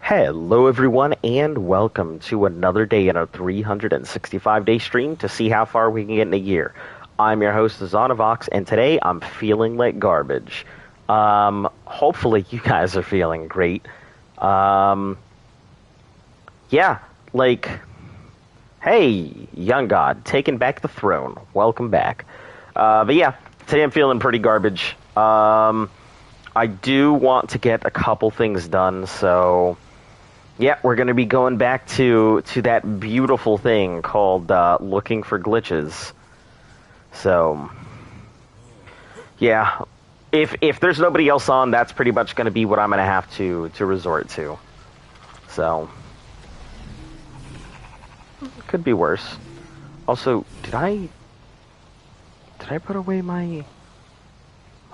Hello, everyone, and welcome to another day in a 365-day stream to see how far we can get in a year. I'm your host, Zonavox, and today I'm feeling like garbage. Hopefully you guys are feeling great. Yeah, like, hey, young god, taking back the throne. Welcome back. But yeah, today I'm feeling pretty garbage. I do want to get a couple things done, so... yeah, we're going to be going back to that beautiful thing called looking for glitches. So, yeah, if there's nobody else on, that's pretty much going to be what I'm going to have to resort to. So, could be worse. Also, did I put away my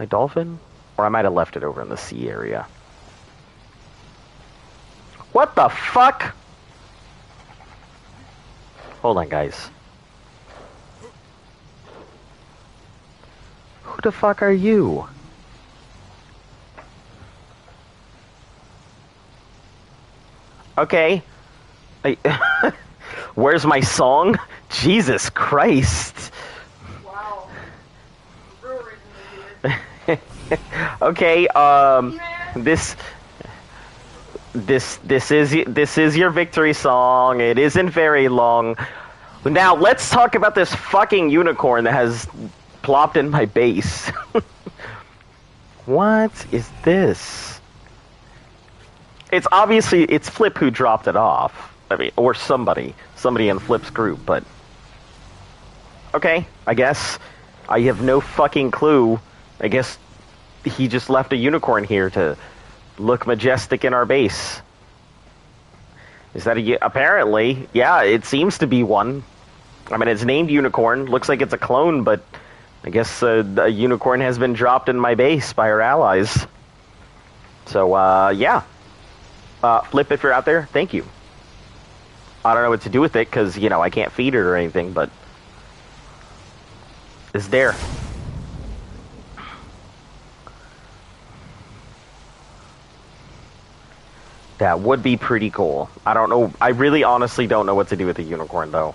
dolphin? Or I might have left it over in the sea area. What the fuck? Hold on, guys. Who the fuck are you? Okay. Where's my song? Jesus Christ. Wow. Okay, This is your victory song. It isn't very long. Now let's talk about this fucking unicorn that has plopped in my base. What is this? It's obviously Flip who dropped it off. I mean, or somebody in Flip's group. But okay, I guess I have no fucking clue. I guess he just left a unicorn here to look majestic in our base. Is that apparently, yeah, it seems to be one. I mean, it's named Unicorn. Looks like it's a clone, but I guess a unicorn has been dropped in my base by our allies. So, yeah. Flip, if you're out there, thank you. I don't know what to do with it, because, you know, I can't feed it or anything, but it's there. That would be pretty cool. I don't know. I really honestly don't know what to do with the unicorn, though.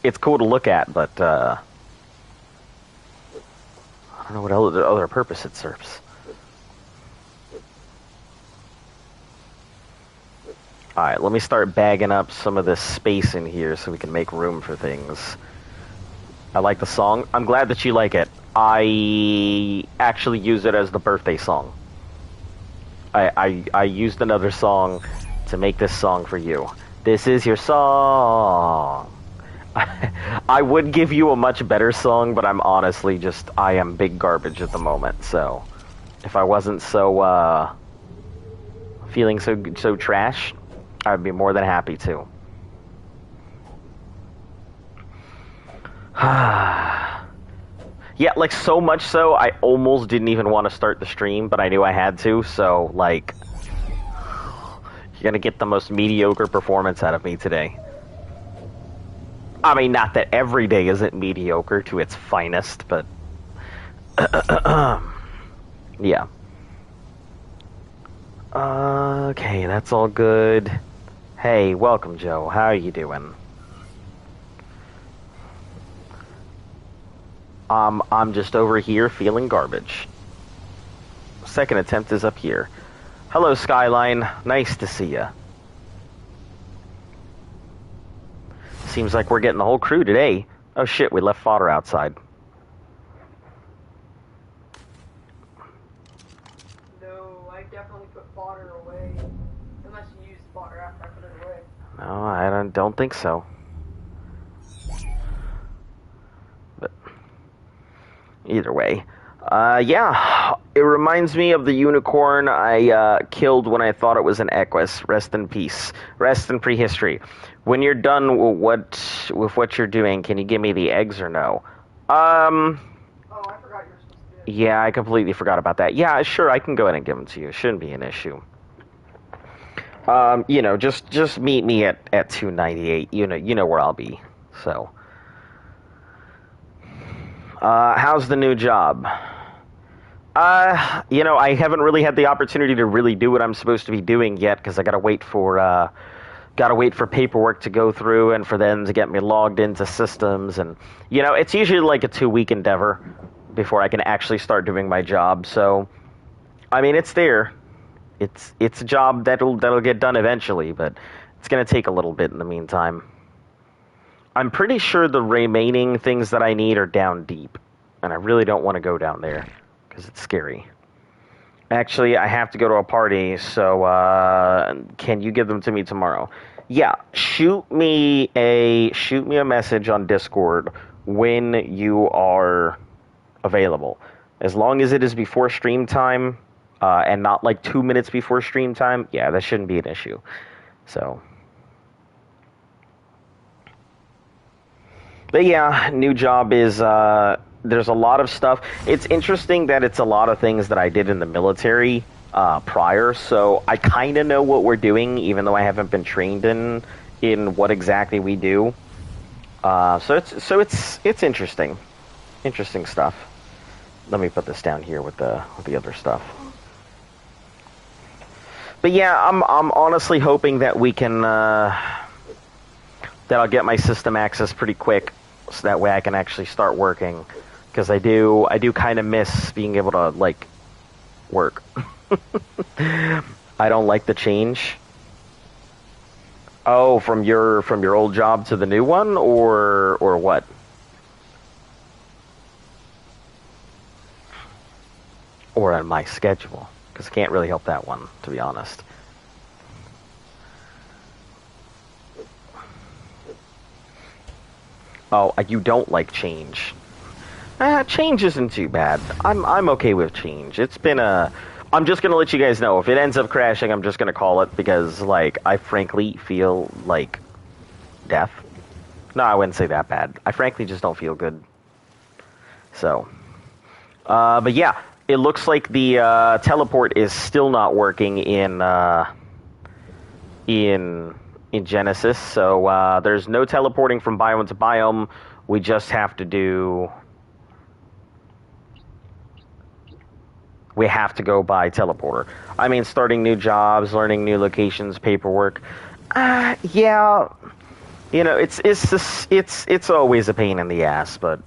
It's cool to look at, but I don't know what other purpose it serves. Alright, let me start bagging up some of this space in here so we can make room for things. I like the song. I'm glad that you like it. I actually use it as the birthday song. I used another song to make this song for you. This is your song. I would give you a much better song, but I'm honestly I am big garbage at the moment, so if I wasn't so, feeling so trash, I'd be more than happy to. Yeah, like, so much so, I almost didn't even want to start the stream, but I knew I had to, so, like, you're gonna get the most mediocre performance out of me today. I mean, not that every day isn't mediocre to its finest, but... yeah. Okay, that's all good. Hey, welcome, Joe. How are you doing? I'm just over here feeling garbage. Second attempt is up here. Hello, Skyline. Nice to see ya. Seems like we're getting the whole crew today. Oh shit, we left fodder outside. No, I definitely put fodder away. Unless you used fodder after I put it away. No, I don't think so. But either way. Yeah, it reminds me of the unicorn I killed when I thought it was an Equus. Rest in peace. Rest in prehistory. When you're done with what you're doing, can you give me the eggs or no? Oh, I forgot you were supposed to do it. Yeah, I completely forgot about that. Yeah, sure, I can go ahead and give them to you. Shouldn't be an issue. You know, just meet me at 298. You know where I'll be. So, how's the new job? You know, I haven't really had the opportunity to really do what I'm supposed to be doing yet because I gotta wait for paperwork to go through and for them to get me logged into systems, and you know, it's usually like a 2-week endeavor before I can actually start doing my job. So, I mean, it's there. It's a job that'll get done eventually, but it's gonna take a little bit in the meantime. I'm pretty sure the remaining things that I need are down deep, and I really don't want to go down there because it's scary. Actually, I have to go to a party, so can you give them to me tomorrow? Yeah, shoot me a message on Discord when you are available. As long as it is before stream time, and not like 2 minutes before stream time, yeah, that shouldn't be an issue. So, but yeah, new job is there's a lot of stuff. It's interesting that it's a lot of things that I did in the military prior, so I kind of know what we're doing, even though I haven't been trained in what exactly we do. So it's interesting, interesting stuff. Let me put this down here with the other stuff. But yeah, I'm honestly hoping that we can that I'll get my system access pretty quick, so that way I can actually start working. Because I do kind of miss being able to like work. I don't like the change. Oh, from your old job to the new one, or what? Or on my schedule, because I can't really help that one, to be honest. Oh, you don't like change. Change isn't too bad. I'm okay with change. It's been I'm just gonna let you guys know if it ends up crashing. I'm just gonna call it because, like, I frankly feel like death. No, I wouldn't say that bad. I frankly just don't feel good. So, but yeah, it looks like the teleport is still not working in Genesis. So there's no teleporting from biome to biome. We just have to do. We have to go by teleporter. I mean, starting new jobs, learning new locations, paperwork. Yeah, you know, it's always a pain in the ass, but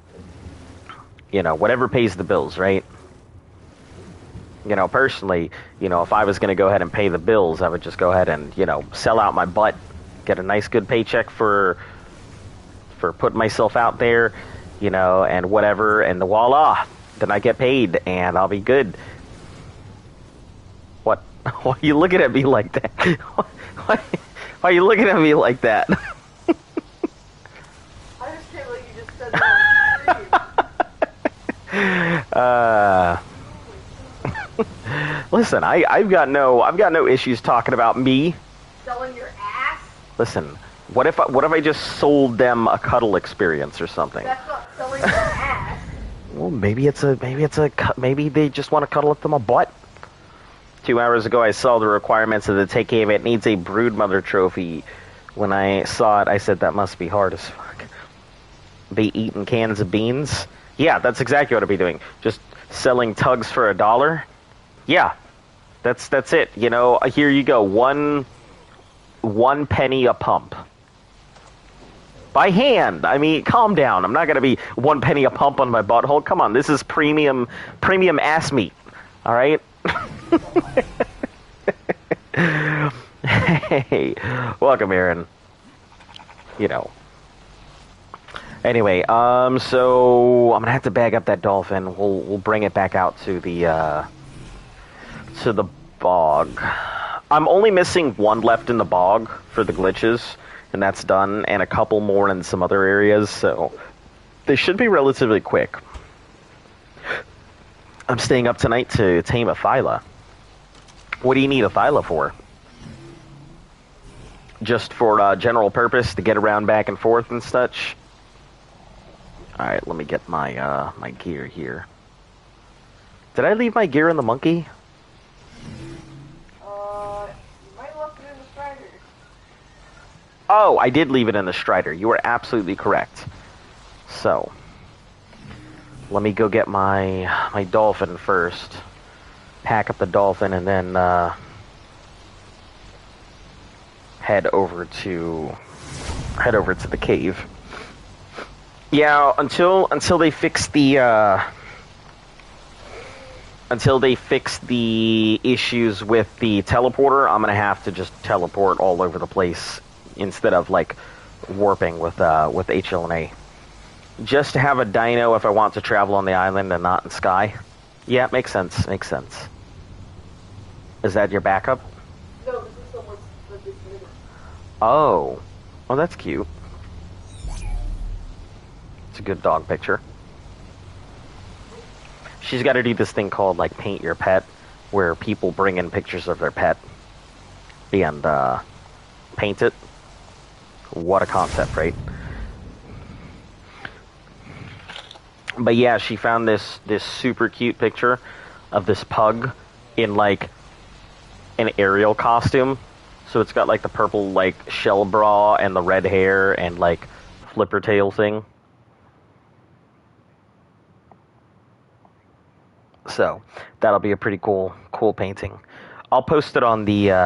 you know, whatever pays the bills, right? You know, personally, you know, if I was going to go ahead and pay the bills, I would just go ahead and, you know, sell out my butt, get a nice good paycheck for putting myself out there, you know, and whatever, and voila, then I get paid and I'll be good. What? Why are you looking at me like that? Why are you looking at me like that? I just can't believe you just said that. Listen, I've got no issues talking about me. Selling your ass? Listen, what if I just sold them a cuddle experience or something? That's not selling your ass. Well, maybe they just want to cuddle up to my butt. 2 hours ago, I saw the requirements of the take game. It needs a broodmother trophy. When I saw it, I said that must be hard as fuck. Be eating cans of beans? Yeah, that's exactly what I'd be doing. Just selling tugs for $1. Yeah, that's it. You know, here you go. One penny a pump. By hand. I mean, calm down. I'm not gonna be 1 penny a pump on my butthole. Come on, this is premium ass meat. All right. Hey, welcome, Aaron. You know. Anyway, so I'm gonna have to bag up that dolphin. We'll bring it back out to the bog. I'm only missing one left in the bog for the glitches, and that's done, and a couple more in some other areas, so they should be relatively quick. I'm staying up tonight to tame a Thyla. What do you need a Thyla for? Just for general purpose, to get around back and forth and such? Alright, let me get my my gear here. Did I leave my gear in the monkey? You might have left it in the Strider. Oh, I did leave it in the Strider. You are absolutely correct. So, Let me go get my dolphin first. Pack up the dolphin and then head over to the cave. Yeah, until they fix the issues with the teleporter, I'm gonna have to just teleport all over the place instead of like warping with HLNA. Just to have a dino if I want to travel on the island and not in sky. Yeah, makes sense. Makes sense. Is that your backup? No, this is someone's this minute. Oh. Oh, that's cute. It's a good dog picture. She's got to do this thing called, like, Paint Your Pet, where people bring in pictures of their pet and paint it. What a concept, right? But yeah, she found this super cute picture of this pug in, like, an Ariel costume. So it's got, like, the purple, like, shell bra and the red hair and, like, flipper tail thing. So that'll be a pretty cool painting. I'll post it on the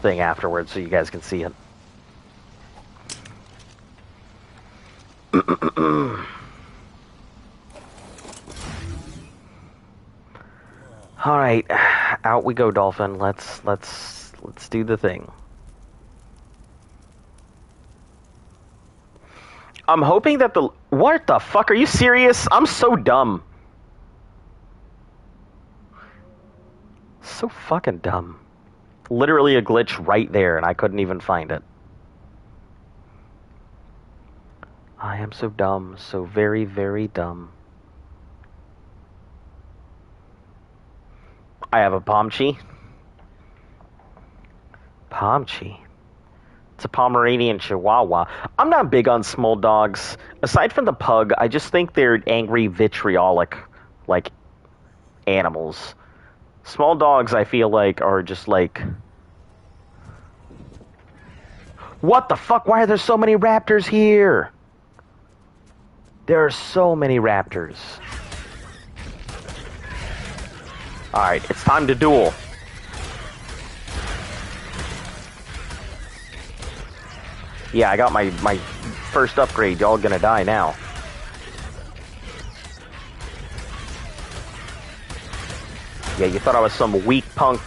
thing afterwards so you guys can see it. All right, out we go, dolphin. Let's do the thing. I'm hoping that the... What the fuck? Are you serious? I'm so dumb. So fucking dumb. Literally a glitch right there, and I couldn't even find it. I am so dumb. So very, very dumb. I have a Pomchi. Pomchi. It's a Pomeranian Chihuahua. I'm not big on small dogs. Aside from the pug, I just think they're angry, vitriolic, like, animals. Small dogs, I feel like, are just like... What the fuck? Why are there so many raptors here? There are so many raptors. Alright, it's time to duel. Yeah, I got my first upgrade. Y'all gonna die now. Yeah, you thought I was some weak punk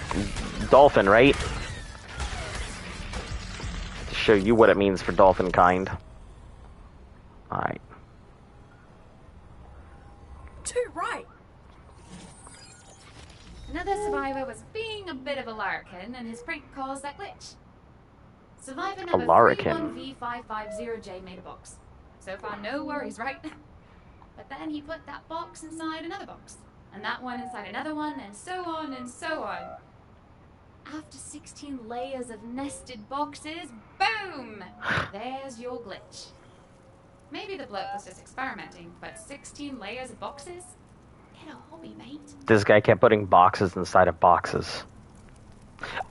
dolphin, right? To show you what it means for dolphin kind. Alright. Too right. Another survivor was being a bit of a larrikin, and his prank caused that glitch. Survivor number larrikin. 31V550J made a box. So far, no worries, right? But then he put that box inside another box, and that one inside another one, and so on and so on. After 16 layers of nested boxes, boom! There's your glitch. Maybe the bloke was just experimenting, but 16 layers of boxes? Get a hobby, mate. This guy kept putting boxes inside of boxes.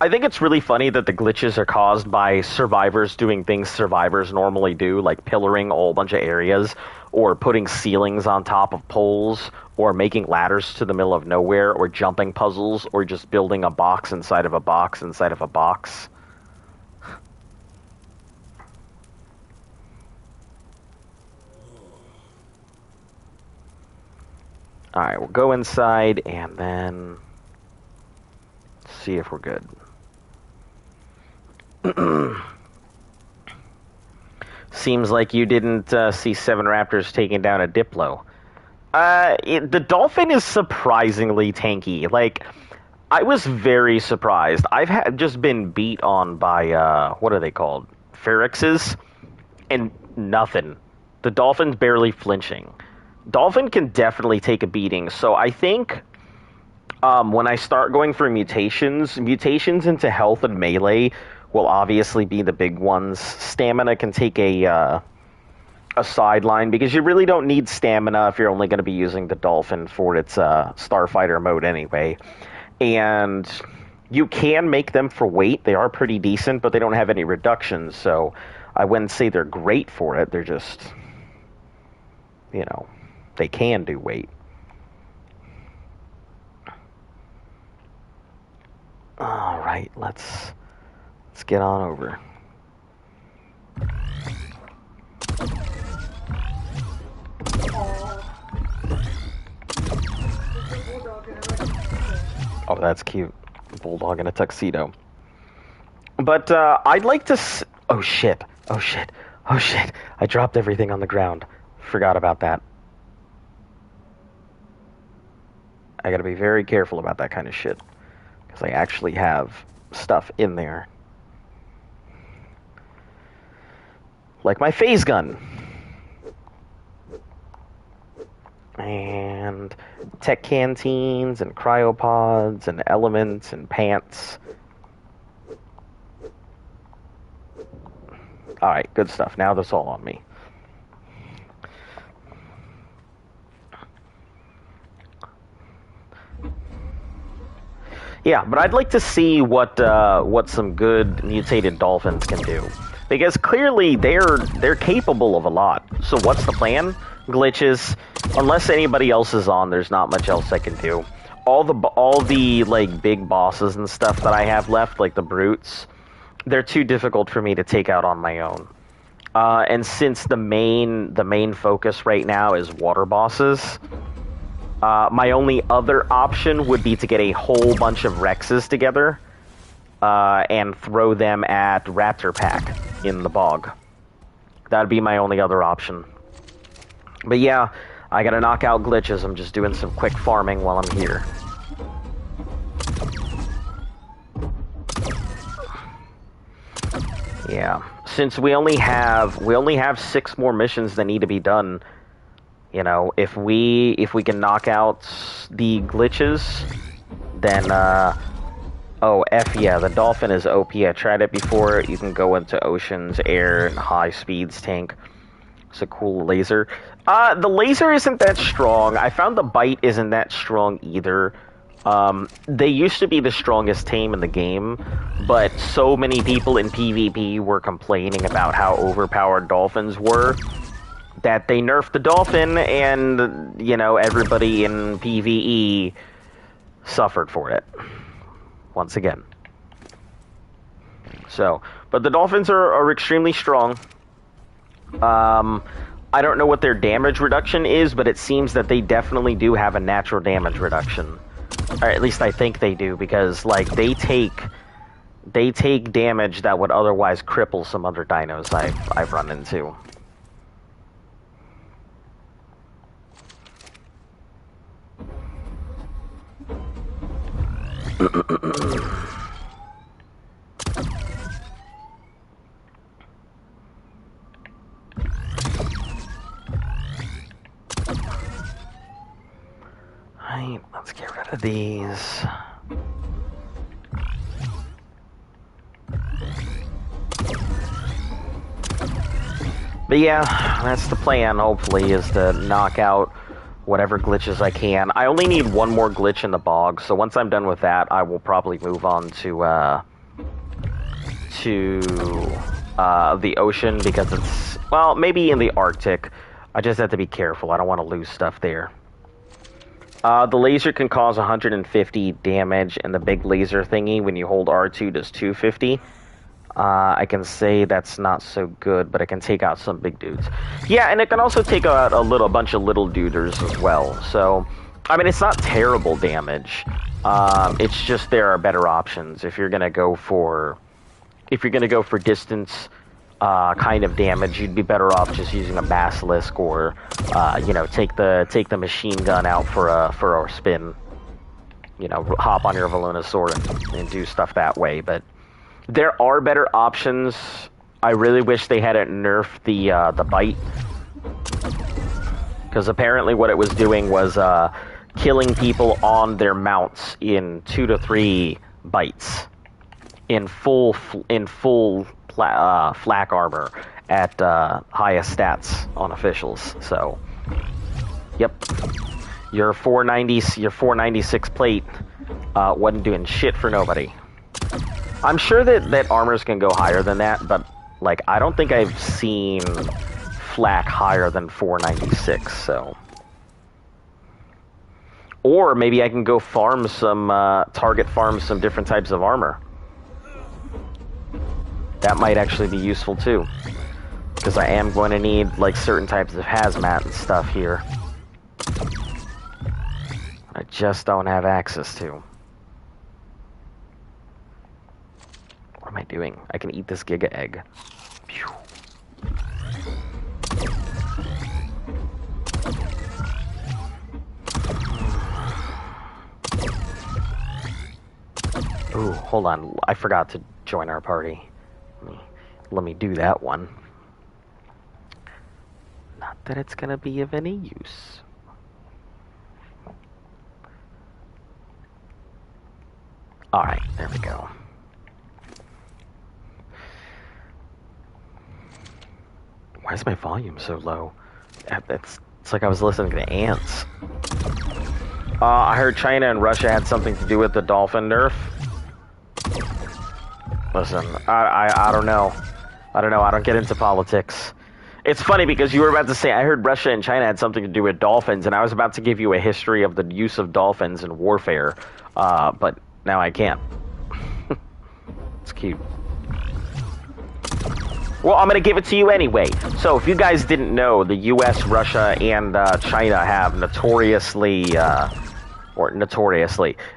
I think it's really funny that the glitches are caused by survivors doing things survivors normally do, like pillaring a whole bunch of areas, or putting ceilings on top of poles, or making ladders to the middle of nowhere, or jumping puzzles, or just building a box inside of a box inside of a box. Alright, we'll go inside and then see if we're good. Seems like you didn't see 7 raptors taking down a Diplo. The dolphin is surprisingly tanky. Like, I was very surprised. I've just been beat on by, what are they called? Feryxes? And nothing. The dolphin's barely flinching. Dolphin can definitely take a beating, so I think when I start going for mutations into health and melee will obviously be the big ones. Stamina can take a sideline, because you really don't need stamina if you're only going to be using the dolphin for its starfighter mode anyway. And you can make them for weight. They are pretty decent, but they don't have any reductions, so I wouldn't say they're great for it. They're just... you know, they can do weight. All right, let's get on over. Oh, that's cute. Bulldog in a tuxedo. But I'd like to. Oh shit! Oh shit! Oh shit! I dropped everything on the ground. Forgot about that. I gotta be very careful about that kind of shit. Because I actually have stuff in there. Like my phase gun. And tech canteens and cryopods and elements and pants. Alright, good stuff. Now that's all on me. Yeah, but I'd like to see what some good mutated dolphins can do. Because clearly they're capable of a lot. So what's the plan? Glitches. Unless anybody else is on, there's not much else I can do. All the like big bosses and stuff that I have left, like the brutes, they're too difficult for me to take out on my own. And since the main focus right now is water bosses, my only other option would be to get a whole bunch of Rexes together and throw them at Raptor Pack in the bog. That'd be my only other option. But yeah, I gotta knock out glitches. I'm just doing some quick farming while I'm here. Yeah, since we only have 6 more missions that need to be done. You know, if we can knock out the glitches, then oh F yeah, the dolphin is OP. I tried it before. You can go into oceans, air, and high speeds tank. It's a cool laser. The laser isn't that strong. I found the bite isn't that strong either. They used to be the strongest tame in the game, but so many people in PvP were complaining about how overpowered dolphins were that they nerfed the dolphin, and, you know, everybody in PvE suffered for it. Once again. So, but the dolphins are extremely strong. I don't know what their damage reduction is, but it seems that they definitely do have a natural damage reduction. Or at least I think they do, because, like, they take damage that would otherwise cripple some other dinos I've run into. Right, let's get rid of these. But yeah, that's the plan, hopefully, is to knock out whatever glitches I can. I only need one more glitch in the bog, so once I'm done with that, I will probably move on to the ocean, because it's, well, maybe in the Arctic. I just have to be careful. I don't want to lose stuff there. The laser can cause 150 damage, and the big laser thingy, when you hold R2, does 250. I can say that's not so good, but it can take out some big dudes. Yeah, and it can also take out a bunch of little duders as well. So, I mean, it's not terrible damage. It's just there are better options if you're gonna go for distance kind of damage. You'd be better off just using a basilisk, or you know, take the machine gun out for a spin. You know, hop on your Velonosaur and do stuff that way, but. There are better options. I really wish they hadn't nerfed the bite, because apparently what it was doing was killing people on their mounts in 2 to 3 bites, in full flak armor at highest stats on officials. So, yep, your 496 plate wasn't doing shit for nobody. I'm sure that armors can go higher than that, but, like, I don't think I've seen flak higher than 496, so... Or maybe I can go farm some, target farm some different types of armor. That might actually be useful too. Because I am going to need, like, certain types of hazmat and stuff here. I just don't have access to. What am I doing? I can eat this Giga Egg. Phew. Ooh, hold on. I forgot to join our party. Let me do that one. Not that it's gonna be of any use. Alright, there we go. Why is my volume so low? It's like I was listening to ants. I heard China and Russia had something to do with the dolphin nerf. Listen, I don't know. I don't know. I don't get into politics. It's funny because you were about to say, I heard Russia and China had something to do with dolphins, and I was about to give you a history of the use of dolphins in warfare, but now I can't. It's cute. Well, I'm going to give it to you anyway. So, if you guys didn't know, the US, Russia, and China have notoriously,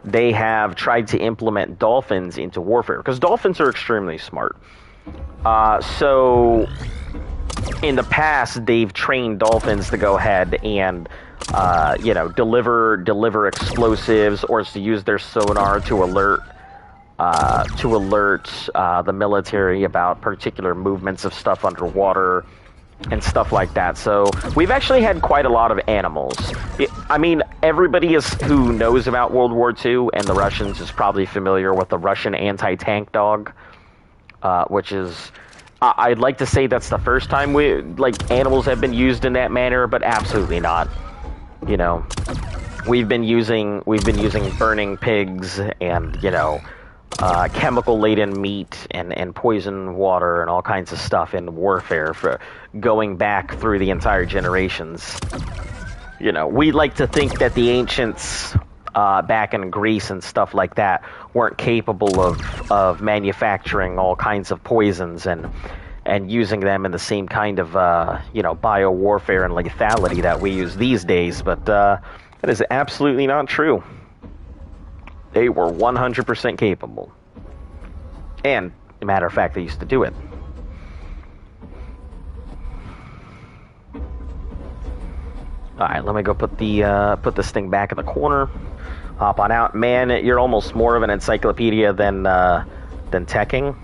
they have tried to implement dolphins into warfare, because dolphins are extremely smart. So, in the past, they've trained dolphins to go ahead and, you know, deliver explosives, or to use their sonar to alert the military about particular movements of stuff underwater and stuff like that. So we've actually had quite a lot of animals. I mean, everybody who knows about World War II and the Russians is probably familiar with the Russian anti-tank dog, which is... I'd like to say that's the first time animals have been used in that manner, but absolutely not. You know, we've been using burning pigs and, you know, chemical-laden meat and poison water and all kinds of stuff in warfare for going back through the entire generations. You know, we like to think that the ancients back in Greece and stuff like that weren't capable of manufacturing all kinds of poisons and using them in the same kind of you know, bio-warfare and lethality that we use these days, but that is absolutely not true. They were 100% capable. And, as a matter of fact, they used to do it. Alright, let me go put this thing back in the corner. Hop on out. Man, you're almost more of an encyclopedia than teching.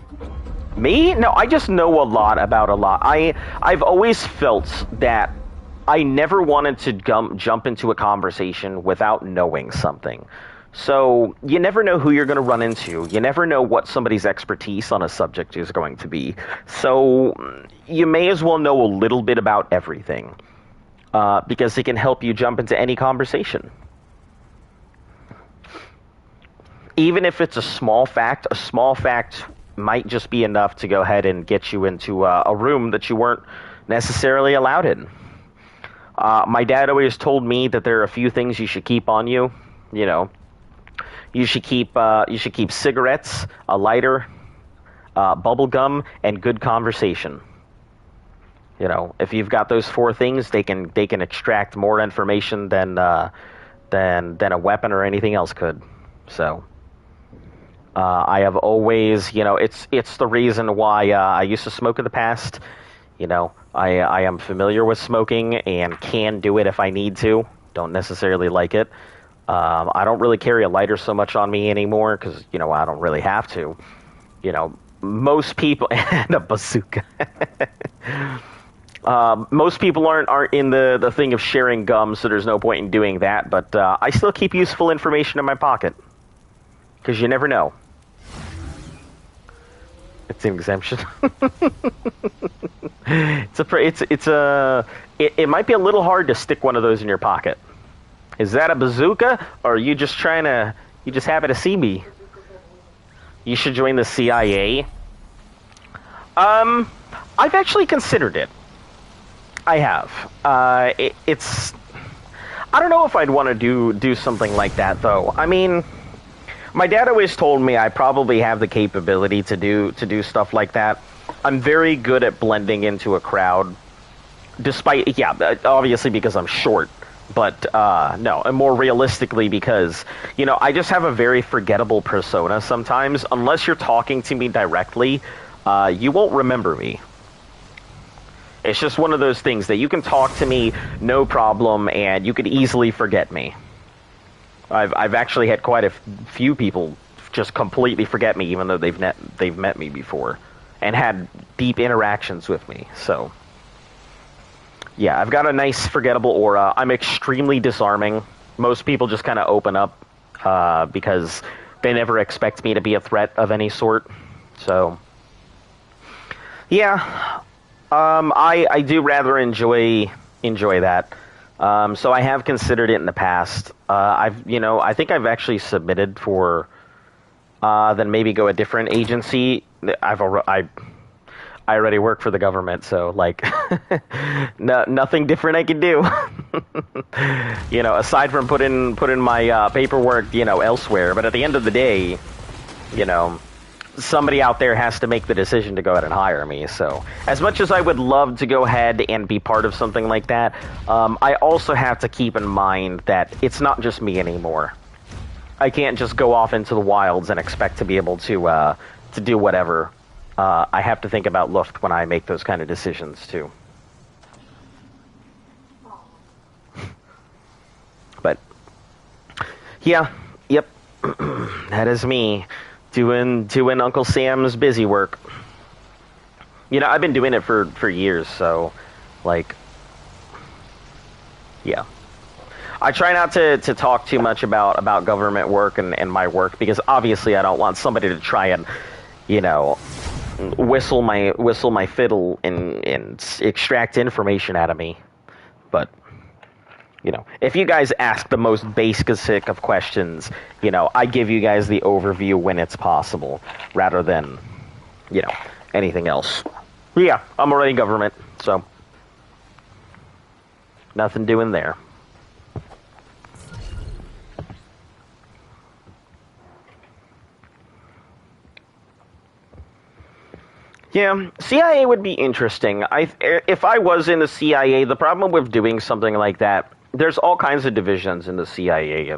Me? No, I just know a lot about a lot. I've always felt that I never wanted to jump into a conversation without knowing something. So, you never know who you're going to run into. You never know what somebody's expertise on a subject is going to be. So, you may as well know a little bit about everything. Because it can help you jump into any conversation. Even if it's a small fact might just be enough to go ahead and get you into a room that you weren't necessarily allowed in. My dad always told me that there are a few things you should keep on you. You know, you should keep cigarettes, a lighter, bubble gum, and good conversation. You know, if you've got those four things, they can extract more information than a weapon or anything else could. So, I have always, you know, it's the reason why I used to smoke in the past. You know, I am familiar with smoking and can do it if I need to. Don't necessarily like it. I don't really carry a lighter so much on me anymore because, you know, I don't really have to. You know, most people and a bazooka. Most people aren't in the thing of sharing gum, so there's no point in doing that. But I still keep useful information in my pocket because you never know. It's an exemption. It might be a little hard to stick one of those in your pocket. Is that a bazooka, or are you just happy to see me? You should join the CIA. I've actually considered it. I have. It's. I don't know if I'd want to do something like that though. I mean, my dad always told me I probably have the capability to do stuff like that. I'm very good at blending into a crowd, despite obviously because I'm short. But no, and more realistically because, I just have a very forgettable persona sometimes. Unless you're talking to me directly, you won't remember me. It's just one of those things that you can talk to me, no problem, and you could easily forget me. I've actually had quite a few people just completely forget me, even though they've met me before, and had deep interactions with me, so... Yeah, I've got a nice forgettable aura. I'm extremely disarming. Most people just kind of open up because they never expect me to be a threat of any sort. So, yeah, I do rather enjoy that. So I have considered it in the past. I think I've actually submitted for then maybe go a different agency. I already work for the government, so, like, nothing different I can do. Aside from put in my paperwork, elsewhere. But at the end of the day, somebody out there has to make the decision to go ahead and hire me. So, as much as I would love to go ahead and be part of something like that, I also have to keep in mind that it's not just me anymore. I can't just go off into the wilds and expect to be able to do whatever. I have to think about Luft when I make those kind of decisions, too. But, yeah, yep, that is me, doing Uncle Sam's busy work. I've been doing it for years, so, like, yeah. I try not to talk too much about government work and my work, because obviously I don't want somebody to try and, whistle my fiddle and extract information out of me. But if you guys ask the most basic of questions, I give you guys the overview when it's possible rather than anything else. But yeah, I'm already government, so nothing doing there. Yeah, CIA would be interesting. If I was in the CIA, the problem with doing something like that, there's all kinds of divisions in the CIA,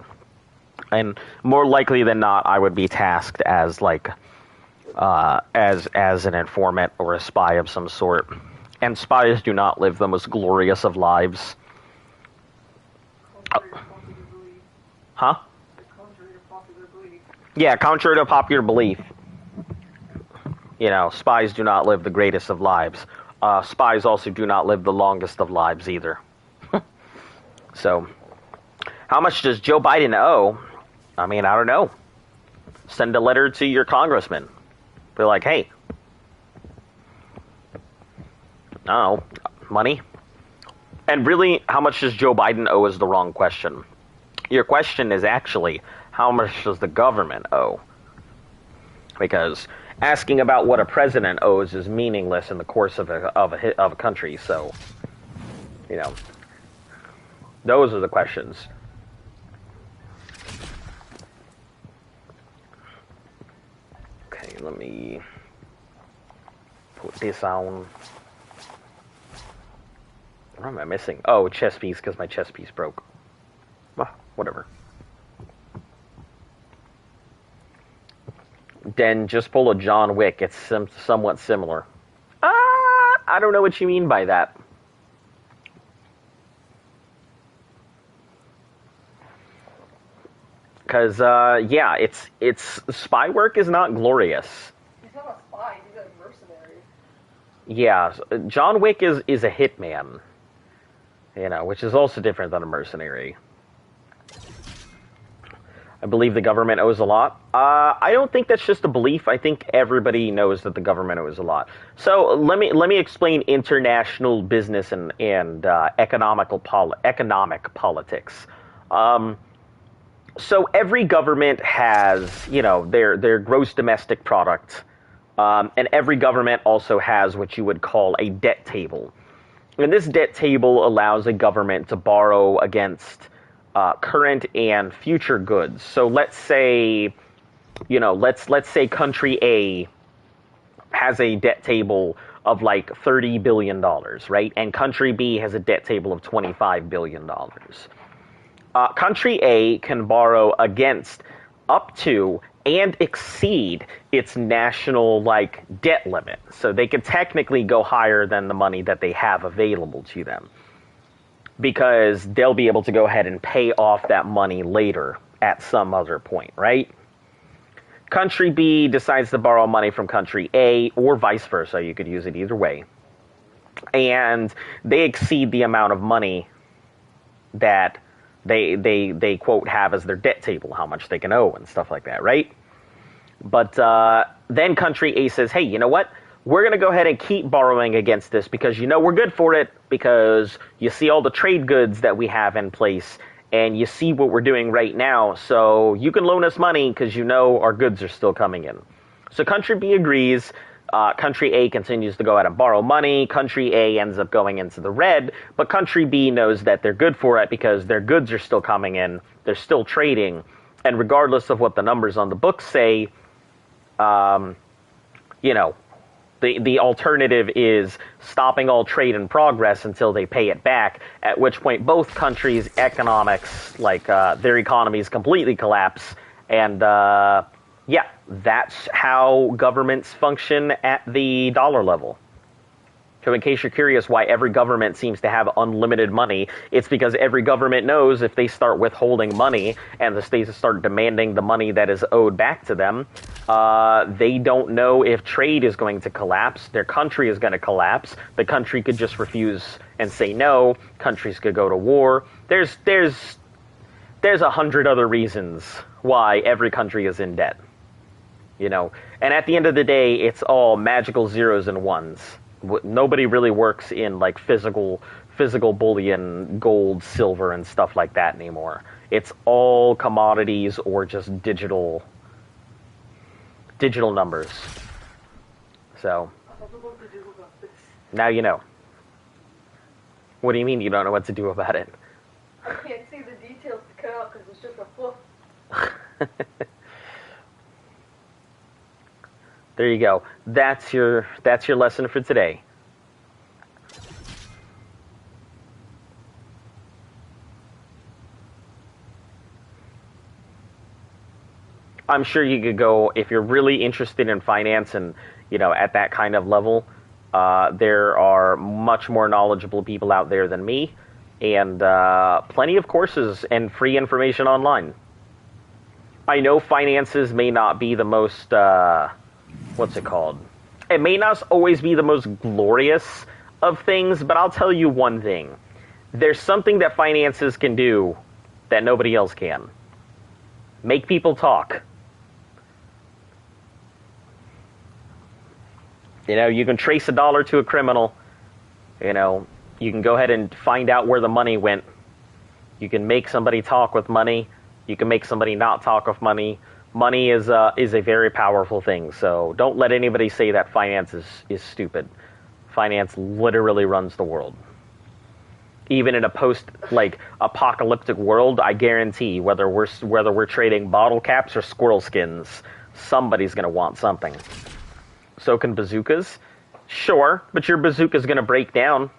and more likely than not, I would be tasked as as an informant or a spy of some sort. And spies do not live the most glorious of lives. Huh? Yeah, contrary to popular belief. Spies do not live the greatest of lives. Spies also do not live the longest of lives either. So, how much does Joe Biden owe? I mean, I don't know. Send a letter to your congressman. Be like, hey, I don't know, money? And really, how much does Joe Biden owe is the wrong question. Your question is actually, how much does the government owe? Because asking about what a president owes is meaningless in the course of a country. So, those are the questions. Okay, let me put this on. What am I missing? Oh, chess piece, because my chess piece broke. Well, whatever. Then just pull a John Wick. It's somewhat similar. I don't know what you mean by that. Because, yeah, it's spy work is not glorious. He's not a spy, he's a mercenary. Yeah, John Wick is a hitman. Which is also different than a mercenary. I believe the government owes a lot. I don't think that's just a belief. I think everybody knows that the government owes a lot. So let me explain international business and economic politics. So every government has their gross domestic product, and every government also has what you would call a debt table. And this debt table allows a government to borrow against current and future goods. So let's say, let's say country A has a debt table of like $30 billion, right? And country B has a debt table of $25 billion. Country A can borrow against up to and exceed its national debt limit. So they could technically go higher than the money that they have available to them, because they'll be able to go ahead and pay off that money later at some other point, right? Country B decides to borrow money from country A, or vice versa. You could use it either way. And they exceed the amount of money that they quote have as their debt table, how much they can owe and stuff like that, right? But then country A says, hey, you know what? We're going to go ahead and keep borrowing against this because we're good for it, because you see all the trade goods that we have in place, and you see what we're doing right now, so you can loan us money because our goods are still coming in. So country B agrees. Country A continues to go out and borrow money. Country A ends up going into the red, but country B knows that they're good for it because their goods are still coming in. They're still trading. And regardless of what the numbers on the books say, the alternative is stopping all trade and progress until they pay it back, at which point both countries' economics, their economies completely collapse. And, that's how governments function at the dollar level. So in case you're curious why every government seems to have unlimited money, it's because every government knows if they start withholding money and the states start demanding the money that is owed back to them, they don't know if trade is going to collapse, their country is going to collapse, the country could just refuse and say no, countries could go to war. There's 100 other reasons why every country is in debt. And at the end of the day, it's all magical zeros and ones. Nobody really works in physical bullion, gold, silver, and stuff like that anymore. It's all commodities or just digital numbers. So now you know. What do you mean you don't know what to do about it? I can't see the details to cut out because it's just a fluff. There you go. That's your lesson for today. I'm sure you could go, if you're really interested in finance and, at that kind of level, there are much more knowledgeable people out there than me, and plenty of courses and free information online. I know finances may not be the most, it may not always be the most glorious of things, but I'll tell you one thing. There's something that finances can do that nobody else can. Make people talk. You can trace a dollar to a criminal. You can go ahead and find out where the money went. You can make somebody talk with money. You can make somebody not talk with money. Money is a very powerful thing, so don't let anybody say that finance is stupid. Finance literally runs the world. Even in a apocalyptic world, I guarantee whether we're trading bottle caps or squirrel skins, somebody's going to want something. So can bazookas? Sure, but your bazooka's going to break down.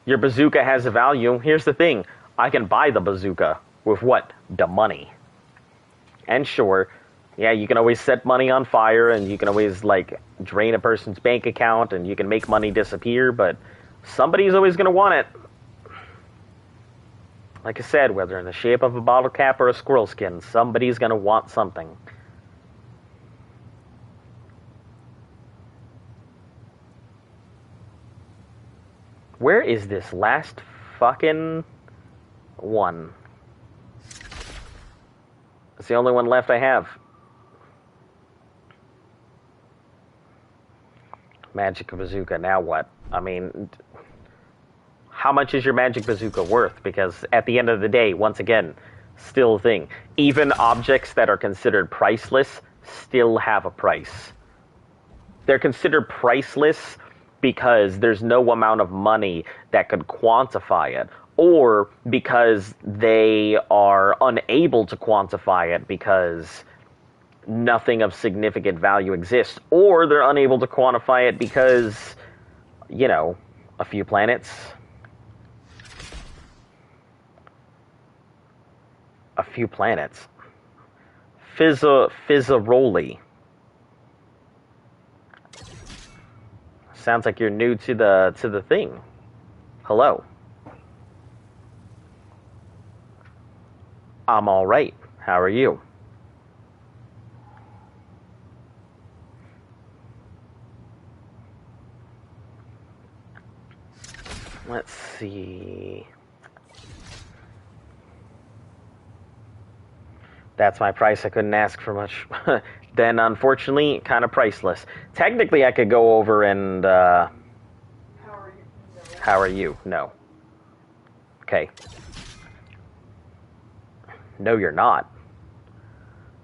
Your bazooka has a value. Here's the thing. I can buy the bazooka with what? The money. And sure, yeah, you can always set money on fire, and you can always, drain a person's bank account, and you can make money disappear, but somebody's always going to want it. Like I said, whether in the shape of a bottle cap or a squirrel skin, somebody's going to want something. Where is this last fucking one? It's the only one left I have. Magic bazooka, now what? I mean, how much is your magic bazooka worth? Because at the end of the day, once again, still a thing. Even objects that are considered priceless still have a price. They're considered priceless because there's no amount of money that could quantify it, or because they are unable to quantify it because nothing of significant value exists, or they're unable to quantify it because, you know, a few planets. A few planets. Fizzaroli. Sounds like you're new to the thing. Hello. I'm all right. How are you? Let's see. That's my price. I couldn't ask for much. Then, unfortunately, kind of priceless. Technically, I could go over and, How are you? No. How are you? No. Okay. No, you're not.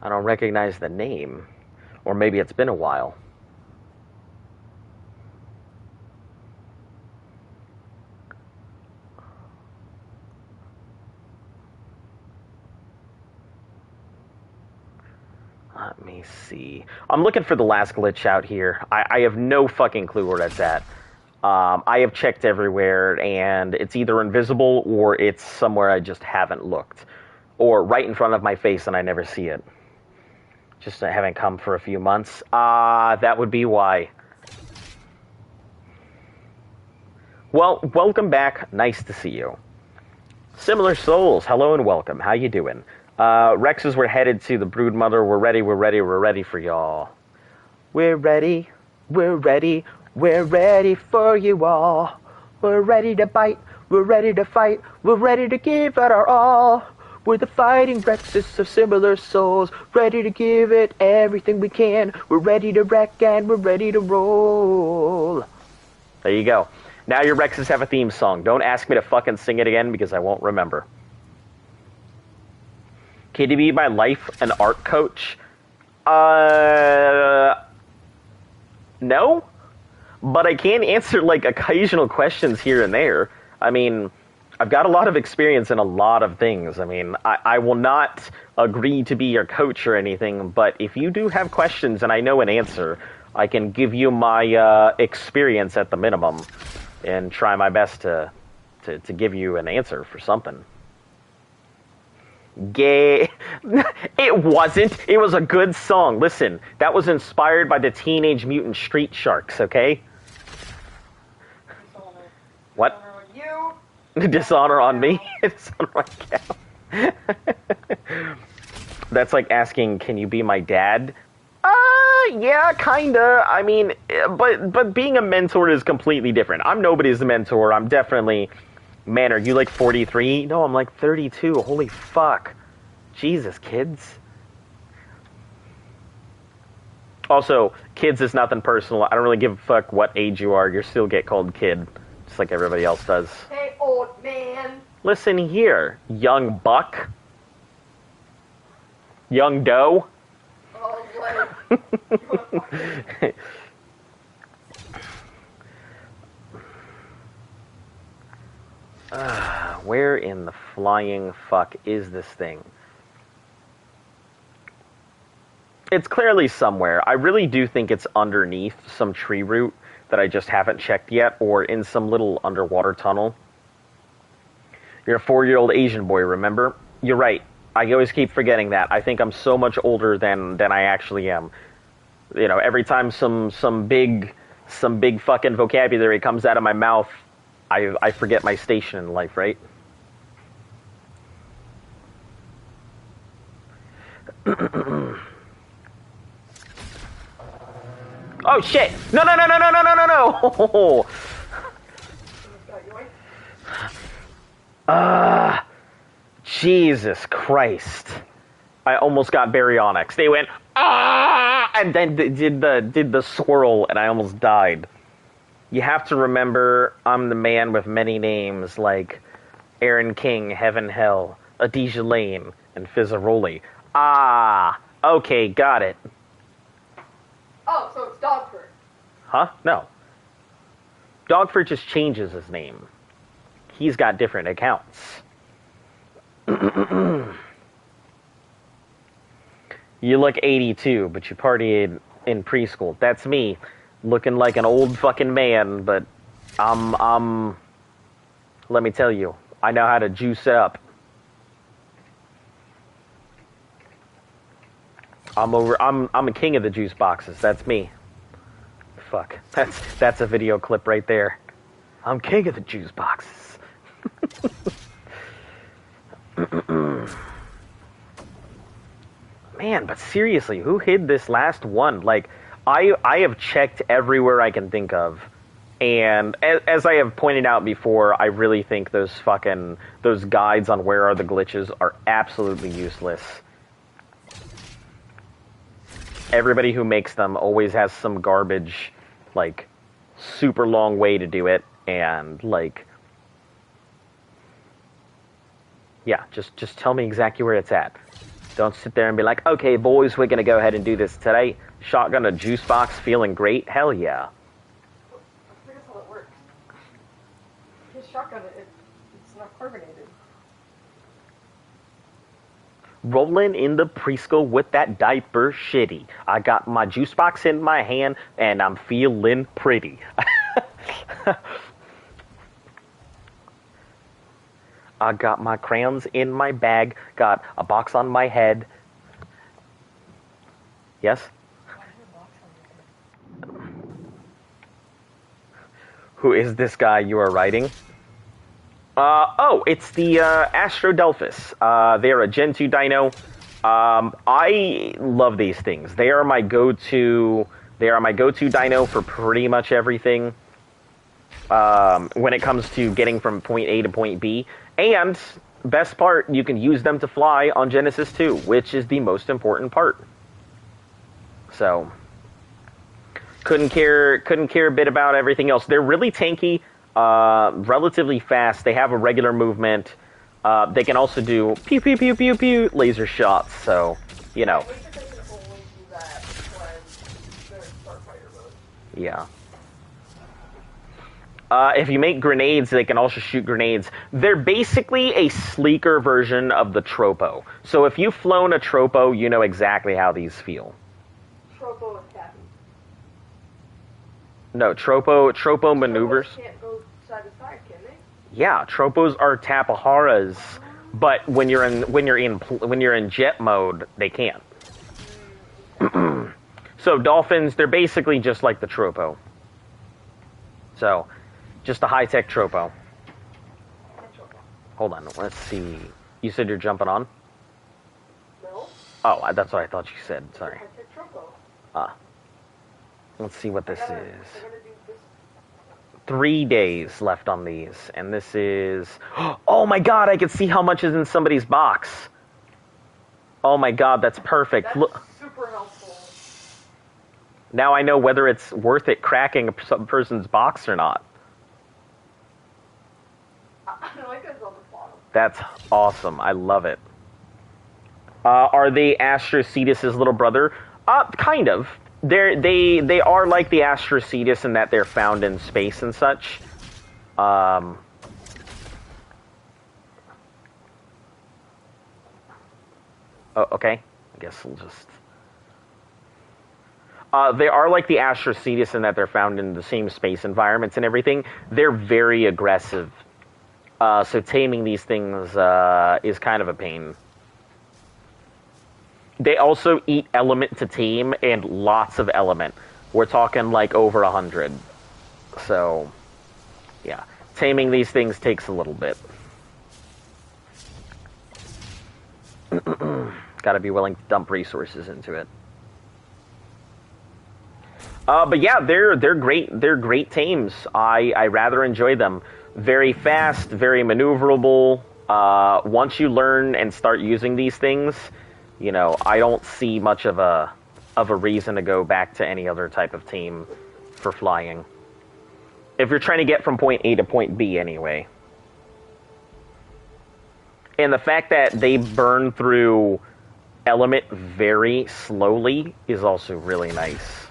I don't recognize the name. Or maybe it's been a while. Let me see. I'm looking for the last glitch out here. I have no fucking clue where that's at. I have checked everywhere, and it's either invisible or it's somewhere I just haven't looked. Or right in front of my face and I never see it. Just haven't come for a few months. That would be why. Well, welcome back. Nice to see you. Similar Souls, hello and welcome. How you doing? Rexes, we're headed to the Broodmother. We're ready, we're ready, we're ready for y'all. We're ready, we're ready, we're ready for you all. We're ready to bite, we're ready to fight, we're ready to give it our all. We're the fighting Rexes of Similar Souls, ready to give it everything we can. We're ready to wreck and we're ready to roll. There you go. Now your Rexes have a theme song. Don't ask me to fucking sing it again because I won't remember. Can you be my life and art coach? No. But I can answer, like, occasional questions here and there. I mean, I've got a lot of experience in a lot of things. I mean, I will not agree to be your coach or anything, but if you do have questions and I know an answer, I can give you my experience at the minimum and try my best to give you an answer for something. Gay. It wasn't. It was a good song. Listen, that was inspired by the Teenage Mutant Street Sharks, okay? Dishonor. What? Dishonor on you. Dishonor on me? Dishonor on Cal. That's like asking, can you be my dad? Yeah, kinda. I mean, but being a mentor is completely different. I'm nobody's mentor. I'm definitely... Man, are you like 43? No, I'm like 32. Holy fuck. Jesus, kids. Also, kids is nothing personal. I don't really give a fuck what age you are. You still get called kid, just like everybody else does. Hey, old man. Listen here, young buck. Young doe. Oh, what? Where in the flying fuck is this thing? It's clearly somewhere. I really do think it's underneath some tree root that I just haven't checked yet, or in some little underwater tunnel. You're a 4-year-old Asian boy, remember? You're right. I always keep forgetting that. I think I'm so much older than I actually am. You know, every time some big fucking vocabulary comes out of my mouth, I forget my station in life, right? Oh shit! No! Jesus Christ! I almost got baryonyx. They went and then did the swirl, and I almost died. You have to remember, I'm the man with many names like Aaron King, Heaven Hell, Adisha Lane, and Fizzaroli. Okay, got it. Oh, so it's dog fur. Huh? No. Dogford just changes his name. He's got different accounts. You look 82, but you partied in preschool. That's me, looking like an old fucking man, but let me tell you, I know how to juice it up. I'm a king of the juice boxes. That's me. Fuck. That's a video clip right there. I'm king of the juice boxes. Man, but seriously, who hid this last one? Like, I have checked everywhere I can think of. And as I have pointed out before, I really think those guides on where are the glitches are absolutely useless. Everybody who makes them always has some garbage, like, super long way to do it, and, like, yeah, just tell me exactly where it's at. Don't sit there and be like, okay, boys, we're gonna go ahead and do this today. Shotgun a juice box, feeling great? Hell yeah. That's how it works. His shotgun, it's not carbonated. Rolling in the preschool with that diaper shitty. I got my juice box in my hand and I'm feeling pretty. I got my crayons in my bag, got a box on my head. Yes? Who is this guy you are writing? It's the Astrodelphus. They're a Gen 2 dino. I love these things. They are my go-to dino for pretty much everything. When it comes to getting from point A to point B. And, best part, you can use them to fly on Genesis 2, which is the most important part. So, couldn't care a bit about everything else. They're really tanky, relatively fast. They have a regular movement. They can also do pew pew pew pew pew laser shots. So, you know. Yeah. If you make grenades, they can also shoot grenades. They're basically a sleeker version of the Tropo. So if you've flown a Tropo, you know exactly how these feel. Tropo and Cappy. No, Tropo maneuvers. Tropos can't go side to side, can they? Yeah, Tropos are Tapaharas, but when you're in jet mode, they can't. So dolphins, they're basically just like the Tropo. So, just a high-tech Tropo. Hold on, let's see. You said you're jumping on? No. Oh, that's what I thought you said. Sorry. High-tech Tropo. Let's see what this is. I gotta do this. 3 days left on these, and this is... Oh my god, I can see how much is in somebody's box. Oh my god, that's perfect. That's Look, super helpful. now I know whether it's worth it cracking a person's box or not. I like those on the bottom. That's awesome. I love it. Are they Astrocetus' little brother? Kind of. They are like the Astrocetus in that they're found in space and such. Oh, okay. I guess we'll just... they are like the Astrocetus in that they're found in the same space environments and everything. They're very aggressive. So taming these things is kind of a pain. They also eat element to tame and lots of element. We're talking like over 100. So, yeah. Taming these things takes a little bit. Gotta be willing to dump resources into it. But yeah, they're great. They're great tames. I rather enjoy them. Very fast, very maneuverable. Once you learn and start using these things, you know, I don't see much of a reason to go back to any other type of team for flying. If you're trying to get from point A to point B anyway. And the fact that they burn through element very slowly is also really nice.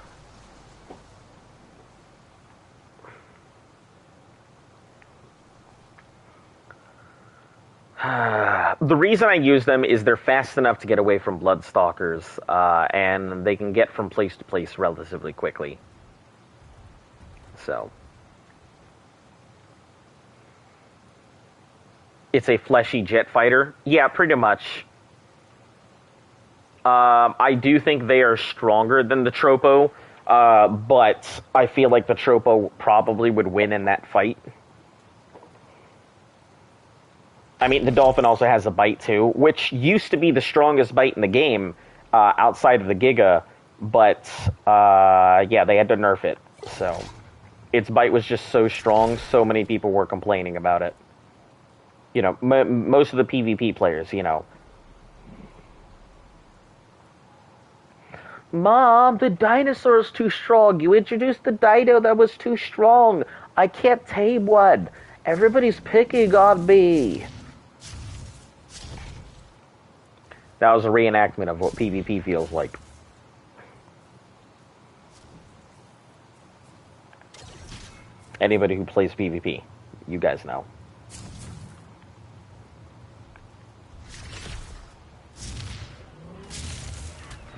The reason I use them is they're fast enough to get away from Bloodstalkers, and they can get from place to place relatively quickly. So. It's a fleshy jet fighter? Yeah, pretty much. I do think they are stronger than the Tropo, but I feel like the Tropo probably would win in that fight. I mean, the Dolphin also has a bite too, which used to be the strongest bite in the game, outside of the Giga, but yeah, they had to nerf it. So its bite was just so strong, so many people were complaining about it. You know, most of the PvP players, you know. Mom, the dinosaur's too strong. You introduced the dino that was too strong. I can't tame one. Everybody's picking on me. That was a reenactment of what PvP feels like. Anybody who plays PvP, you guys know.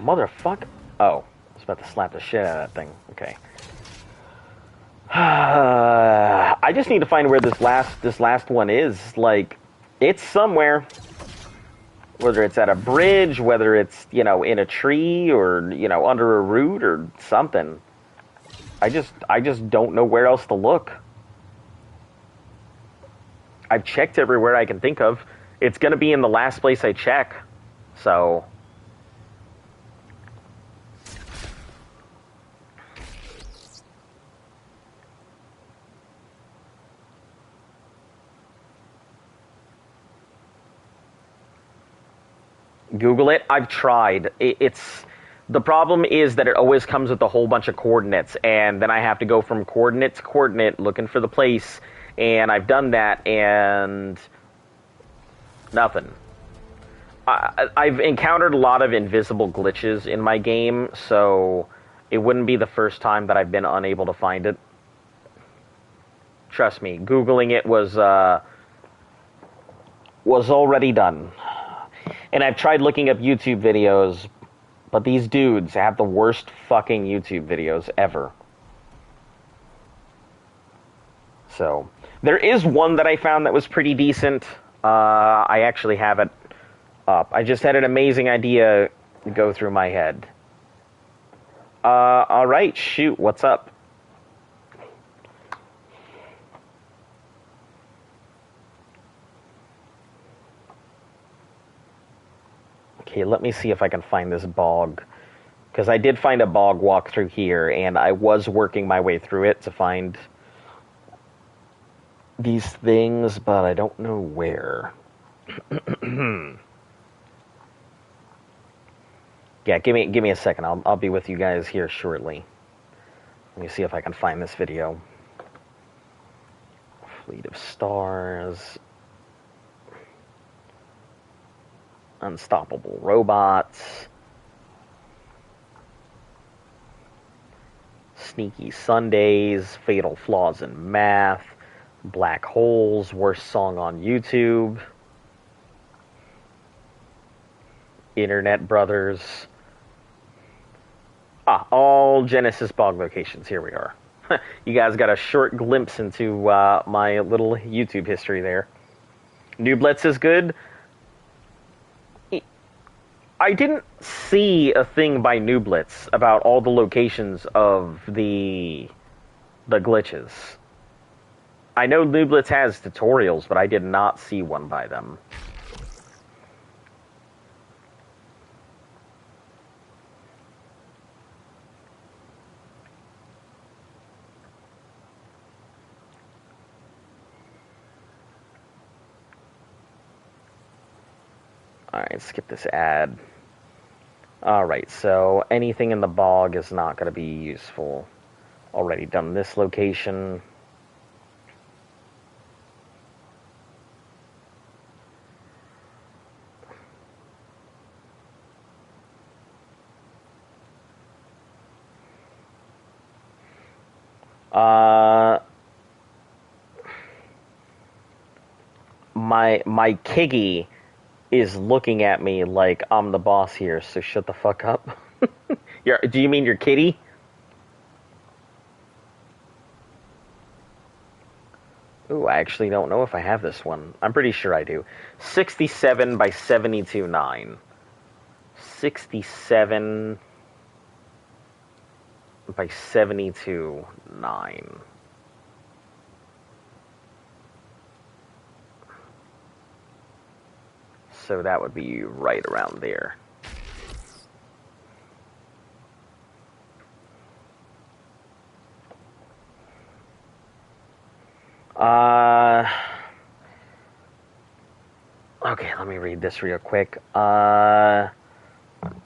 Motherfucker. Oh, I was about to slap the shit out of that thing. Okay. I just need to find where this last one is. Like, it's somewhere. Whether it's at a bridge, whether it's, you know, in a tree or, you know, under a root or something. I just don't know where else to look. I've checked everywhere I can think of. It's going to be in the last place I check. So Google it. I've tried. It's the problem is that it always comes with a whole bunch of coordinates, and then I have to go from coordinate to coordinate looking for the place, and I've done that, and nothing. I've encountered a lot of invisible glitches in my game, so it wouldn't be the first time that I've been unable to find it. Trust me, Googling it was already done. And I've tried looking up YouTube videos, but these dudes have the worst fucking YouTube videos ever. So, there is one that I found that was pretty decent. I actually have it up. I just had an amazing idea go through my head. Alright, shoot, what's up? Okay, let me see if I can find this bog. Because I did find a bog walk through here, and I was working my way through it to find these things, but I don't know where. Yeah, give me a second. I'll be with you guys here shortly. Let me see if I can find this video. Fleet of Stars. Unstoppable Robots. Sneaky Sundays. Fatal Flaws in Math. Black Holes. Worst Song on YouTube. Internet Brothers. All Genesis bog locations. Here we are. You guys got a short glimpse into my little YouTube history there. Newblitz is good. I didn't see a thing by Newblitz about all the locations of the glitches. I know Newblitz has tutorials, but I did not see one by them. Alright, skip this ad. Alright, so anything in the bog is not going to be useful. Already done this location. my Kiggy is looking at me like I'm the boss here, so shut the fuck up. Do you mean your kitty? Ooh, I actually don't know if I have this one. I'm pretty sure I do. 67 by 72.9. 67 by 72.9. So that would be right around there. Okay, let me read this real quick. I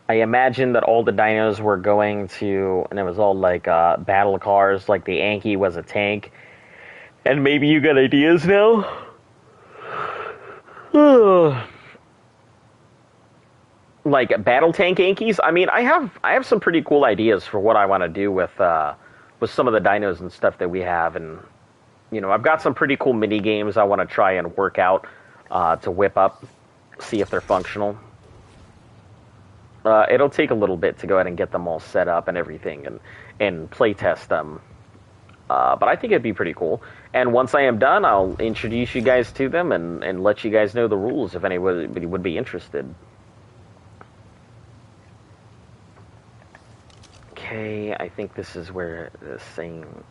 imagine that all the dinos were going to, and it was all like battle cars, like the Anki was a tank. And maybe you got ideas now? Like battle tank Ankies? I mean, I have some pretty cool ideas for what I want to do with some of the dinos and stuff that we have, and you know, I've got some pretty cool mini games I want to try and work out to whip up, see if they're functional. It'll take a little bit to go ahead and get them all set up and everything, and play test them. But I think it'd be pretty cool. And once I am done, I'll introduce you guys to them and let you guys know the rules if anybody would be interested. Okay, I think this is where the same.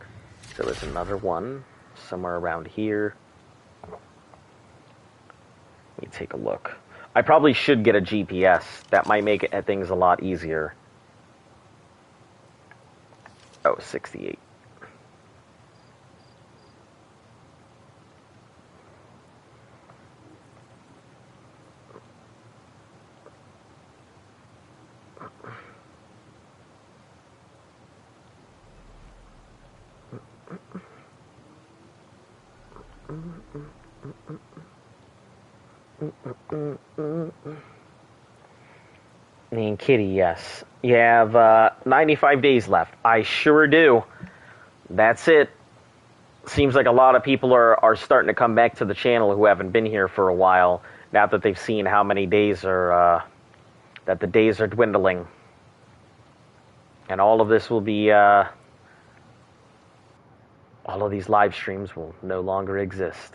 So there's another one somewhere around here. Let me take a look. I probably should get a GPS. That might make things a lot easier. Oh, 68. Me and Kitty, yes. You have 95 days left. I sure do. That's it. Seems like a lot of people are starting to come back to the channel who haven't been here for a while, now that they've seen how many days are, that the days are dwindling. And all of this will be, all of these live streams will no longer exist.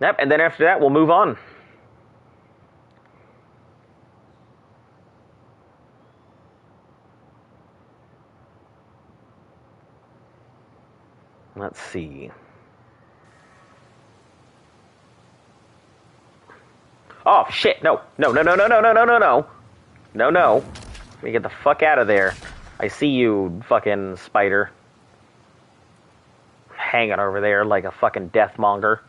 Yep, and then after that, we'll move on. Let's see. Oh, shit, no. No. Let me get the fuck out of there. I see you, fucking spider. Hanging over there like a fucking deathmonger.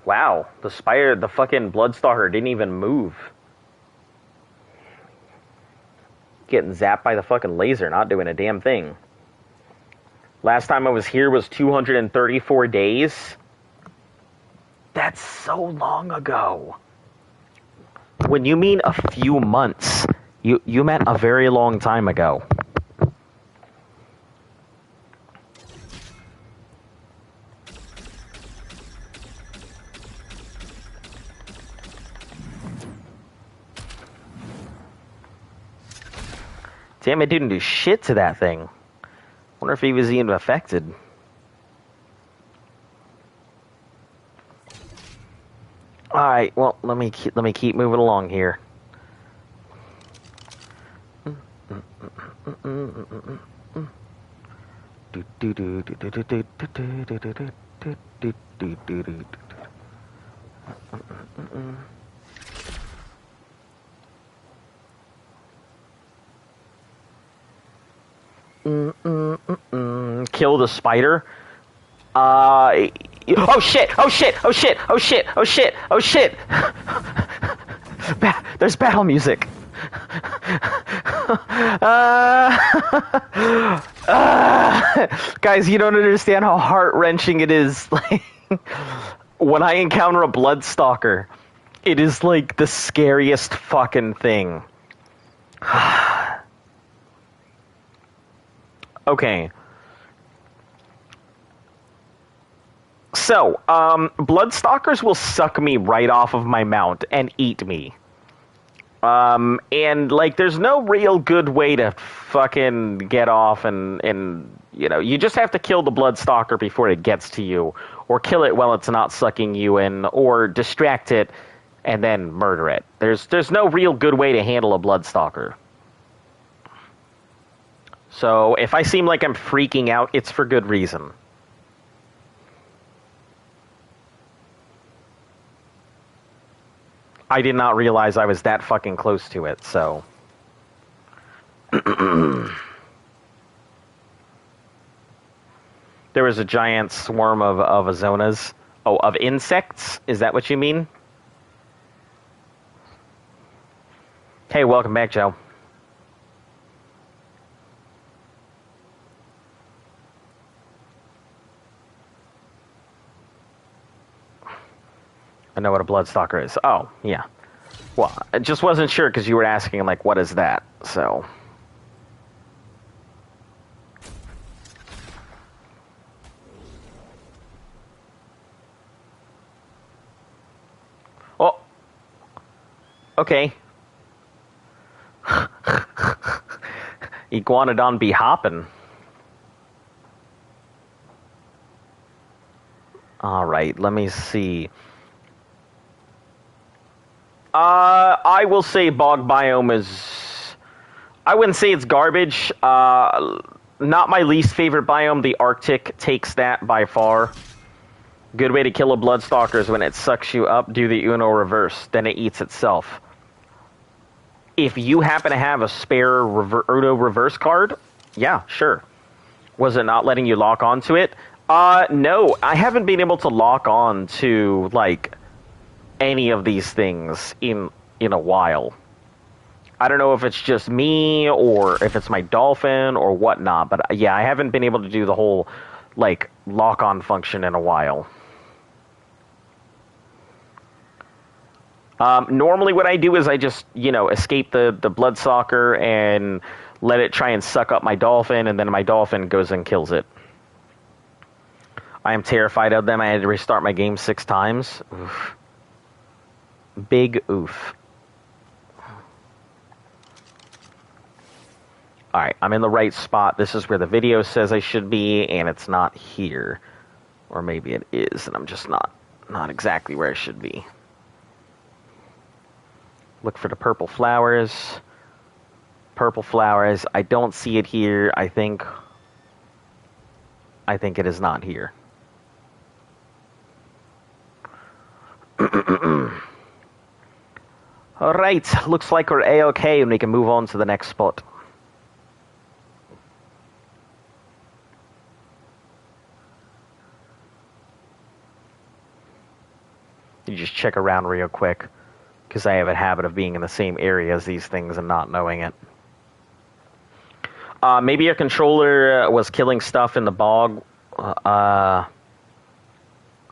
Wow, the spider, the fucking Bloodstalker didn't even move. Getting zapped by the fucking laser, not doing a damn thing. Last time I was here was 234 days. That's so long ago. When you mean a few months, you meant a very long time ago. Damn, it didn't do shit to that thing. Wonder if he was even affected. All right, well, let me keep moving along here. Kill the spider. Oh shit! Oh shit! Oh shit! Oh shit! Oh shit! Oh shit! There's battle music. Guys, you don't understand how heart-wrenching it is. Like, when I encounter a Bloodstalker, it is like the scariest fucking thing. Okay. So, Bloodstalkers will suck me right off of my mount and eat me. And, like, there's no real good way to fucking get off and, you know, you just have to kill the Bloodstalker before it gets to you, or kill it while it's not sucking you in, or distract it and then murder it. There's no real good way to handle a Bloodstalker. So, if I seem like I'm freaking out, it's for good reason. I did not realize I was that fucking close to it, so... There was a giant swarm of Azonas. Oh, of insects? Is that what you mean? Hey, welcome back, Joe. I know what a Bloodstalker is. Oh, yeah. Well, I just wasn't sure because you were asking, like, what is that? So... Oh! Okay. Iguanodon be hoppin'. Alright, let me see. I will say bog biome is... I wouldn't say it's garbage. Not my least favorite biome. The Arctic takes that by far. Good way to kill a Bloodstalker is when it sucks you up, do the Uno reverse. Then it eats itself. If you happen to have a spare Uno reverse card, yeah, sure. Was it not letting you lock onto it? No. I haven't been able to lock on to, like... any of these things in a while. I don't know if it's just me or if it's my dolphin or whatnot, but yeah, I haven't been able to do the whole like lock-on function in a while. Normally what I do is I just, you know, escape the Bloodstalker and let it try and suck up my dolphin, and then my dolphin goes and kills it. I am terrified of them. I had to restart my game 6 times. Oof. Big oof. Alright, I'm in the right spot. This is where the video says I should be, and it's not here. Or maybe it is, and I'm just not exactly where I should be. Look for the purple flowers. Purple flowers. I don't see it here. I think it is not here. Alright, looks like we're A-okay and we can move on to the next spot. You just check around real quick, because I have a habit of being in the same area as these things and not knowing it. Maybe your controller was killing stuff in the bog.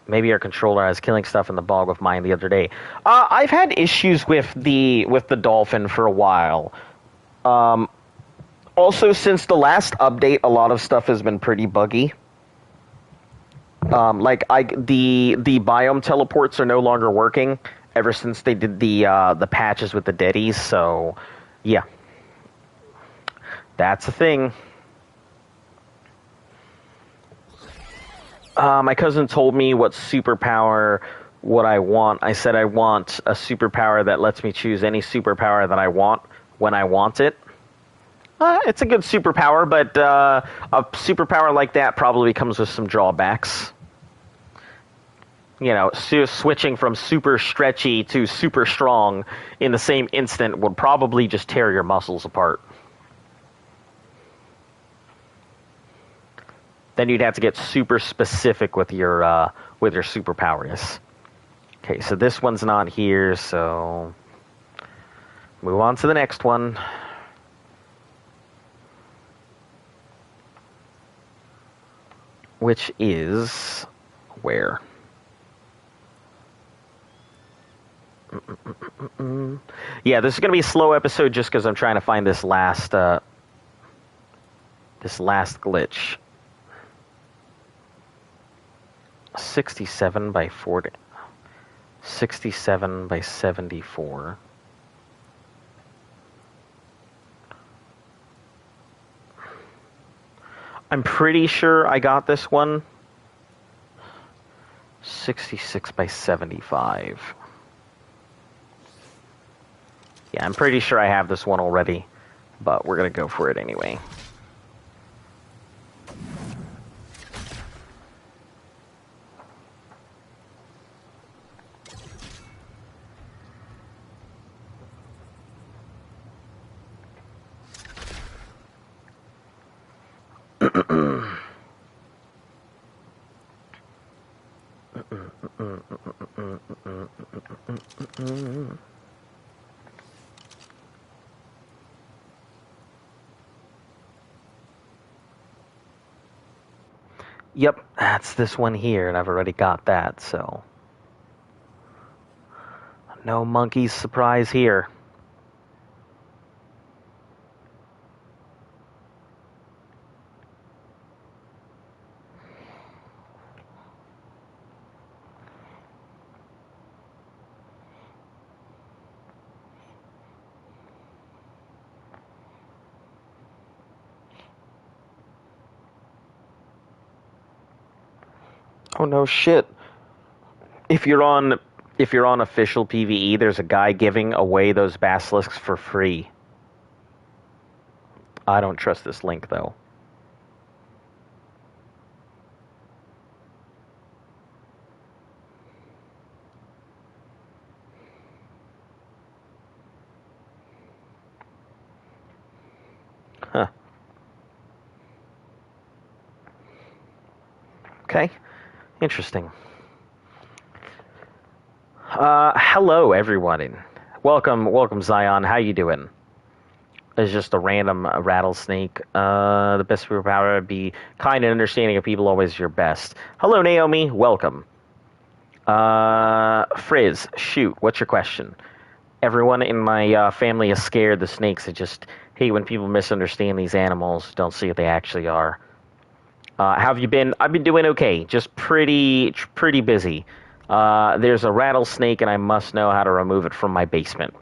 Maybe our controller is killing stuff in the bog with mine the other day. I've had issues with the dolphin for a while. Also, since the last update, a lot of stuff has been pretty buggy. Like the biome teleports are no longer working ever since they did the patches with the deadies. So, yeah, that's a thing. My cousin told me what superpower would I want. I said I want a superpower that lets me choose any superpower that I want when I want it. It's a good superpower, but a superpower like that probably comes with some drawbacks. You know, switching from super stretchy to super strong in the same instant would probably just tear your muscles apart. Then you'd have to get super specific with your superpowers. Okay, so this one's not here, so move on to the next one. which is where? Yeah, this is going to be a slow episode just because I'm trying to find this last glitch. 67 by 40. 67 by 74. I'm pretty sure I got this one. 66 by 75. Yeah, I'm pretty sure I have this one already, but we're going to go for it anyway. Yep, that's this one here, and I've already got that, so... No monkey's surprise here. Oh no shit. If you're on official PvE, there's a guy giving away those basilisks for free. I don't trust this link though. Huh. Okay. Interesting. Hello everyone, and welcome Zion. How you doing? It's just a random rattlesnake. The best superpower would be kind and understanding of people, always your best. Hello Naomi, welcome. Frizz, shoot, what's your question? Everyone in my family is scared of the snakes. I just hate when people misunderstand these animals, don't see what they actually are. How have you been? I've been doing okay, just pretty busy. There's a rattlesnake and I must know how to remove it from my basement.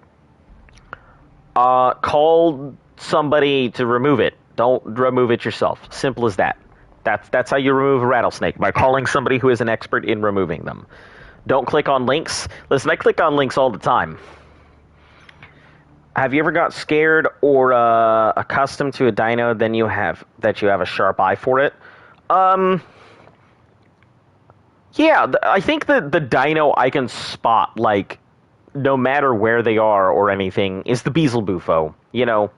Call somebody to remove it. Don't remove it yourself. Simple as that. That's how you remove a rattlesnake, by calling somebody who is an expert in removing them. Don't click on links. Listen, I click on links all the time. Have you ever got scared or accustomed to a dino then you have a sharp eye for it? Yeah, I think that the dino I can spot, like, no matter where they are or anything, is the Beelzebufo. You know,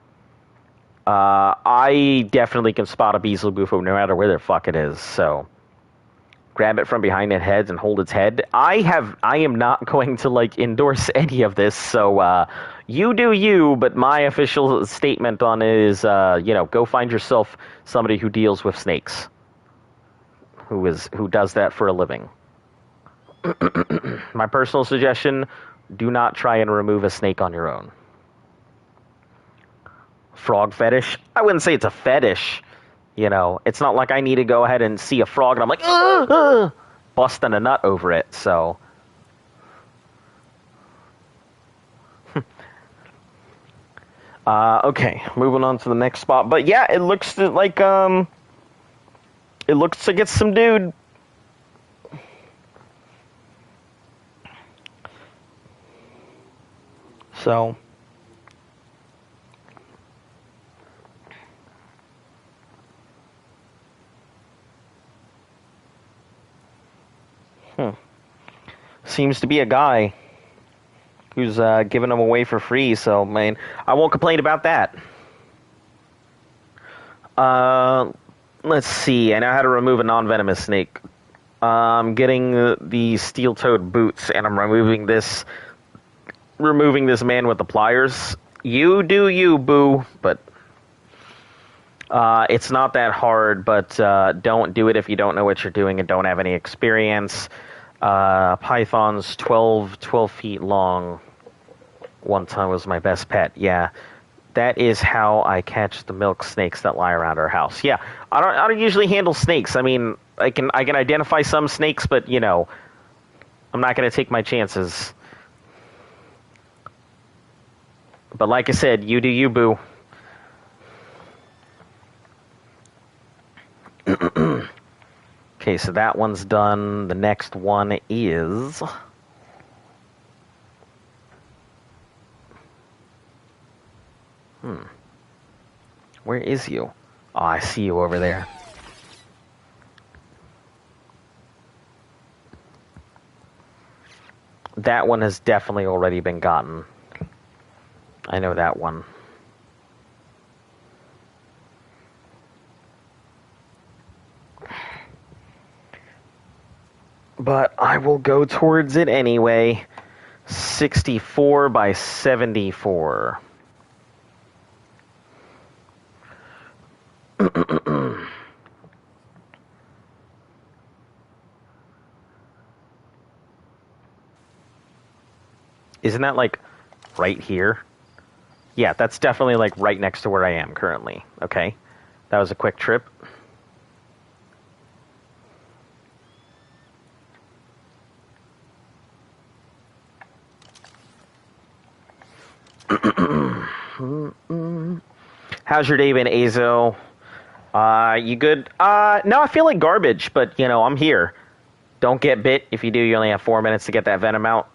I definitely can spot a Beelzebufo no matter where the fuck it is, so... Grab it from behind its head and hold its head. I am not going to, like, endorse any of this, so, you do you, but my official statement on it is, go find yourself somebody who deals with snakes. Who does that for a living. My personal suggestion, do not try and remove a snake on your own. Frog fetish? I wouldn't say it's a fetish. You know, it's not like I need to go ahead and see a frog and I'm like, busting a nut over it, so. Okay, moving on to the next spot. But yeah, it looks like it's some dude. So. Seems to be a guy who's giving them away for free, so, man, I won't complain about that. Let's see, I know how to remove a non-venomous snake. I'm getting the steel-toed boots, and I'm removing this man with the pliers. You do you, boo, but It's not that hard, but don't do it if you don't know what you're doing and don't have any experience. Python's 12 feet long. One time was my best pet. Yeah, that is how I catch the milk snakes that lie around our house. Yeah, I don't usually handle snakes. I mean, I can identify some snakes, but you know, I'm not going to take my chances. But like I said, you do you, boo. Okay, so that one's done. The next one is... Where is you? Oh, I see you over there. That one has definitely already been gotten. I know that one. But I will go towards it anyway. 64 by 74. Isn't that like right here? Yeah, that's definitely like right next to where I am currently. Okay. That was a quick trip. How's your day been, Azo? You good? No, I feel like garbage, but you know, I'm here. Don't get bit. If you do, you only have 4 minutes to get that venom out.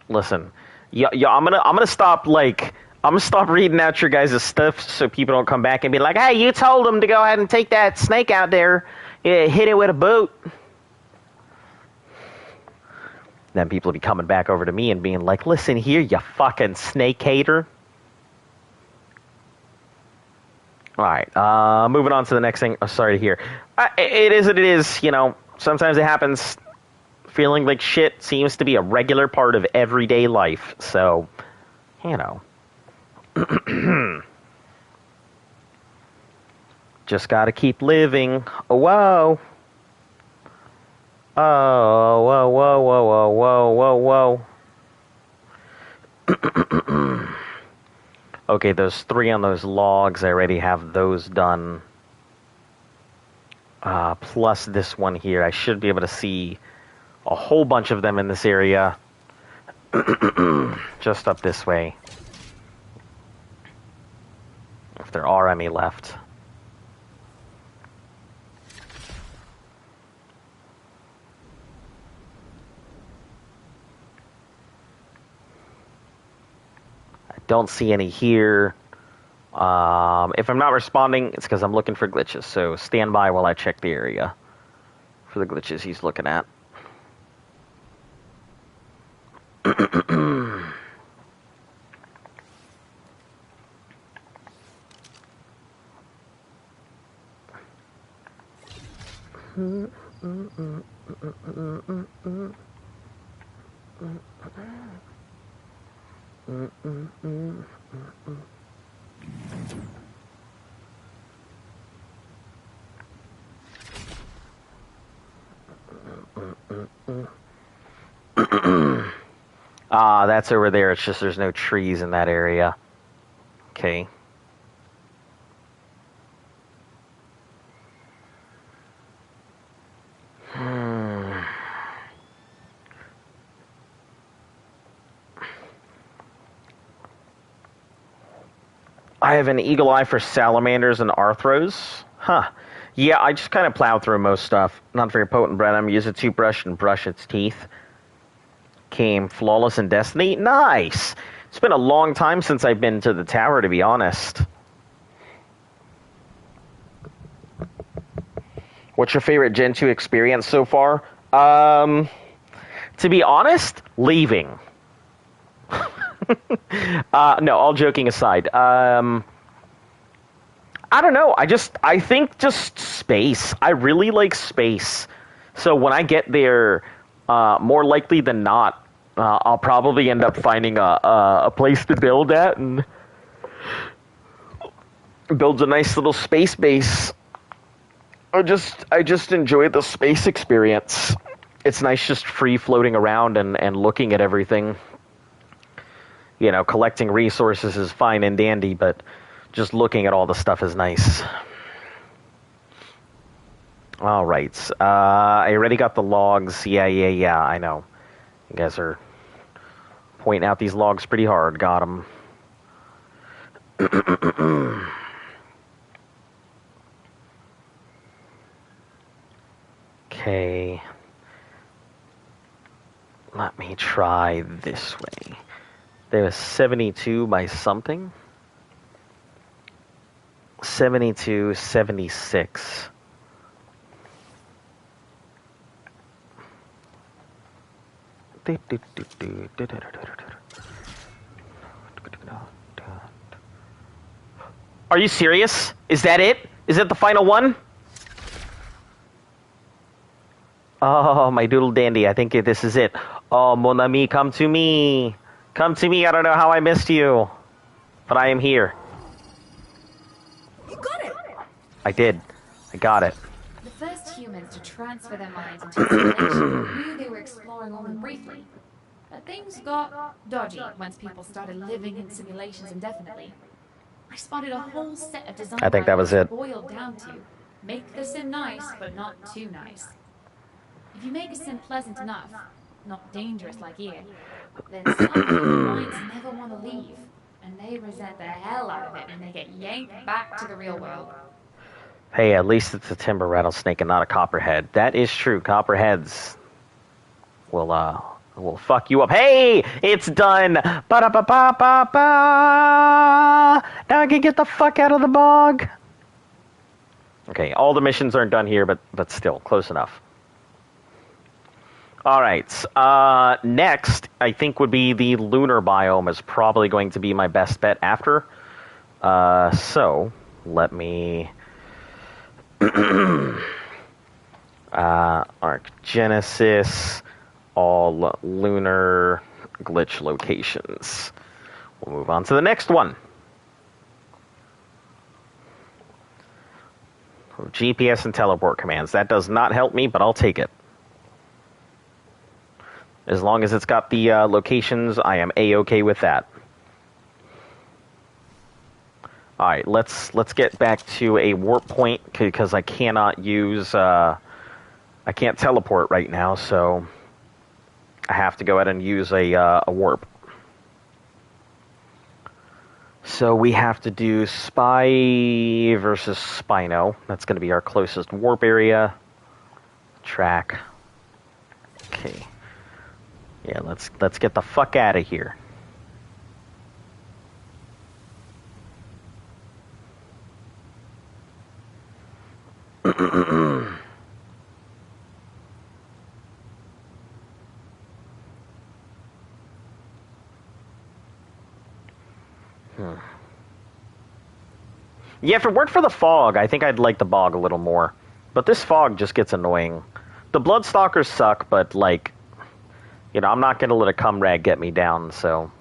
Listen, I'm gonna stop reading out your guys' stuff so people don't come back and be like, hey, you told them to go ahead and take that snake out there, hit it with a boot. Then people will be coming back over to me and being like, listen here, you fucking snake hater. All right, moving on to the next thing. Oh, sorry to hear. It is what it is, you know. Sometimes it happens. Feeling like shit seems to be a regular part of everyday life. So, you know. Just gotta keep living. Oh, whoa. Oh, whoa, whoa, whoa, whoa, whoa, whoa, whoa. Okay, those 3 on those logs, I already have those done. Plus this one here. I should be able to see a whole bunch of them in this area. Just up this way. If there are any left. Don't see any here. If I'm not responding, it's because I'm looking for glitches. So stand by while I check the area for the glitches he's looking at. That's over there. It's just there's no trees in that area. Okay. I have an eagle eye for salamanders and arthros. Huh. Yeah, I just kind of plowed through most stuff. Not very potent, Brenham. Use a toothbrush and brush its teeth. Came flawless in Destiny. Nice! It's been a long time since I've been to the tower, to be honest. What's your favorite Gen 2 experience so far? To be honest, leaving. No, all joking aside. I don't know. I think just space. I really like space. So when I get there, more likely than not, I'll probably end up finding a place to build at, and builds a nice little space base. I just enjoy the space experience. It's nice just free floating around and looking at everything. You know, collecting resources is fine and dandy, but just looking at all the stuff is nice. All right. I already got the logs. Yeah, I know. You guys are pointing out these logs pretty hard. Got them. Okay. Let me try this way. There's 72 by something. 72, 76. Are you serious? Is that it? Is that the final one? Oh, my doodle dandy. I think this is it. Oh, mon ami, come to me. Come to me. I don't know how I missed you. But I am here. You got it! I did. I got it. The first humans to transfer their minds into a simulation knew they were exploring only briefly. But things got dodgy once people started living in simulations indefinitely. I spotted a whole set of design I think that was it. boiled down to make the sim nice, but not too nice. If you make a sim pleasant enough, not dangerous like here, then some people's minds never want to leave, and they resent the hell out of it when they get yanked back to the real world. Hey, at least it's a timber rattlesnake and not a copperhead. That is true. Copperheads will fuck you up. Hey, it's done. Ba-da-ba-ba-ba-ba. Now I can get the fuck out of the bog. Okay, all the missions aren't done here, but still close enough. All right. Next, I think would be the lunar biome is probably going to be my best bet after. So let me. Arc Genesis, all lunar glitch locations. We'll move on to the next one. GPS and teleport commands. That does not help me, but I'll take it. As long as it's got the locations, I am A-okay with that. All right, let's get back to a warp point because I cannot use I can't teleport right now, so I have to go ahead and use a warp. So we have to do Spy versus Spino. That's going to be our closest warp area. Track. Okay. Yeah, let's get the fuck out of here. Yeah, if it weren't for the fog, I think I'd like the bog a little more. But this fog just gets annoying. The Bloodstalkers suck, but, like, you know, I'm not going to let a cum rag get me down, so.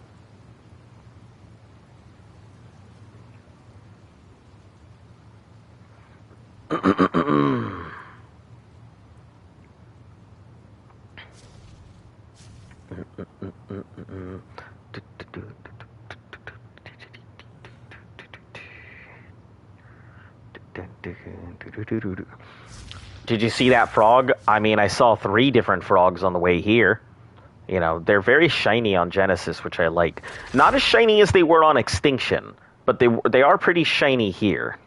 Did you see that frog? I mean, I saw 3 different frogs on the way here. You know, they're very shiny on Genesis, which I like. Not as shiny as they were on Extinction, but they are pretty shiny here.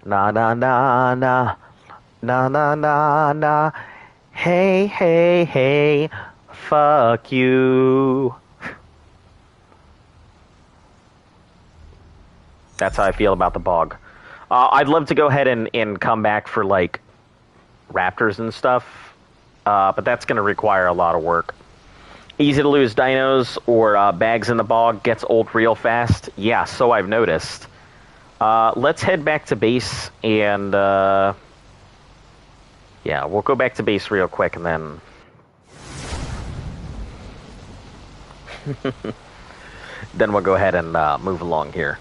Na na na na na na na na. Hey hey hey, fuck you. That's how I feel about the bog. I'd love to go ahead and come back for, like, raptors and stuff, but that's going to require a lot of work. Easy to lose dinos or bags in the bog gets old real fast. Yeah, so I've noticed. Let's head back to base and, yeah, we'll go back to base real quick and then... Then we'll go ahead and move along here.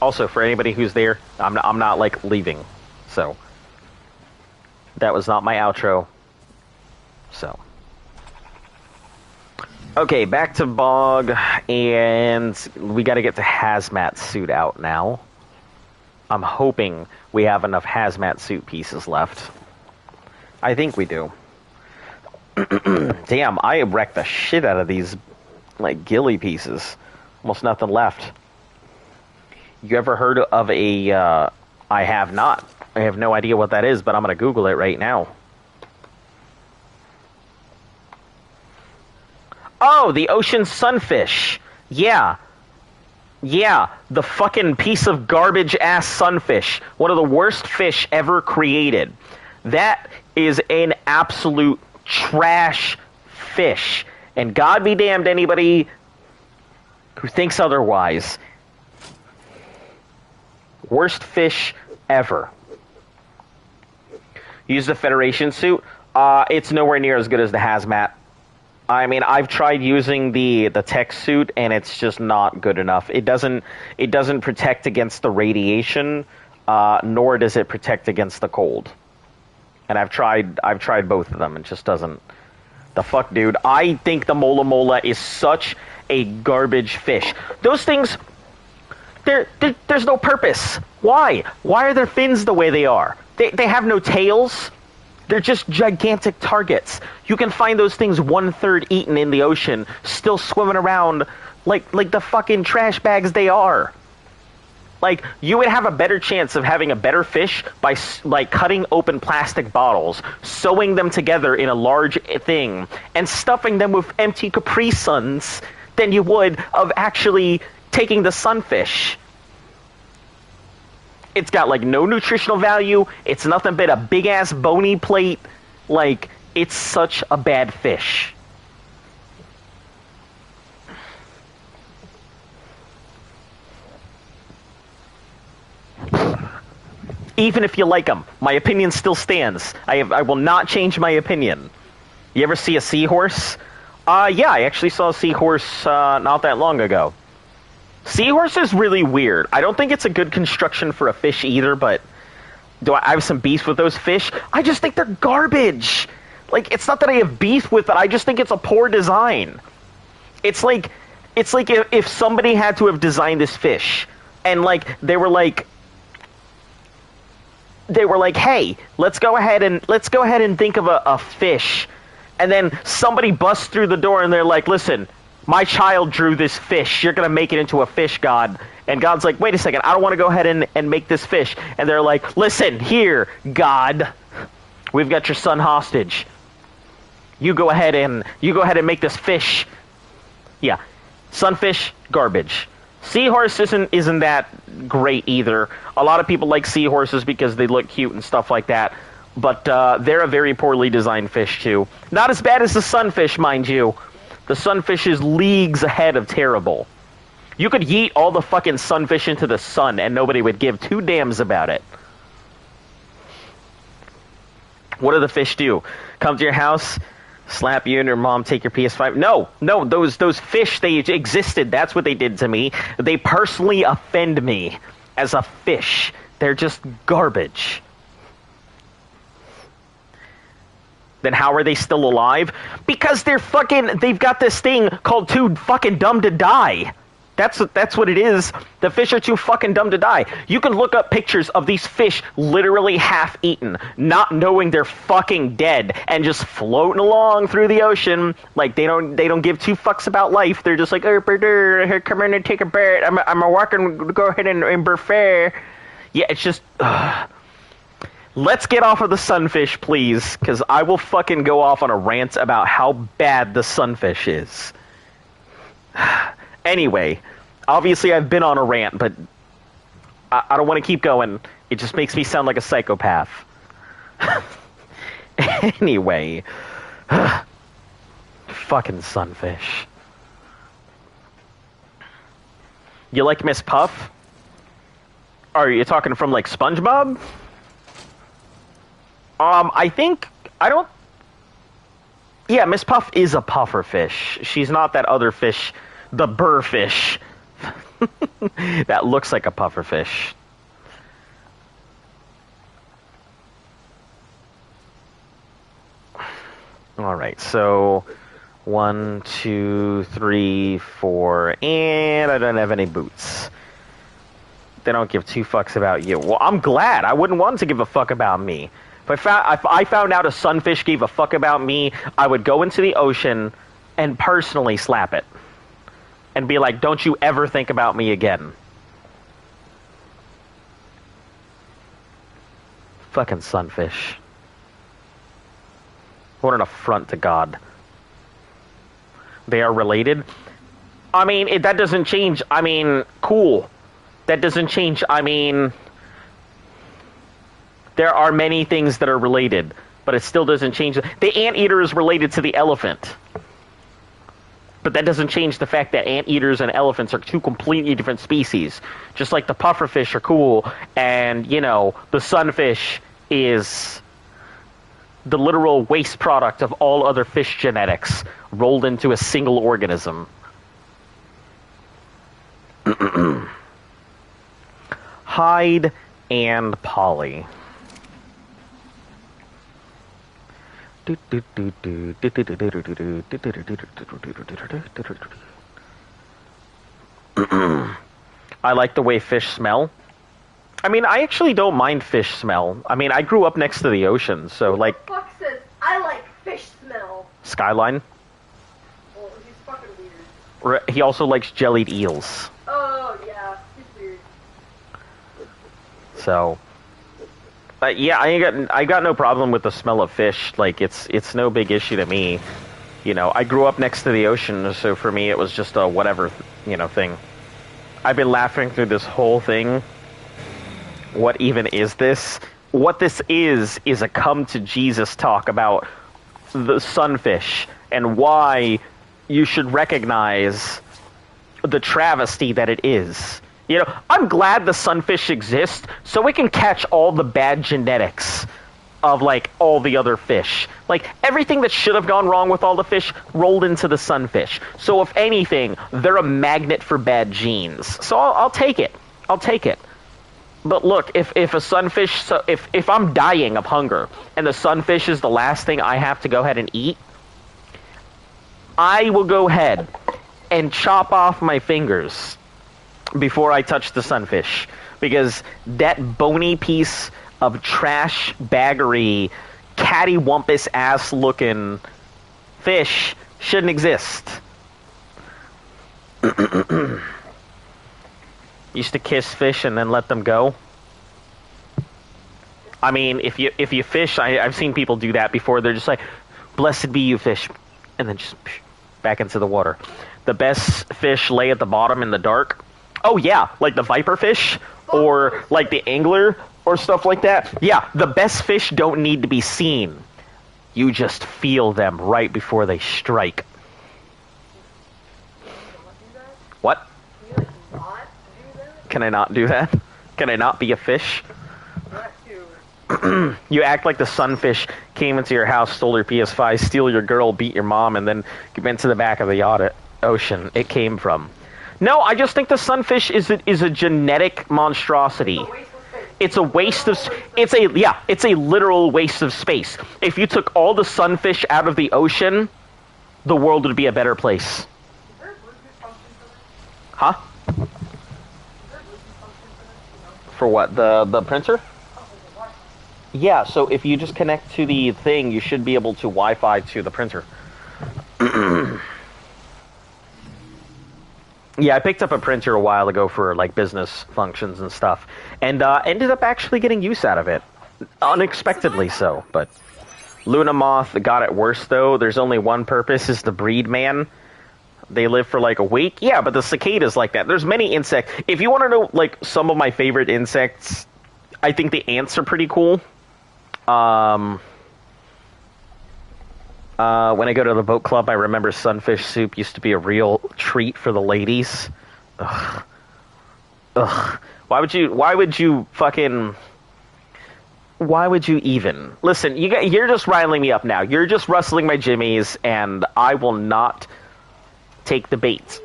Also, for anybody who's there, I'm not like leaving, so that was not my outro. So, okay, back to Bog, and we got to get the hazmat suit out now. I'm hoping we have enough hazmat suit pieces left. I think we do. Damn, I wrecked the shit out of these, like, ghillie pieces. Almost nothing left. You ever heard of a, I have not. I have no idea what that is, but I'm going to Google it right now. Oh, the ocean sunfish. Yeah. Yeah, the fucking piece of garbage-ass sunfish. One of the worst fish ever created. That is an absolute trash fish. And God be damned anybody who thinks otherwise. Worst fish ever. Use the Federation suit. It's nowhere near as good as the hazmat. I mean, I've tried using the tech suit, and it's just not good enough. It doesn't protect against the radiation, nor does it protect against the cold. And I've tried both of them. It just doesn't. The fuck, dude. I think the Mola Mola is such a garbage fish. Those things, there's no purpose. Why? Why are their fins the way they are? They have no tails. They're just gigantic targets. You can find those things 1/3 eaten in the ocean, still swimming around like the fucking trash bags they are. Like, you would have a better chance of having a better fish by, like, cutting open plastic bottles, sewing them together in a large thing, and stuffing them with empty Capri Suns than you would of actually taking the sunfish. It's got, like, no nutritional value. It's nothing but a big-ass bony plate. Like, it's such a bad fish. Even if you like them, my opinion still stands. I will not change my opinion. You ever see a seahorse? Yeah, I actually saw a seahorse not that long ago. Seahorse is really weird. I don't think it's a good construction for a fish either, but do I have some beef with those fish? I just think they're garbage. Like, it's not that I have beef with it, I just think it's a poor design. It's like if somebody had to have designed this fish, and like they were like, hey, let's go ahead and think of a fish, and then somebody busts through the door and they're like, listen, my child drew this fish. You're going to make it into a fish god. And God's like, wait a second, I don't want to go ahead and make this fish. And they're like, listen, here, God, we've got your son hostage. You go ahead and make this fish. Yeah, sunfish, garbage. Seahorse isn't that great either. A lot of people like seahorses because they look cute and stuff like that. But they're a very poorly designed fish too. Not as bad as the sunfish, mind you. The sunfish is leagues ahead of terrible. You could yeet all the fucking sunfish into the sun and nobody would give two damns about it. What do the fish do? Come to your house, slap you and your mom, take your PS5? No, those fish, they existed. That's what they did to me. They personally offend me as a fish. They're just garbage. Then how are they still alive? Because they've got this thing called too fucking dumb to die. That's what it is. The fish are too fucking dumb to die. You can look up pictures of these fish literally half eaten, not knowing they're fucking dead, and just floating along through the ocean like they don't give two fucks about life. They're just like, here, come in and take a bird. I'm a walking, go ahead and buffet. Yeah, it's just. Let's get off of the sunfish, please, because I will fucking go off on a rant about how bad the sunfish is. Anyway, obviously I've been on a rant, but I don't want to keep going. It just makes me sound like a psychopath. Anyway. Fucking sunfish. You like Miss Puff? Are you talking from, like, SpongeBob? Yeah, Miss Puff is a puffer fish. She's not that other fish, the burr fish. That looks like a puffer fish. Alright, so 1, 2, 3, 4, and I don't have any boots. They don't give two fucks about you. Well, I'm glad. I wouldn't want to give a fuck about me. If I found out a sunfish gave a fuck about me, I would go into the ocean and personally slap it. And be like, don't you ever think about me again. Fucking sunfish. What an affront to God. They are related? I mean, that doesn't change. I mean, cool. That doesn't change. I mean, there are many things that are related, but it still doesn't change. The anteater is related to the elephant. But that doesn't change the fact that anteaters and elephants are two completely different species. Just like the pufferfish are cool, and, you know, the sunfish is the literal waste product of all other fish genetics rolled into a single organism. Hyde and Polly. I like the way fish smell. I mean, I actually don't mind fish smell. I mean, I grew up next to the ocean, so like... Who the fuck says, I like fish smell? Skyline. Well, he's fucking weird. He also likes jellied eels. Oh, yeah, he's weird. So... yeah, I got no problem with the smell of fish. Like, it's no big issue to me. You know, I grew up next to the ocean, so for me it was just a whatever, you know, thing. I've been laughing through this whole thing. What even is this? What this is a come to Jesus talk about the sunfish and why you should recognize the travesty that it is. You know, I'm glad the sunfish exists so we can catch all the bad genetics of, like, all the other fish. Like, everything that should have gone wrong with all the fish rolled into the sunfish. So if anything, they're a magnet for bad genes. So I'll take it. I'll take it. But look, if a sunfish, so if I'm dying of hunger and the sunfish is the last thing I have to go ahead and eat, I will go ahead and chop off my fingers before I touch the sunfish, because that bony piece of trash baggery, cattywampus ass looking fish shouldn't exist. Used to kiss fish and then let them go. I mean, if you fish, I've seen people do that before. They're just like, "Blessed be you, fish," and then just back into the water. The best fish lay at the bottom in the dark. Oh yeah, like the viper fish, or like the angler, or stuff like that. Yeah, the best fish don't need to be seen. You just feel them right before they strike. What? Can I not do that? Can I not be a fish? You act like the sunfish came into your house, stole your PS5, steal your girl, beat your mom, and then went to the back of the ocean it came from. No, I just think the sunfish is a genetic monstrosity. It's a waste of... It's a literal waste of space. If you took all the sunfish out of the ocean, the world would be a better place. Huh? For what? The printer? Yeah, so if you just connect to the thing, you should be able to Wi-Fi to the printer. Yeah, I picked up a printer a while ago for, like, business functions and stuff, and ended up actually getting use out of it. Unexpectedly so, but... Luna Moth got it worse, though. There's only one purpose, is to breed, man. They live for, like, a week. Yeah, but the cicadas like that. There's many insects. If you want to know, like, some of my favorite insects, I think the ants are pretty cool. When I go to the boat club, I remember sunfish soup used to be a real treat for the ladies. Ugh. Ugh. Why would you fucking... Why would you even? Listen, you're just riling me up now. You're just rustling my jimmies, and I will not take the bait.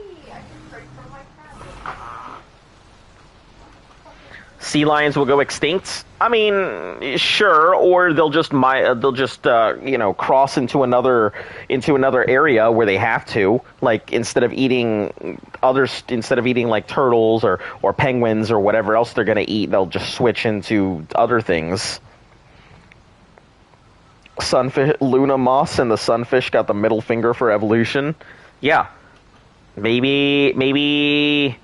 Sea lions will go extinct. I mean, sure, or they'll just cross into another area where they have to. Like instead of eating like turtles or penguins or whatever else they're gonna eat, they'll just switch into other things. Sunfish, Luna moss, and the sunfish got the middle finger for evolution. Yeah, maybe.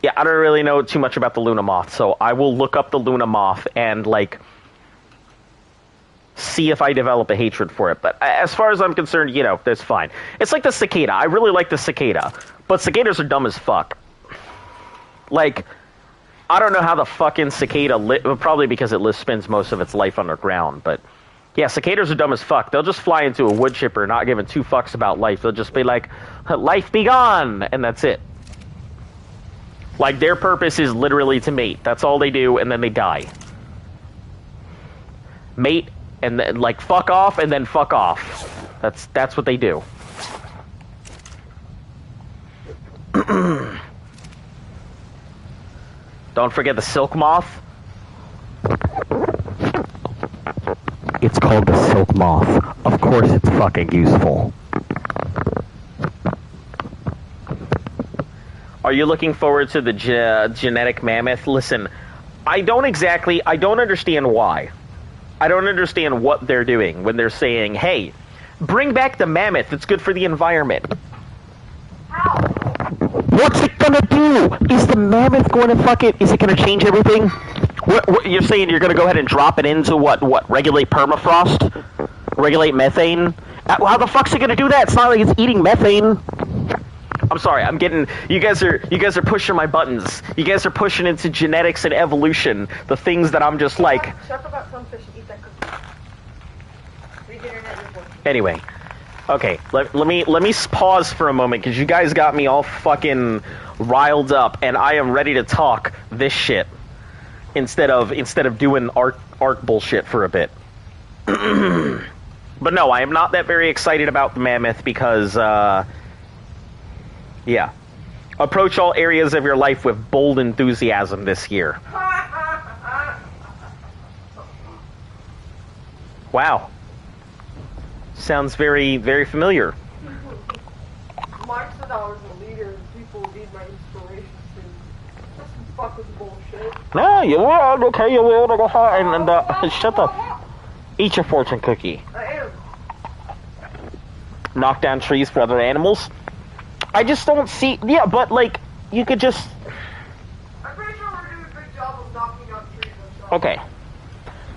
Yeah, I don't really know too much about the Luna moth, so I will look up the Luna moth and, like, see if I develop a hatred for it. But as far as I'm concerned, that's fine. It's like the cicada. I really like the cicada, but cicadas are dumb as fuck. Like, I don't know how the fucking cicada probably because it spends most of its life underground, but yeah, cicadas are dumb as fuck. They'll just fly into a wood chipper, not giving two fucks about life. They'll just be like, life be gone, and that's it. Like, their purpose is literally to mate. That's all they do, and then they die. Mate, and then, like, fuck off, and then fuck off. That's what they do. Don't forget the silk moth. It's called the silk moth. Of course it's fucking useful. Are you looking forward to the genetic mammoth? Listen, I don't understand why. I don't understand what they're doing when they're saying, hey, bring back the mammoth, it's good for the environment. How? What's it gonna do? Is the mammoth going to is it gonna change everything? What you're saying you're gonna go ahead and drop it into what, regulate permafrost? Regulate methane? How the fuck's it gonna do that? It's not like it's eating methane. I'm sorry, you guys are pushing my buttons. You guys are pushing into genetics and evolution, the things that I'm just like... Shut up about sunfish and eat that cookie. Read the internet report. Anyway, okay, let me pause for a moment, because you guys got me all fucking riled up, and I am ready to talk this shit, instead of doing arc bullshit for a bit. But no, I am not that very excited about the mammoth, because, yeah. Approach all areas of your life with bold enthusiasm this year. Wow. Sounds very, very familiar. Mark said I was a leader and people need my inspiration to just fuck with bullshit. No, you will. Okay, you will. Go ahead and shut up. Eat your fortune cookie. I am. Knock down trees for other animals. I just don't see... Yeah, but, like, you could just... I'm pretty sure we're doing a good job of knocking down trees ourselves. Okay.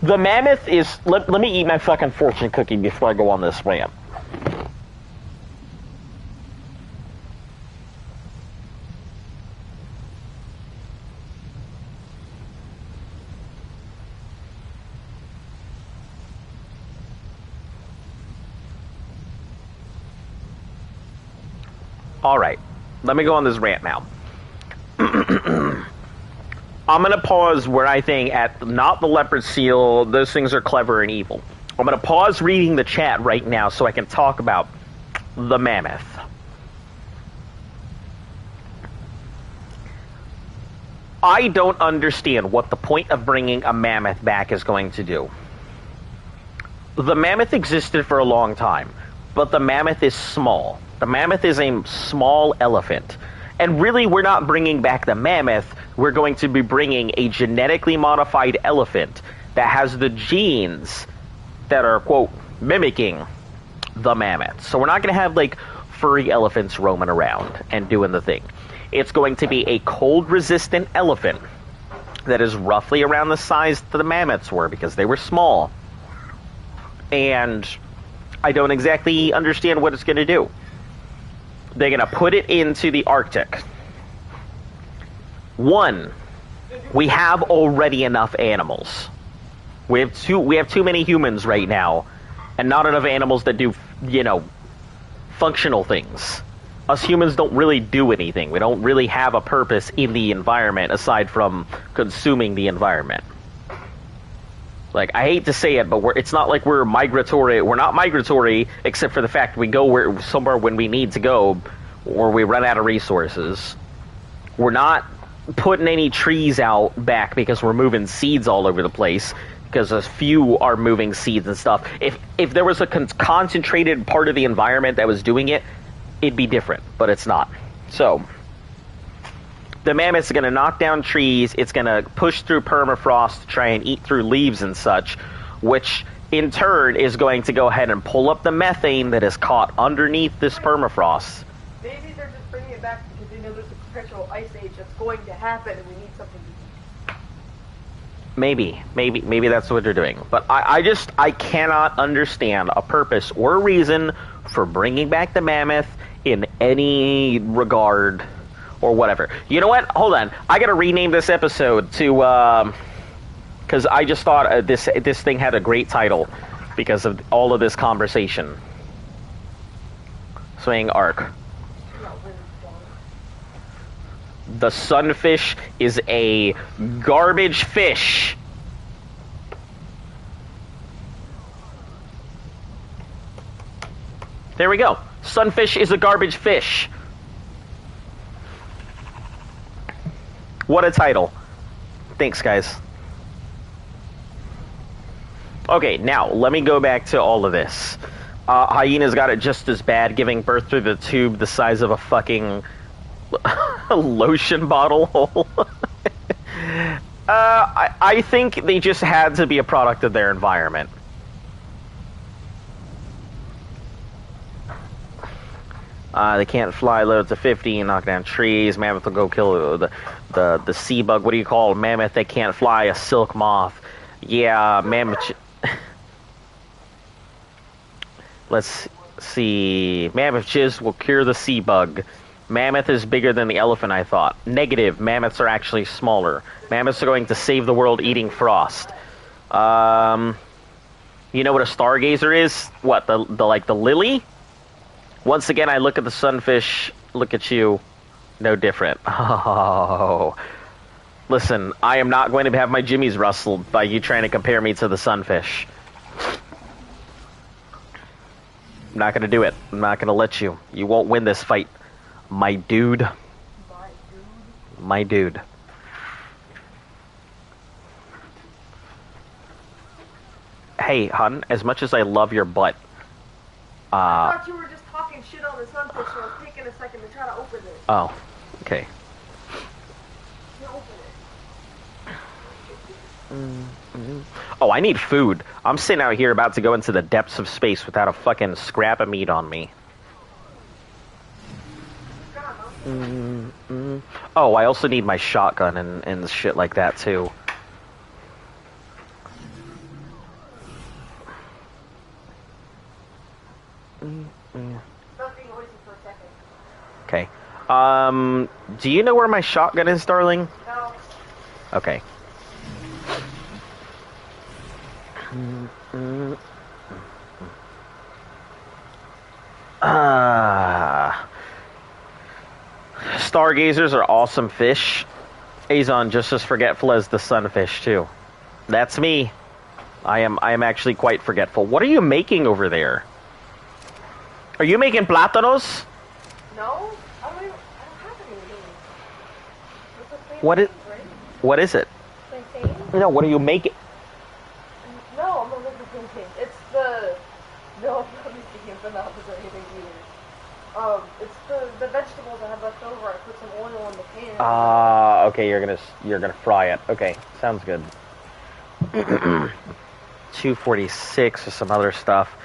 The mammoth is... Let me eat my fucking fortune cookie before I go on this rant. Alright, let me go on this rant now. I'm going to pause where I think at not the leopard seal, those things are clever and evil. I'm going to pause reading the chat right now so I can talk about the mammoth. I don't understand what the point of bringing a mammoth back is going to do. The mammoth existed for a long time, but the mammoth is small. The mammoth is a small elephant. And really, we're not bringing back the mammoth. We're going to be bringing a genetically modified elephant that has the genes that are, quote, mimicking the mammoth. So we're not going to have, like, furry elephants roaming around and doing the thing. It's going to be a cold-resistant elephant that is roughly around the size that the mammoths were because they were small. And I don't exactly understand what it's going to do. They're going to put it into the Arctic. One, we have already enough animals. We have too many humans right now, and not enough animals that do, functional things. us humans don't really do anything. We don't really have a purpose in the environment aside from consuming the environment. Like, I hate to say it, but it's not like we're migratory. We're not migratory except for the fact we go somewhere when we need to go or we run out of resources. We're not putting any trees out back because we're moving seeds all over the place, because a few are moving seeds and stuff. If there was a concentrated part of the environment that was doing it, it'd be different, but it's not. So the mammoth's going to knock down trees. It's going to push through permafrost to try and eat through leaves and such, which in turn is going to go ahead and pull up the methane that is caught underneath this permafrost. Maybe they're just bringing it back because they know there's a perpetual ice age that's going to happen and we need something to eat. Maybe that's what they're doing. But I cannot understand a purpose or a reason for bringing back the mammoth in any regard or whatever. You know what? Hold on. I gotta rename this episode to, because I just thought this thing had a great title because of all of this conversation. Swing arc. The sunfish is a garbage fish. There we go. Sunfish is a garbage fish. What a title. Thanks, guys. Okay, now, let me go back to all of this. Hyena's got it just as bad, giving birth through the tube the size of a fucking lotion bottle hole. I think they just had to be a product of their environment. They can't fly loads of 50 and knock down trees. Mammoth will go kill the sea bug. What do you call a mammoth that can't fly? A silk moth. Yeah, mammoth. Let's see. Mammoth jizz will cure the sea bug. Mammoth is bigger than the elephant, I thought. Negative. Mammoths are actually smaller. Mammoths are going to save the world eating frost. You know what a stargazer is? What, the lily? Once again, I look at the sunfish, look at you, no different. Oh. Listen, I am not going to have my jimmies rustled by you trying to compare me to the sunfish. I'm not going to do it. I'm not going to let you. You won't win this fight, my dude. My dude. Hey, hun, as much as I love your butt, I thought you were just talking shit on the sunfish, so I was taking a second to try to open it. Oh, okay. You open it. Oh, I need food. I'm sitting out here about to go into the depths of space without a fucking scrap of meat on me. Oh, I also need my shotgun and shit like that, too. Okay. Do you know where my shotgun is, darling? No. Okay. Stargazers are awesome fish. Azon just as forgetful as the sunfish too. That's me. I am actually quite forgetful. What are you making over there? Are you making plátanos? No? I don't have any. What is it? Plantain? No, what are you making? No, I'm not making plantain. It's the... No, I'm not making empanadas or anything either. It's the vegetables I have left over. I put some oil in the pan. Ah, okay, you're gonna fry it. Okay, sounds good. 246 or some other stuff.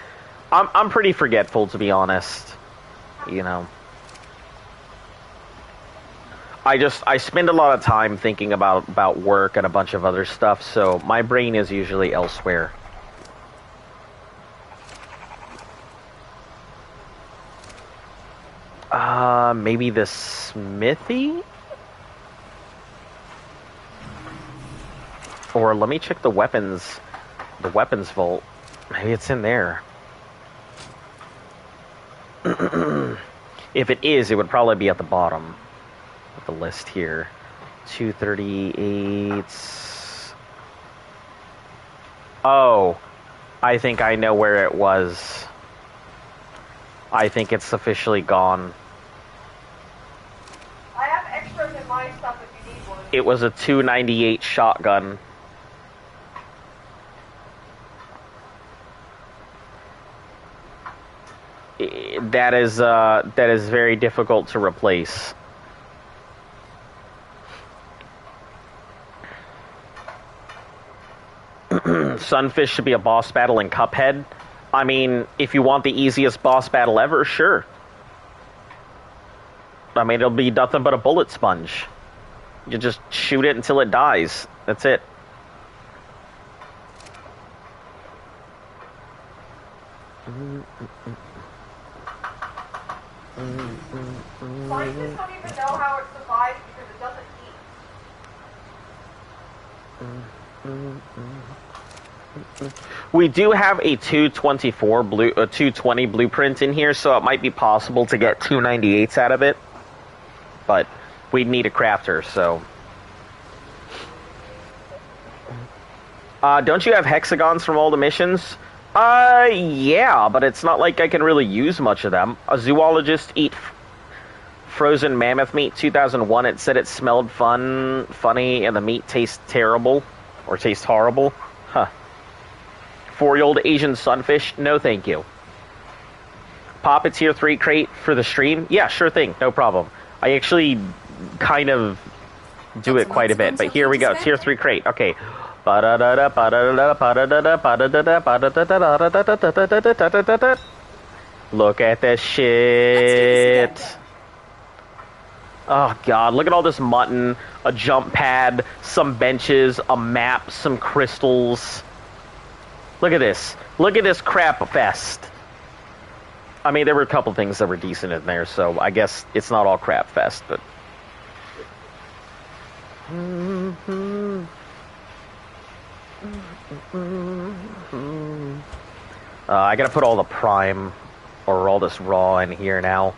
I'm pretty forgetful, to be honest. You know. I spend a lot of time thinking about work and a bunch of other stuff, so my brain is usually elsewhere. Maybe the smithy? Or let me check the weapons vault. Maybe it's in there. If it is, it would probably be at the bottom of the list here. 238. Oh, I think I know where it was. I think it's officially gone. I have extras in my stuff if you need one. It was a 298 shotgun. That is very difficult to replace. Sunfish should be a boss battle in Cuphead. I mean, if you want the easiest boss battle ever, sure. I mean, it'll be nothing but a bullet sponge. You just shoot it until it dies. That's it. Scientists don't even know how it survives because it doesn't eat. We do have a 220 blueprint in here, so it might be possible to get 298s out of it. But we'd need a crafter, so... don't you have hexagons from all the missions? Yeah, but it's not like I can really use much of them. A zoologist eat frozen mammoth meat 2001. It said it smelled funny, and the meat tastes terrible. Or tastes horrible. Huh. 4-year-old Asian sunfish? No, thank you. Pop a tier 3 crate for the stream? Yeah, sure thing. No problem. I actually kind of do it quite a bit, but here we go. Tier 3 crate. Okay. Look at this shit. Oh god, look at all this mutton, a jump pad, some benches, a map, some crystals. Look at this. Look at this crap fest. I mean, there were a couple things that were decent in there, so I guess it's not all crap fest, but... I gotta put all the prime, or all this raw in here now.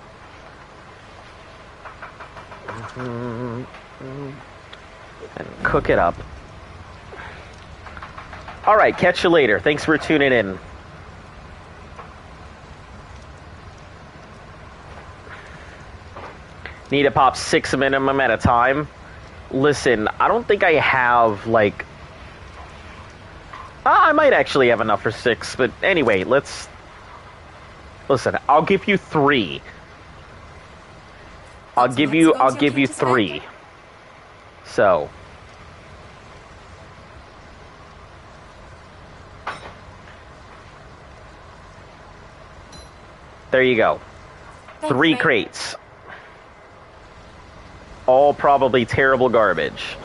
And cook it up. Alright, catch you later. Thanks for tuning in. Need to pop 6 minimum at a time. Listen, I don't think I have, like... I might actually have enough for 6, but anyway, let's... Listen, I'll give you 3. I'll give you 3. So... there you go. 3 crates. All probably terrible garbage.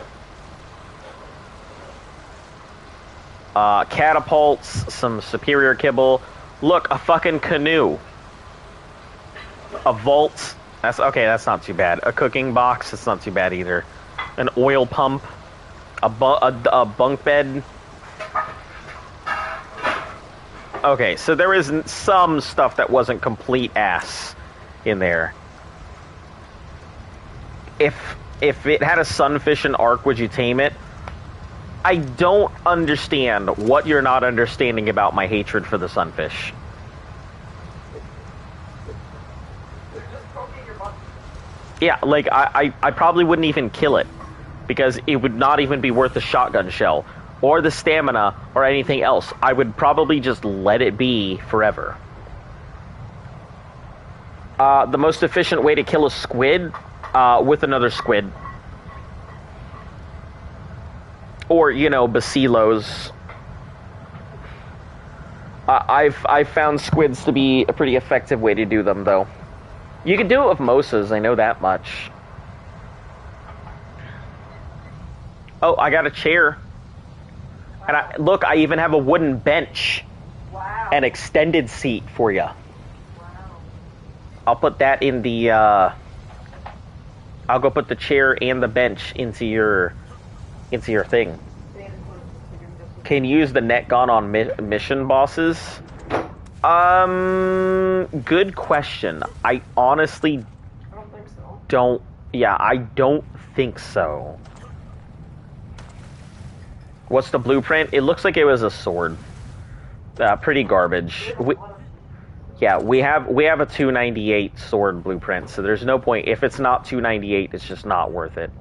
Catapults, some superior kibble. Look, a fucking canoe. A vault. That's okay, that's not too bad. A cooking box, that's not too bad either. An oil pump. A bunk bed. Okay, so there is some stuff that wasn't complete ass in there. If it had a sunfish and arc, would you tame it? I don't understand what you're not understanding about my hatred for the sunfish. Yeah, like, I probably wouldn't even kill it, because it would not even be worth the shotgun shell, or the stamina, or anything else. I would probably just let it be forever. The most efficient way to kill a squid, with another squid. Or, you know, basilos. I've found squids to be a pretty effective way to do them, though. You can do it with mosas, I know that much. Oh, I got a chair. Wow. And look, I even have a wooden bench. Wow. An extended seat for you. Wow. I'll put that in the, I'll go put the chair and the bench into your thing. Can use the net gun on mission bosses. Good question. I honestly I don't think so. don't. Yeah, I don't think so. What's the blueprint? It looks like it was a sword. Pretty garbage. Yeah, we have a 298 sword blueprint, so there's no point. If it's not 298, it's just not worth it.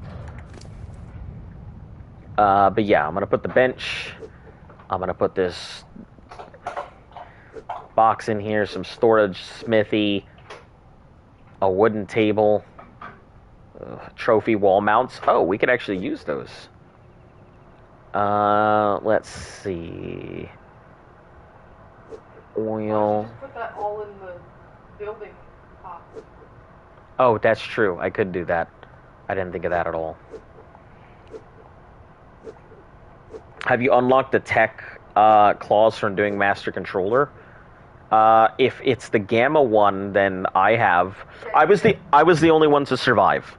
But yeah, I'm gonna put the bench. I'm gonna put this box in here, some storage, smithy, a wooden table, trophy wall mounts. Oh, we could actually use those. Let's see. Oil. Just put that all in the building pot. Oh, that's true. I could do that. I didn't think of that at all. Have you unlocked the tech clause from doing Master Controller? If it's the Gamma one, then I have. I was the only one to survive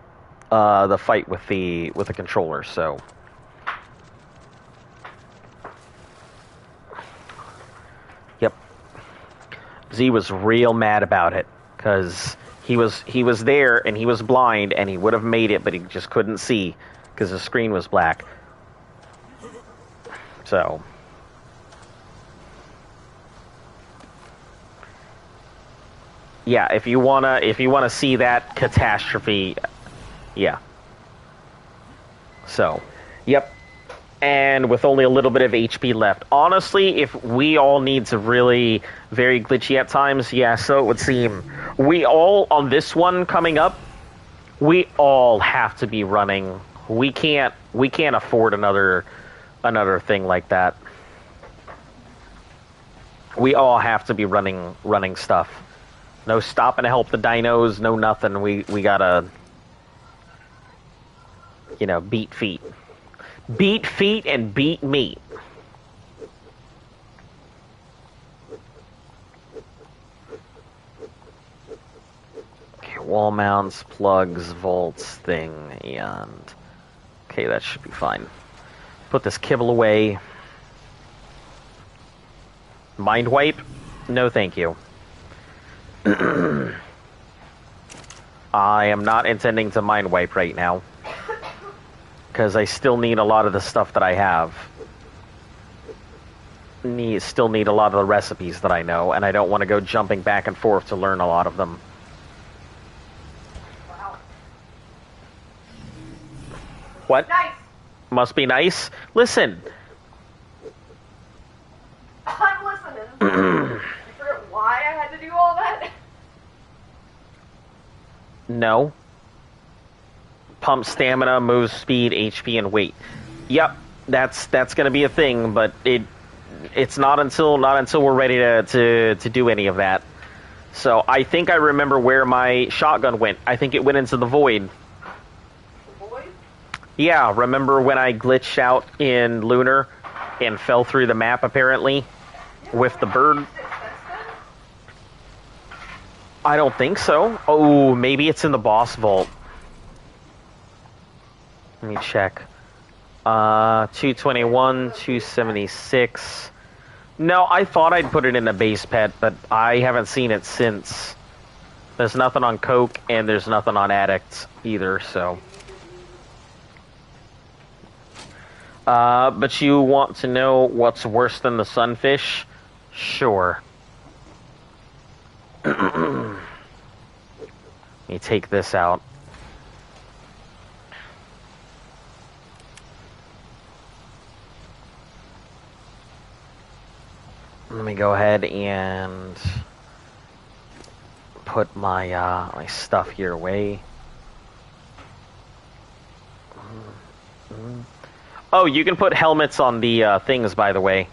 the fight with the controller. So. Yep. Z was real mad about it because he was there and he was blind and he would have made it, but he just couldn't see because the screen was black. So. Yeah, if you wanna see that catastrophe, yeah. So, yep. And with only a little bit of HP left, honestly, if we all need to really very glitchy at times, yeah. So it would seem we all on this one coming up, we all have to be running. We can't afford another thing like that. We all have to be running stuff. No stopping to help the dinos, no nothing. We gotta, beat feet. Beat feet and beat meat. Okay, wall mounts, plugs, volts, thing, and... Okay, that should be fine. Put this kibble away. Mind wipe? No, thank you. I am not intending to mind wipe right now. Because I still need a lot of the stuff that I have. Still need a lot of the recipes that I know, and I don't want to go jumping back and forth to learn a lot of them. Wow. What? Nice! Must be nice? Listen. I'm listening. You forget why I had to do all that? No. Pump stamina, move speed, HP, and weight. Yep, that's going to be a thing, but it's not until we're ready to do any of that. So I think I remember where my shotgun went. I think it went into the void. The void? Yeah, remember when I glitched out in Lunar and fell through the map apparently with the bird? I don't think so. Oh, maybe it's in the boss vault. Let me check. 221, 276. No, I thought I'd put it in a base pet, but I haven't seen it since. There's nothing on Coke, and there's nothing on Addict either, so. But you want to know what's worse than the Sunfish? Sure. Let me take this out. Let me go ahead and put my my stuff here away. Oh, you can put helmets on the things, by the way.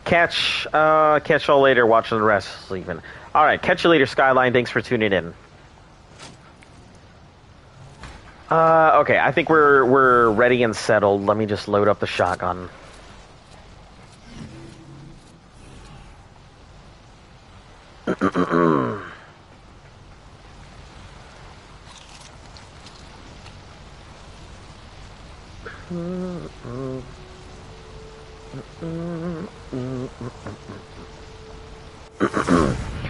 Catch y'all later, watching the rest, sleeping. Alright, catch you later, Skyline. Thanks for tuning in. Okay, I think we're ready and settled. Let me just load up the shotgun.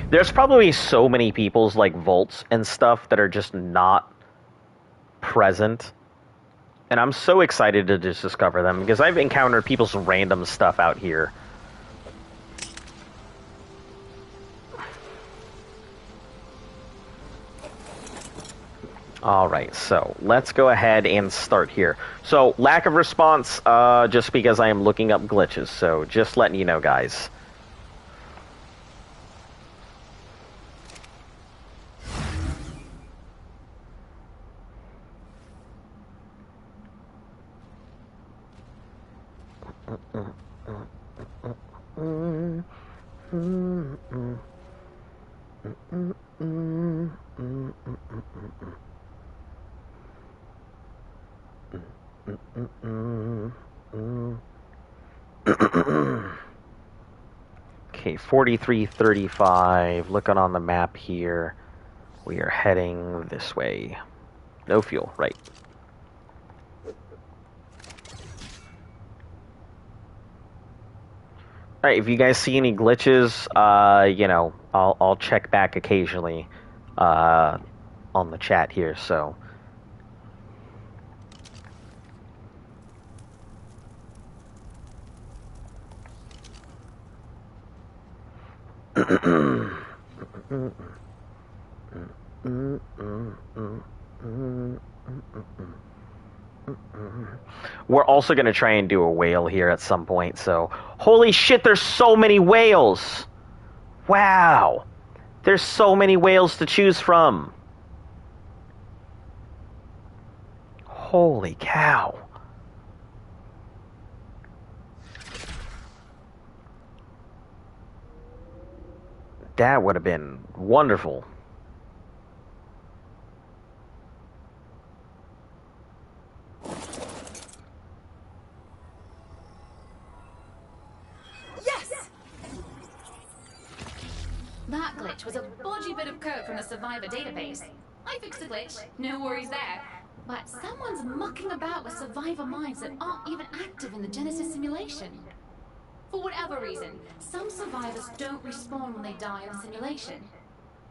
There's probably so many people's like vaults and stuff that are just not present. And I'm so excited to just discover them because I've encountered people's random stuff out here. Alright, so let's go ahead and start here. So, lack of response, just because I am looking up glitches, so just letting you know, guys. Okay, 4335. Looking on the map here. We are heading this way. No fuel, right. Alright, if you guys see any glitches, you know, I'll check back occasionally on the chat here, so. We're also going to try and do a whale here at some point, so... Holy shit, there's so many whales! Wow! There's so many whales to choose from! Holy cow. That would have been wonderful. That glitch was a bodgy bit of code from the survivor database. I fixed the glitch, no worries there. But someone's mucking about with survivor minds that aren't even active in the Genesis simulation. For whatever reason, some survivors don't respawn when they die in the simulation.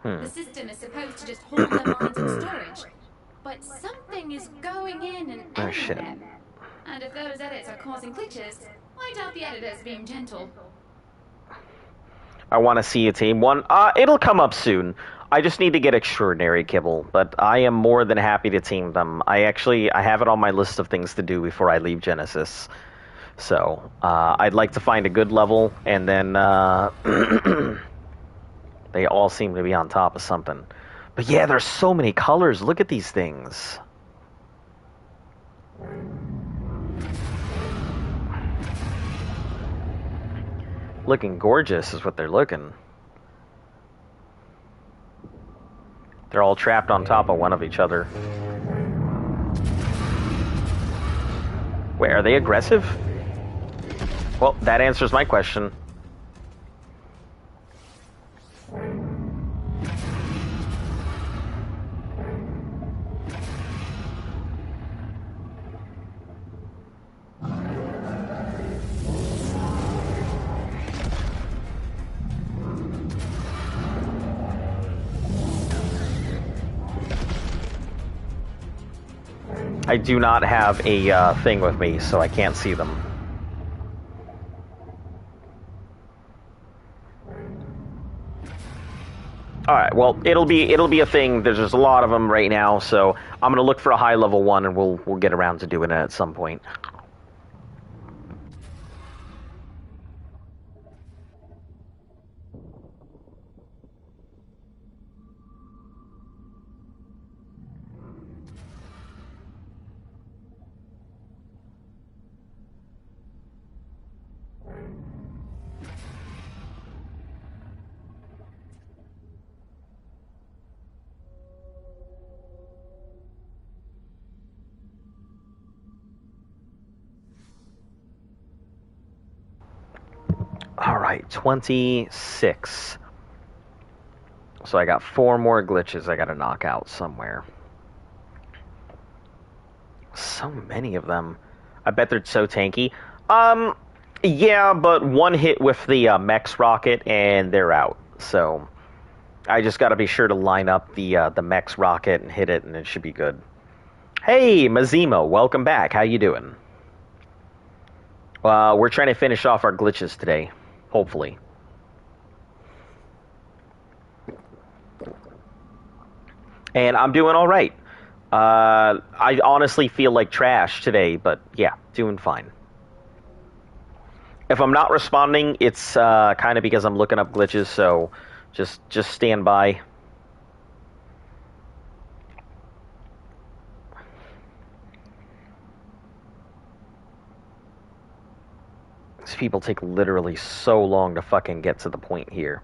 The system is supposed to just hold their minds in storage. But something is going in and editing them. And if those edits are causing glitches, I doubt the editor's being gentle. I want to see a team one. It'll come up soon. I just need to get extraordinary kibble, but I am more than happy to team them. I have it on my list of things to do before I leave Genesis. So, I'd like to find a good level, and then, they all seem to be on top of something. But yeah, there's so many colors. Look at these things. Looking gorgeous is what they're looking. They're all trapped on top of one of each other. Wait, are they aggressive? Well, that answers my question. I do not have a thing with me, so I can't see them. Alright, well, it'll be a thing. There's just a lot of them right now, so I'm gonna look for a high level one, and we'll get around to doing it at some point. Alright, 26. So I got 4 more glitches I gotta knock out somewhere. So many of them. I bet they're so tanky. Yeah, but one hit with the Mex rocket and they're out. So I just gotta be sure to line up the Mex rocket and hit it and it should be good. Hey, Mazimo, welcome back. How you doing? We're trying to finish off our glitches today. Hopefully. And I'm doing alright. I honestly feel like trash today, but yeah, doing fine. If I'm not responding, it's kind of because I'm looking up glitches, so just stand by. These people take literally so long to fucking get to the point here.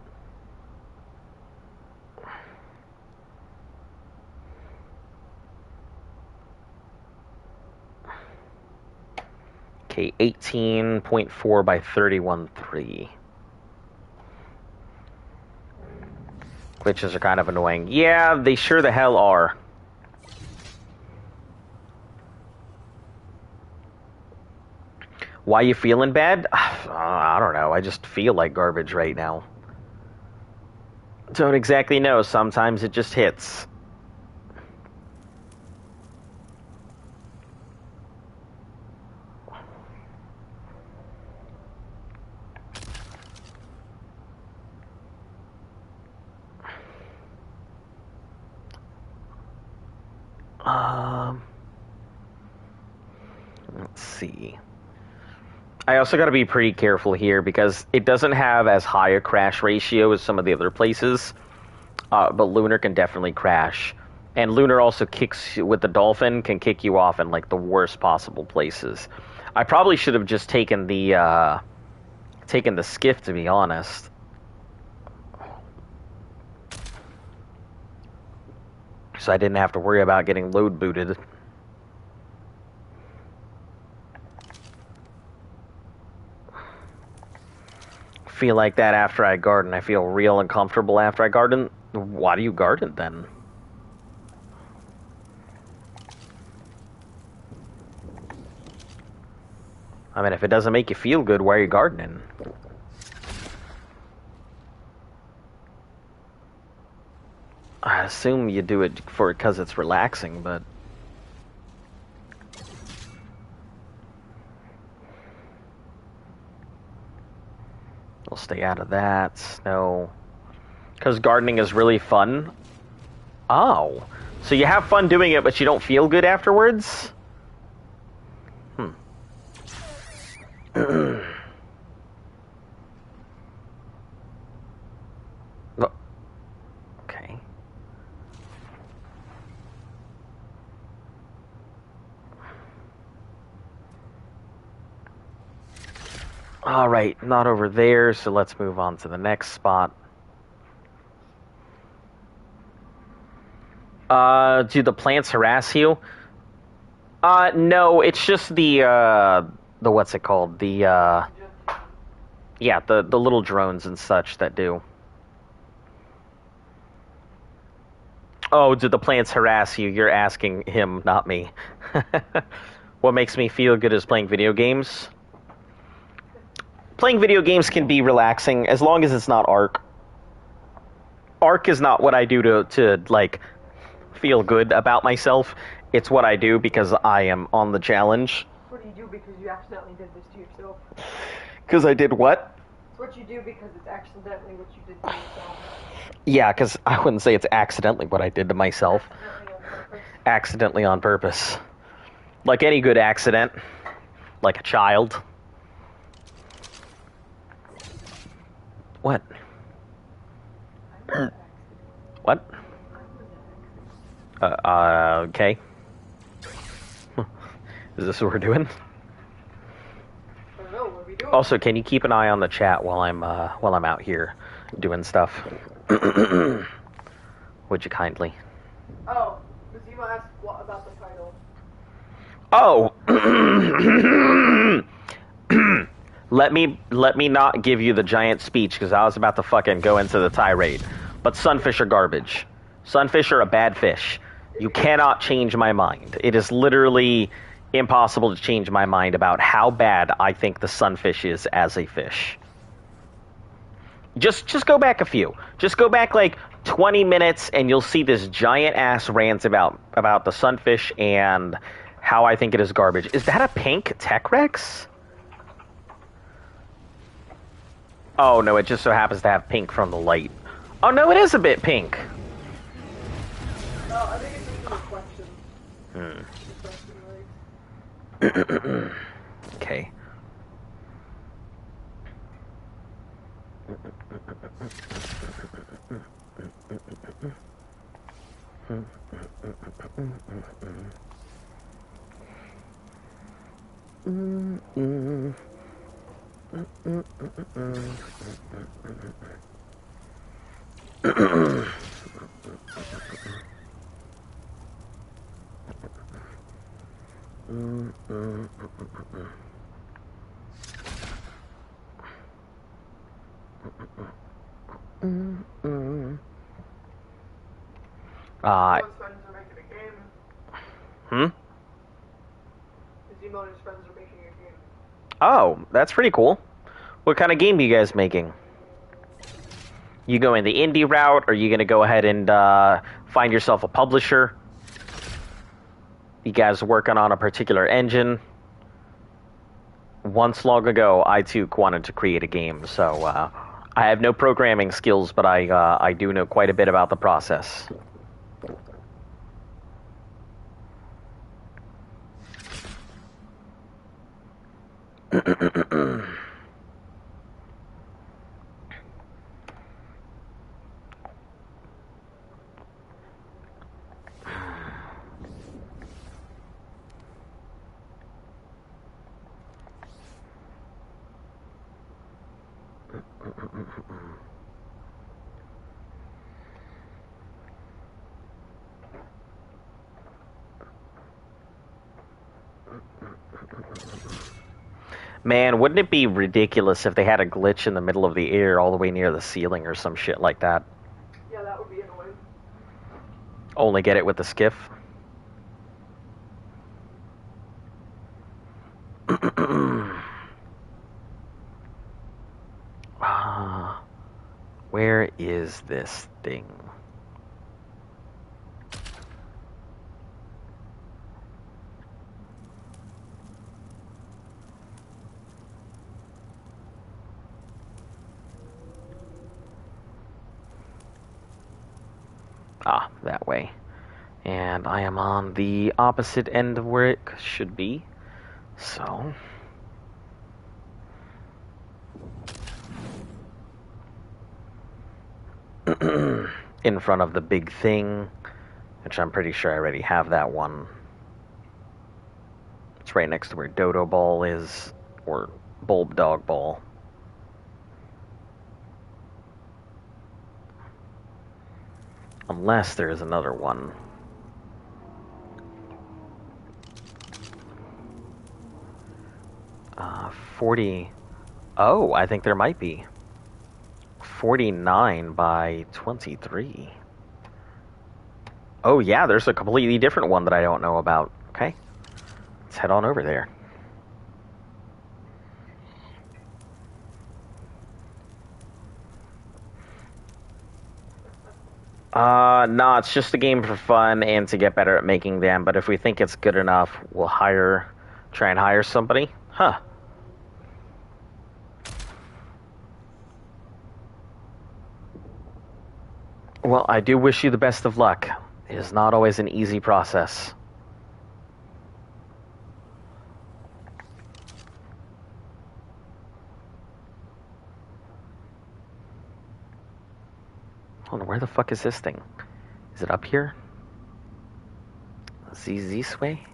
Okay, 18.4 by 31.3. Glitches are kind of annoying. Yeah, they sure the hell are. Why you feeling bad? I don't know. I just feel like garbage right now. Don't exactly know. Sometimes it just hits. Let's see. I also got to be pretty careful here because it doesn't have as high a crash ratio as some of the other places. But Lunar can definitely crash. And Lunar also kicks, with the Dolphin, can kick you off in like the worst possible places. I probably should have just taken the skiff, to be honest. So I didn't have to worry about getting load booted. Feel like that after I garden. I feel real uncomfortable after I garden. Why do you garden then? I mean, if it doesn't make you feel good, why are you gardening? I assume you do it because it's relaxing, but... We'll stay out of that. No. Because gardening is really fun. Oh. So you have fun doing it, but you don't feel good afterwards? Okay. Alright, not over there, so let's move on to the next spot. Do the plants harass you? No, it's just the what's it called? The, yeah, the little drones and such that do. Oh, do the plants harass you? You're asking him, not me. What makes me feel good is playing video games. Playing video games can be relaxing as long as it's not Ark. Ark is not what I do to like feel good about myself. It's what I do because I am on the challenge. What do you do because you accidentally did this to yourself? Because I did what? It's what you do because it's accidentally what you did to yourself. Yeah, because I wouldn't say it's accidentally what I did to myself. Accidentally on purpose. Like any good accident. Like a child. What? What? Okay. Is this what we're doing? I don't know, what are we doing? Also, can you keep an eye on the chat while I'm out here doing stuff? Would you kindly? Oh, Mazima asked what about the title. Oh! let me not give you the giant speech because I was about to fucking go into the tirade. But sunfish are garbage. Sunfish are a bad fish. You cannot change my mind. It is literally impossible to change my mind about how bad I think the sunfish is as a fish. Just go back a few. Just go back like 20 minutes and you'll see this giant ass rant about the sunfish and how I think it is garbage. Is that a pink Tech Rex? Oh no, it just so happens to have pink from the light. Oh no, it is a bit pink. No, I think it's just a reflection. Okay. His friends are making a game. His emo and his friends are making a game. Oh, that's pretty cool. What kind of game are you guys making? You going the indie route, or are you going to go ahead and find yourself a publisher? You guys working on a particular engine? Once long ago, I too wanted to create a game, so I have no programming skills, but I do know quite a bit about the process. Man, wouldn't it be ridiculous if they had a glitch in the middle of the air all the way near the ceiling or some shit like that? Yeah, that would be annoying. Only get it with the skiff? Where is this thing? Ah, that way. And I am on the opposite end of where it should be. So... in front of the big thing, which I'm pretty sure I already have that one. It's right next to where Dodo Ball is, or Bulb Dog Ball. Unless there is another one. Uh, 40... Oh, I think there might be. 49 by 23. Oh yeah, there's a completely different one that I don't know about. Okay. Let's head on over there. No, it's just a game for fun and to get better at making them, but if we think it's good enough, we'll try and hire somebody. Huh. Well, I do wish you the best of luck. It is not always an easy process. Hold on, where the fuck is this thing? Is it up here? This way?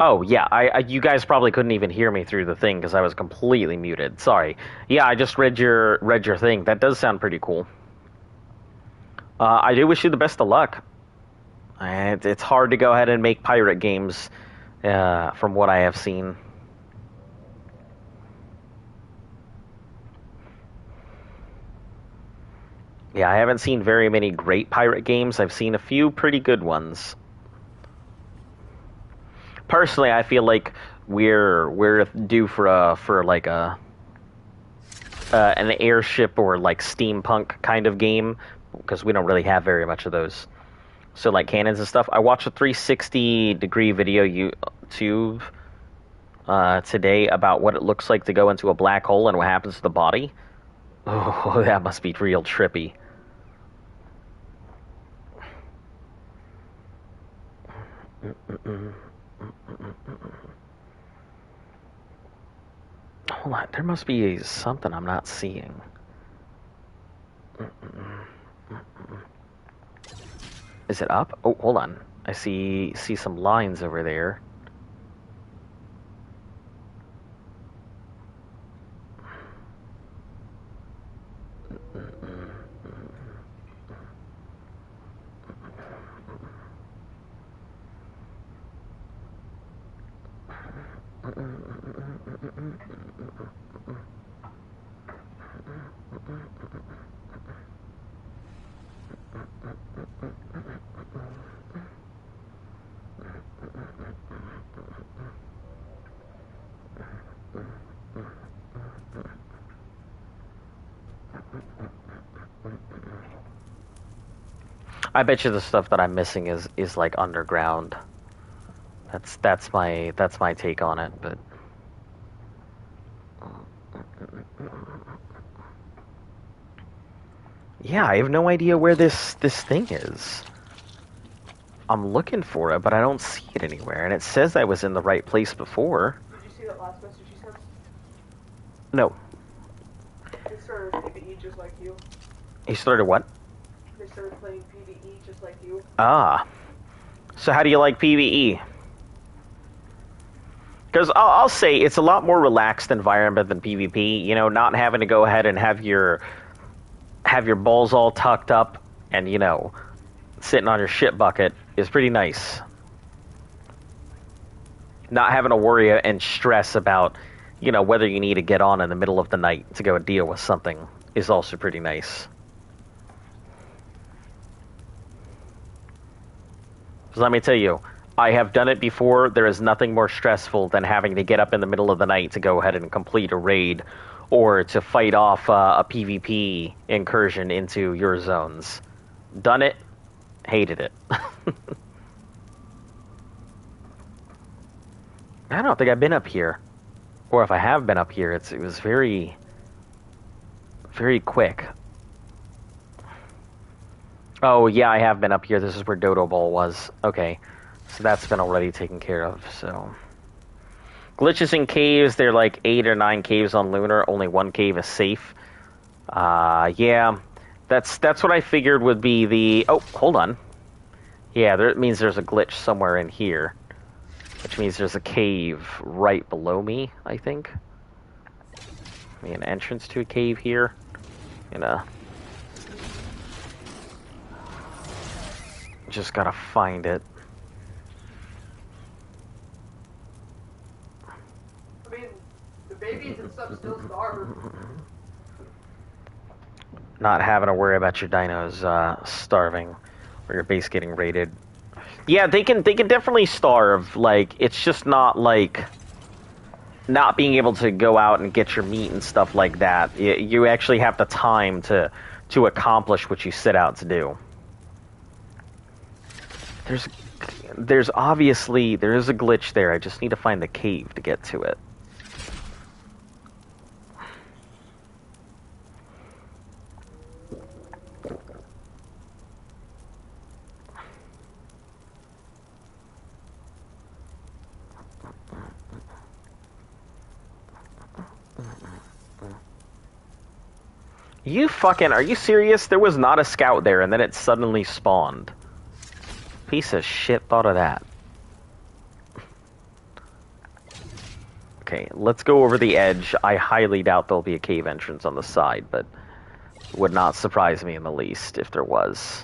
Oh, yeah, you guys probably couldn't even hear me through the thing because I was completely muted. Sorry. Yeah, I just read your thing. That does sound pretty cool. I do wish you the best of luck. It's hard to go ahead and make pirate games, from what I have seen. Yeah, I haven't seen very many great pirate games. I've seen a few pretty good ones. Personally, I feel like we're due for like an airship or like steampunk kind of game because we don't really have very much of those. So like cannons and stuff. I watched a 360-degree video YouTube today about what it looks like to go into a black hole and what happens to the body. Oh, that must be real trippy. Hold on, there must be something I'm not seeing. Is it up? Oh, hold on. I see some lines over there. I bet you the stuff that I'm missing is like underground. That's my take on it, but yeah, I have no idea where this thing is. I'm looking for it, but I don't see it anywhere, and it says I was in the right place before. Did you see that last message you sent? No. They started PvE just like you. He started what? They started playing PvE just like you. Ah. So how do you like PvE? Because I'll say it's a lot more relaxed environment than PvP. You know, not having to go ahead and have your balls all tucked up and, you know, sitting on your shit bucket is pretty nice. Not having to worry and stress about, you know, whether you need to get on in the middle of the night to go deal with something is also pretty nice. So let me tell you, I have done it before. There is nothing more stressful than having to get up in the middle of the night to go ahead and complete a raid or to fight off a PvP incursion into your zones. Done it, hated it. I don't think I've been up here. Or if I have been up here, it was very, very quick. Oh, yeah, I have been up here. This is where Dodo Ball was. Okay. So that's been already taken care of, so... Glitches in caves, there are like 8 or 9 caves on Lunar. Only 1 cave is safe. Yeah. That's what I figured would be the... Oh, hold on. Yeah, it means there's a glitch somewhere in here. Which means there's a cave right below me, I think. Maybe an entrance to a cave here. Just gotta find it. I mean, the babies and stuff still starve. Not having to worry about your dinos starving or your base getting raided. Yeah, they can definitely starve. Like, it's just not like not being able to go out and get your meat and stuff like that. You actually have the time to accomplish what you set out to do. There's obviously there is a glitch there. I just need to find the cave to get to it. Are you serious? There was not a scout there and then it suddenly spawned. Piece of shit thought of that. Okay, let's go over the edge. I highly doubt there'll be a cave entrance on the side, but would not surprise me in the least if there was.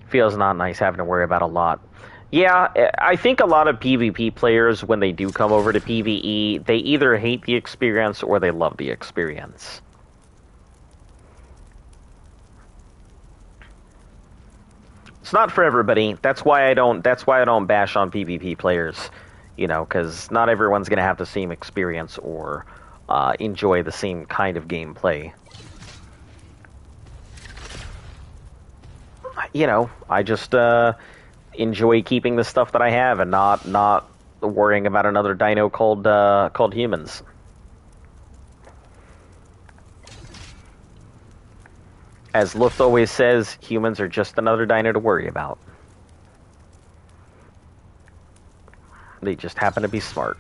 Feels not nice having to worry about a lot. Yeah, I think a lot of PvP players, when they do come over to PvE, they either hate the experience or they love the experience. It's not for everybody. That's why I don't bash on PvP players, you know, because not everyone's gonna have the same experience or enjoy the same kind of gameplay. You know, I just enjoy keeping the stuff that I have and not worrying about another dino called humans. As Luft always says, humans are just another dino to worry about. They just happen to be smart.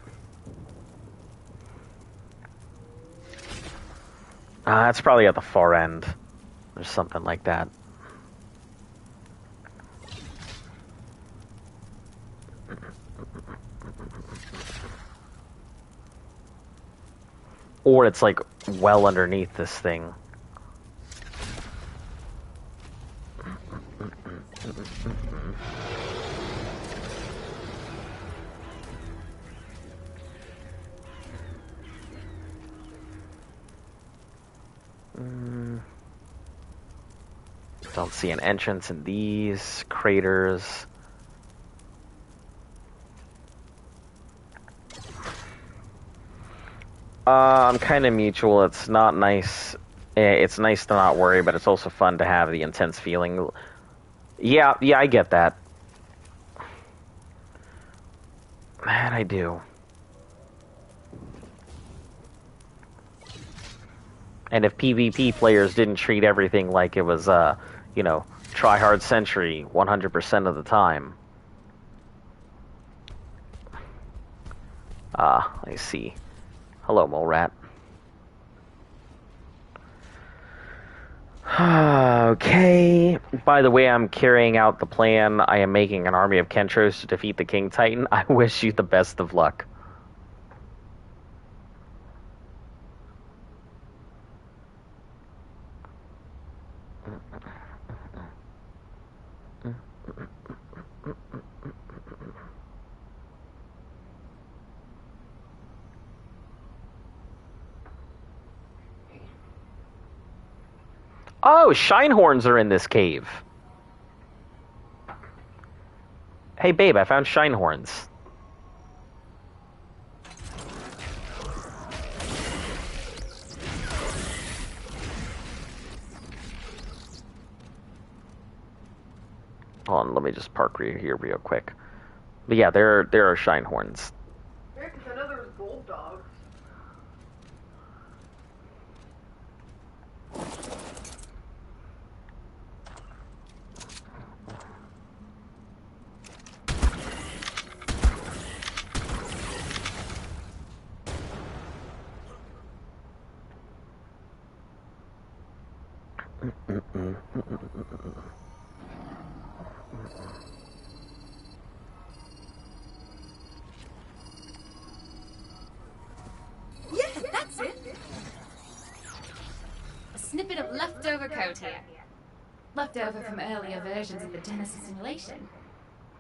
That's probably at the far end. Or something like that. Or it's like well underneath this thing. Don't see an entrance in these craters. I'm kind of mutual. It's not nice. It's nice to not worry, but it's also fun to have the intense feeling. Yeah, I get that. Man, I do. And if PvP players didn't treat everything like it was, you know, try-hard century 100% of the time. I see. Hello, mole rat. Okay. By the way, I'm carrying out the plan. I am making an army of Kentros to defeat the King Titan. I wish you the best of luck. Oh, Shinehorns are in this cave. Hey, babe, I found Shinehorns. Hold on, let me just park here real quick. But yeah, there are Shinehorns. Yeah, because I know there was gold dogs. Yeah, that's it. A snippet of leftover code here. Leftover from earlier versions of the Genesis simulation.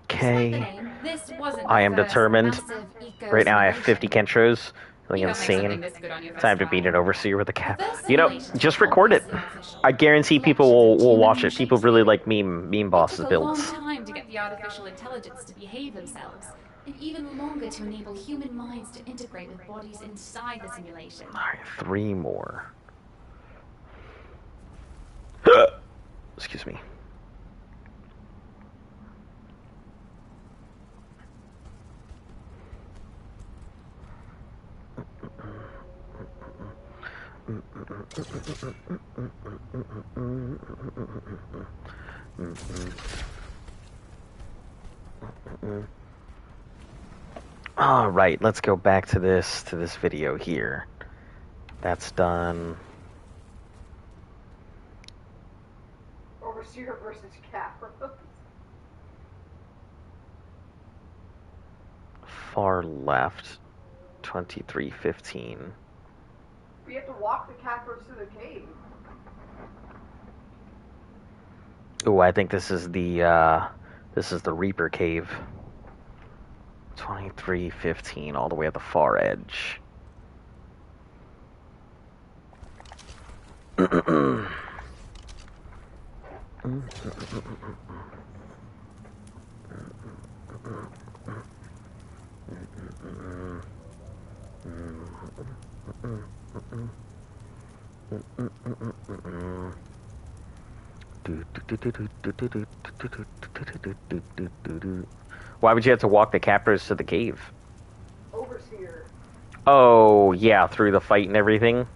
Okay. This wasn't I am the first determined. massive eco Right now I have 50 simulation. Kentros. Feeling You don't make something insane. this good on your first Time to try. beat an overseer with a cap. First You know, simulations just were record it. obviously artificial. I guarantee people Collections of will human watch it. People really like meme It bosses took a builds. long time to get the artificial intelligence to behave themselves, and even longer to enable human minds to integrate with bodies inside the simulation. Alright, 3 more. Excuse me. All right, let's go back to this video here. That's done. Overseer versus cat. far left. 23:15. We have to walk the cactus to the cave. Ooh, I think this is the Reaper Cave. 23:15, all the way at the far edge. Why would you have to walk the captors to the cave? Overseer. Oh, yeah, through the fight and everything?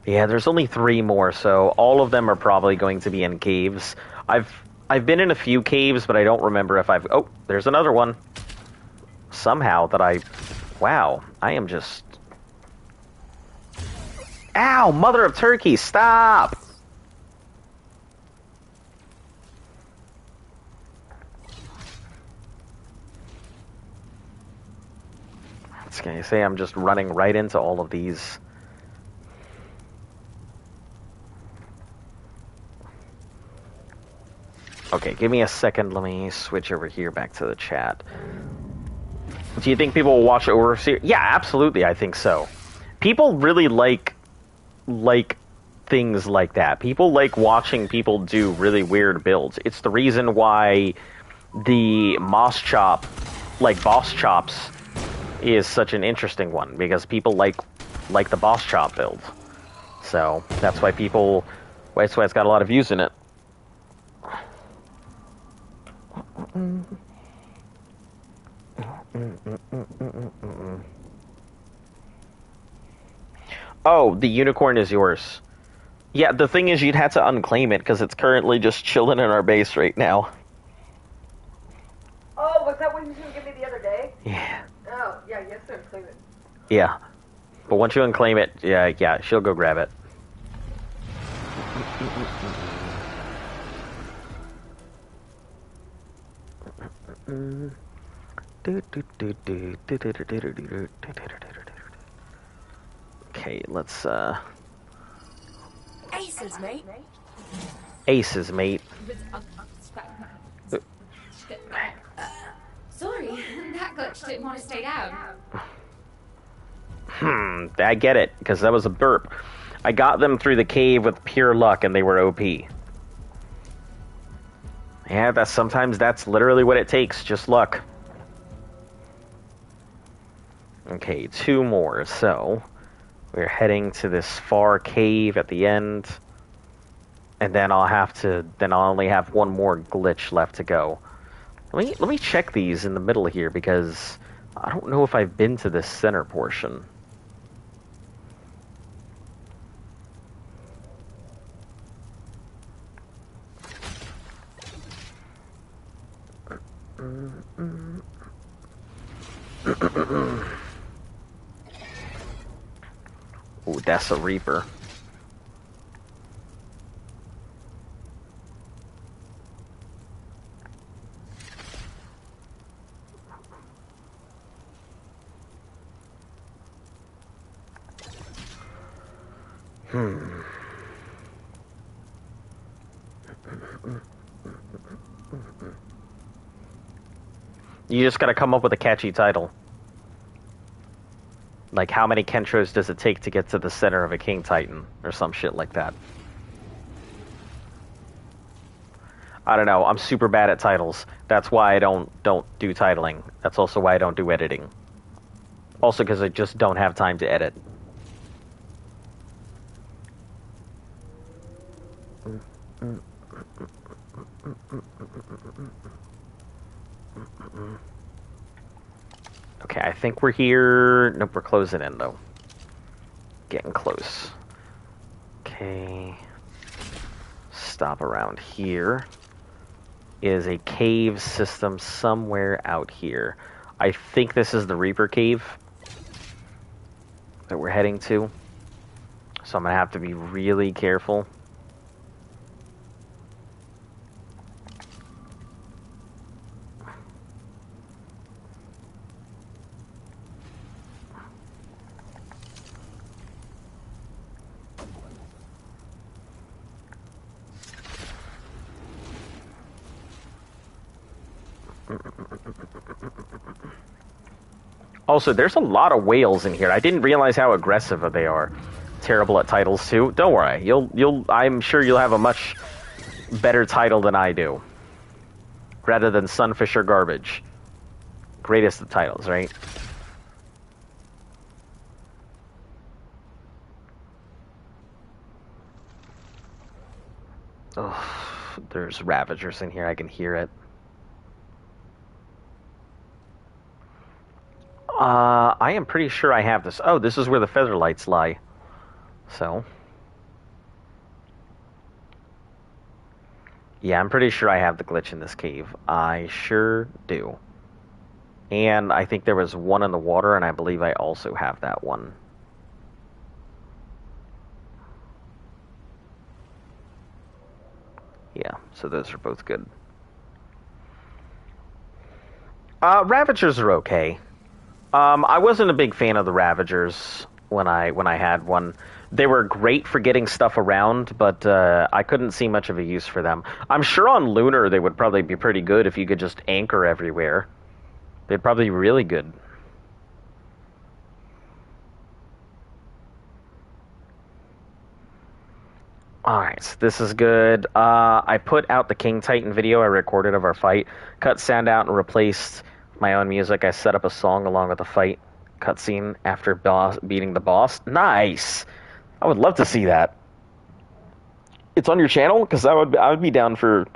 Yeah, there's only 3 more, so all of them are probably going to be in caves. I've been in a few caves, but I don't remember if I've... Oh, there's another one. Somehow that I... Wow, I am just... Ow, mother of turkey, stop! What can you say? I'm just running right into all of these. Okay, give me a second. Let me switch over here back to the chat. Do you think people will watch Overseer? Yeah, absolutely, I think so. People really like things like that. People like watching people do really weird builds. It's the reason why the Moss Chop, like Boss Chops, is such an interesting one, because people like the Boss Chop build. So that's why people... That's why it's got a lot of views in it. Oh, the unicorn is yours. Yeah, the thing is, you'd have to unclaim it because it's currently just chilling in our base right now. Oh, was that what you was going to give me the other day? Yeah. Oh, yeah, yes sir, claim it. Yeah. But once you unclaim it, yeah, she'll go grab it. Okay, let's Aces, mate. Aces, mate. Sorry, that glitch didn't want to stay down. I get it, because that was a burp. I got them through the cave with pure luck, and they were OP. Yeah, sometimes that's literally what it takes, just luck. Okay, 2 more, so... We're heading to this far cave at the end. And then I'll only have 1 more glitch left to go. Let me check these in the middle here, because I don't know if I've been to this center portion. Ooh, that's a Reaper. You just gotta come up with a catchy title. Like, how many Kentros does it take to get to the center of a King Titan? Or some shit like that. I don't know, I'm super bad at titles. That's why I don't do titling. That's also why I don't do editing. Also because I just don't have time to edit. Okay, I think we're here. Nope, we're closing in, though. Getting close. Okay. Stop around here. Is a cave system somewhere out here. I think this is the Reaper Cave that we're heading to. So I'm gonna have to be really careful. Also, there's a lot of whales in here. I didn't realize how aggressive they are. Terrible at titles too. Don't worry. I'm sure you'll have a much better title than I do. Rather than Sunfish or Garbage. Greatest of titles, right? Oh, there's Ravagers in here. I can hear it. I am pretty sure I have this. Oh, this is where the Featherlights lie. So. Yeah, I'm pretty sure I have the glitch in this cave. I sure do. And I think there was one in the water, and I believe I also have that one. Yeah, so those are both good. Ravagers are okay. I wasn't a big fan of the Ravagers when I had one. They were great for getting stuff around, but I couldn't see much of a use for them. I'm sure on Lunar they would probably be pretty good if you could just anchor everywhere. They'd probably be really good. Alright, so this is good. I put out the King Titan video I recorded of our fight. Cut sound out and replaced my own music. I set up a song along with the fight cutscene after beating the boss. Nice! I would love to see that. It's on your channel? Because I would be down for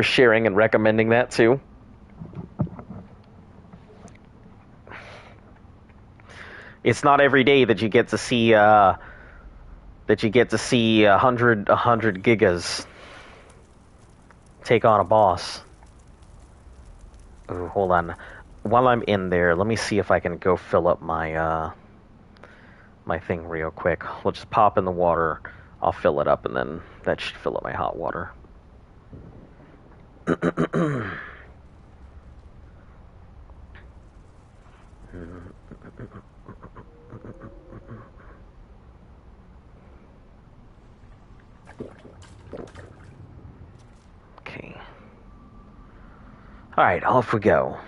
sharing and recommending that too. It's not every day that you get to see 100 gigas take on a boss. Ooh, hold on. While I'm in there, let me see if I can go fill up my my thing real quick. We'll just pop in the water. I'll fill it up, and then that should fill up my hot water. Okay. Alright, off we go.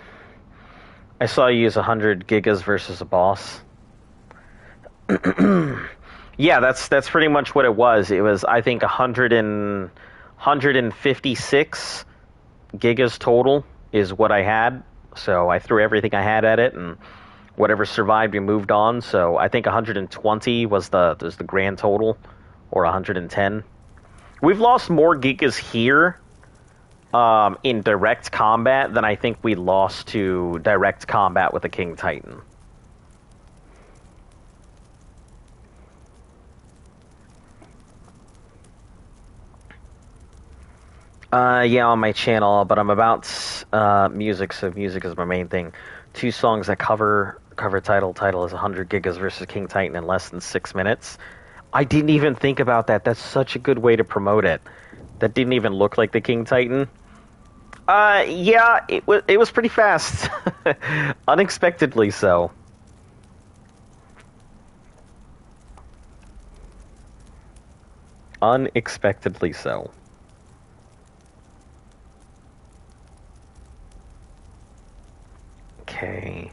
I saw you use 100 gigas versus a boss. Yeah, that's pretty much what it was. It was, I think, 156 gigas total is what I had. So I threw everything I had at it, and whatever survived, we moved on. So I think 120 was the grand total, or 110. We've lost more gigas here in direct combat than I think we lost to direct combat with the King Titan. Yeah, on my channel, but I'm about music, so music is my main thing. 2 songs that cover title. Title is 100 gigas versus King Titan in less than 6 minutes. I didn't even think about that. That's such a good way to promote it. That didn't even look like the King Titan. Yeah, it was pretty fast. Unexpectedly so. Unexpectedly so. Okay.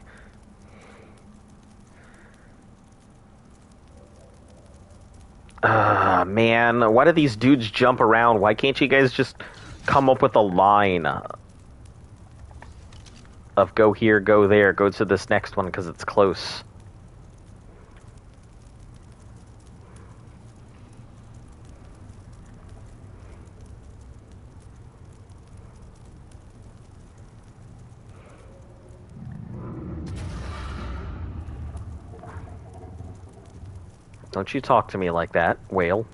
Man, why do these dudes jump around? Why can't you guys just come up with a line of go here, go there, go to this next one because it's close? Don't you talk to me like that, whale.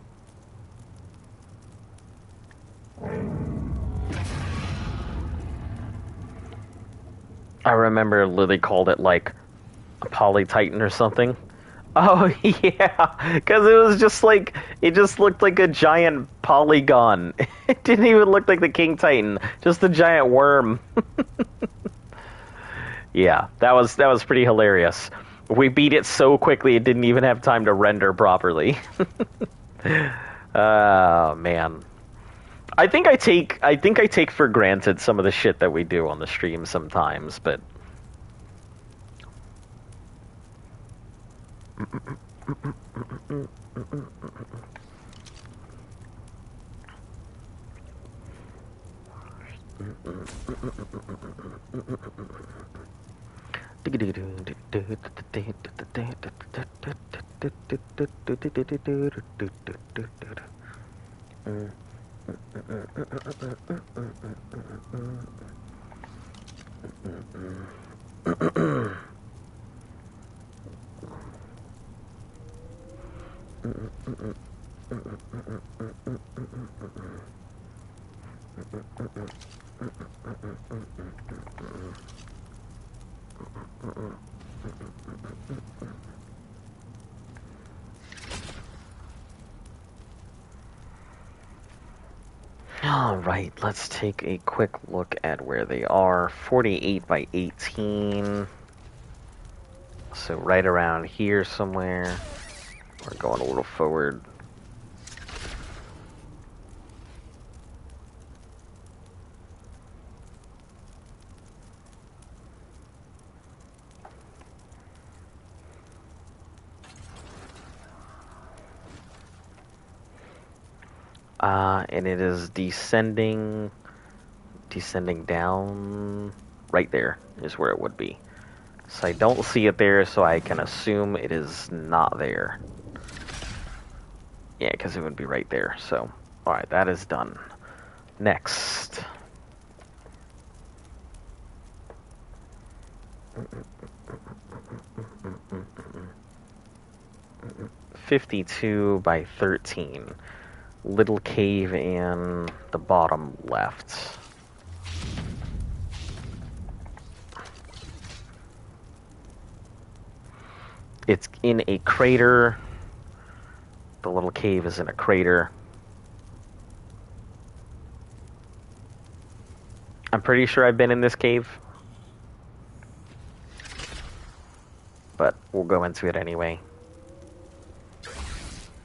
I remember Lily called it like a Poly Titan or something. Oh yeah, because it was just like it just looked like a giant polygon. It didn't even look like the King Titan, just a giant worm. Yeah, that was pretty hilarious. We beat it so quickly it didn't even have time to render properly. Oh man. I think I take for granted some of the shit that we do on the stream sometimes, but all right, let's take a quick look at where they are. 48 by 18. So right around here somewhere. We're going a little forward. And it is descending down. Right there is where it would be. So I don't see it there, so I can assume it is not there. Yeah, because it would be right there. So, alright, that is done. Next. $52 by 13. Little cave in the bottom left. It's in a crater. The little cave is in a crater. I'm pretty sure I've been in this cave. But we'll go into it anyway.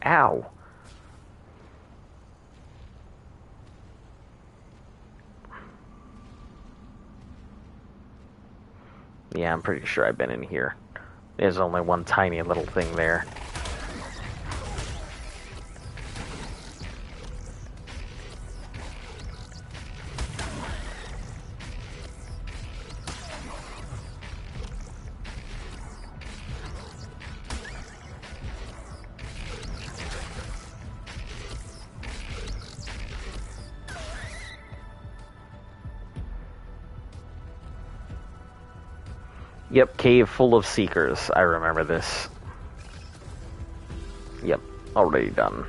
Ow. Yeah, I'm pretty sure I've been in here. There's only one tiny little thing there. Yep, cave full of seekers. I remember this. Yep, already done.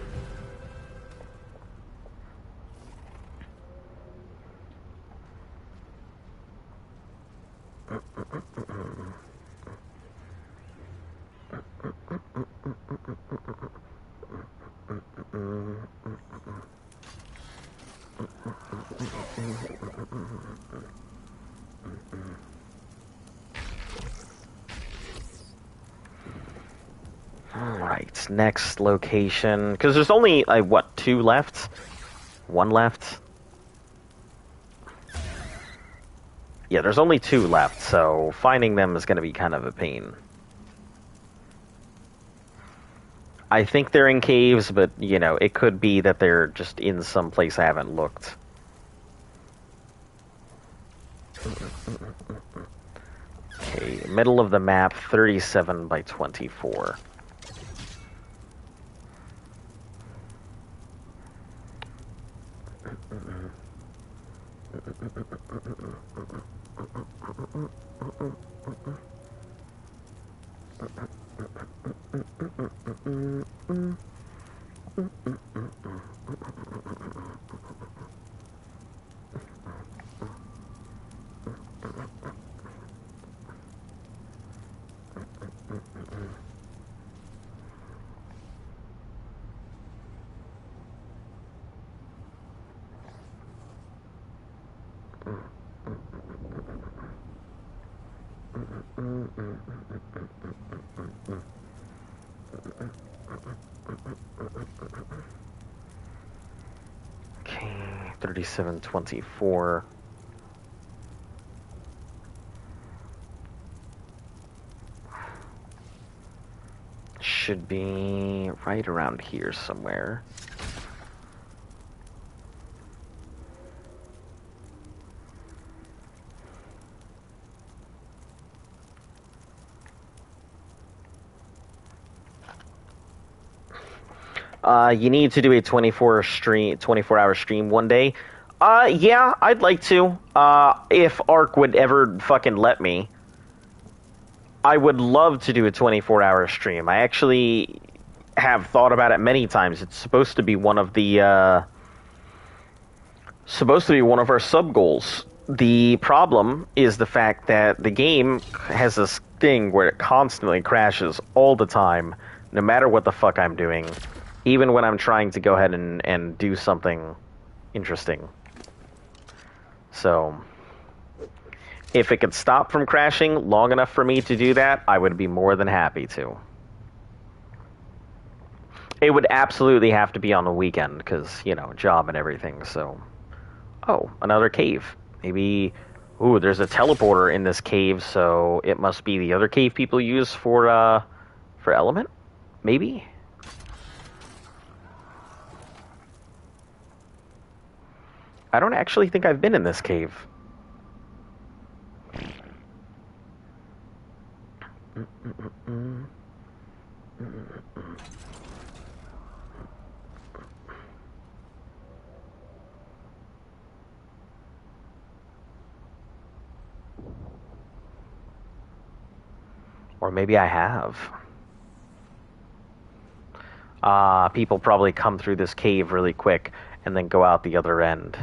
Alright, next location. Because there's only, what, 2 left? 1 left? Yeah, there's only 2 left, so finding them is going to be kind of a pain. I think they're in caves, but, you know, it could be that they're just in some place I haven't looked. Okay, middle of the map, 37 by 24. Okay, 3724. Should be right around here somewhere. You need to do a 24-hour stream one day. Yeah, I'd like to. If Ark would ever fucking let me. I would love to do a 24-hour stream. I actually have thought about it many times. It's supposed to be one of our sub goals. The problem is the fact that the game has this thing where it constantly crashes all the time, no matter what the fuck I'm doing, even when I'm trying to go ahead and do something interesting. So, if it could stop from crashing long enough for me to do that, I would be more than happy to. It would absolutely have to be on the weekend, because, you know, job and everything, so... Oh, another cave. Maybe... Ooh, there's a teleporter in this cave, so it must be the other cave people use for element? Maybe? I don't actually think I've been in this cave. Or maybe I have. People probably come through this cave really quick and then go out the other end.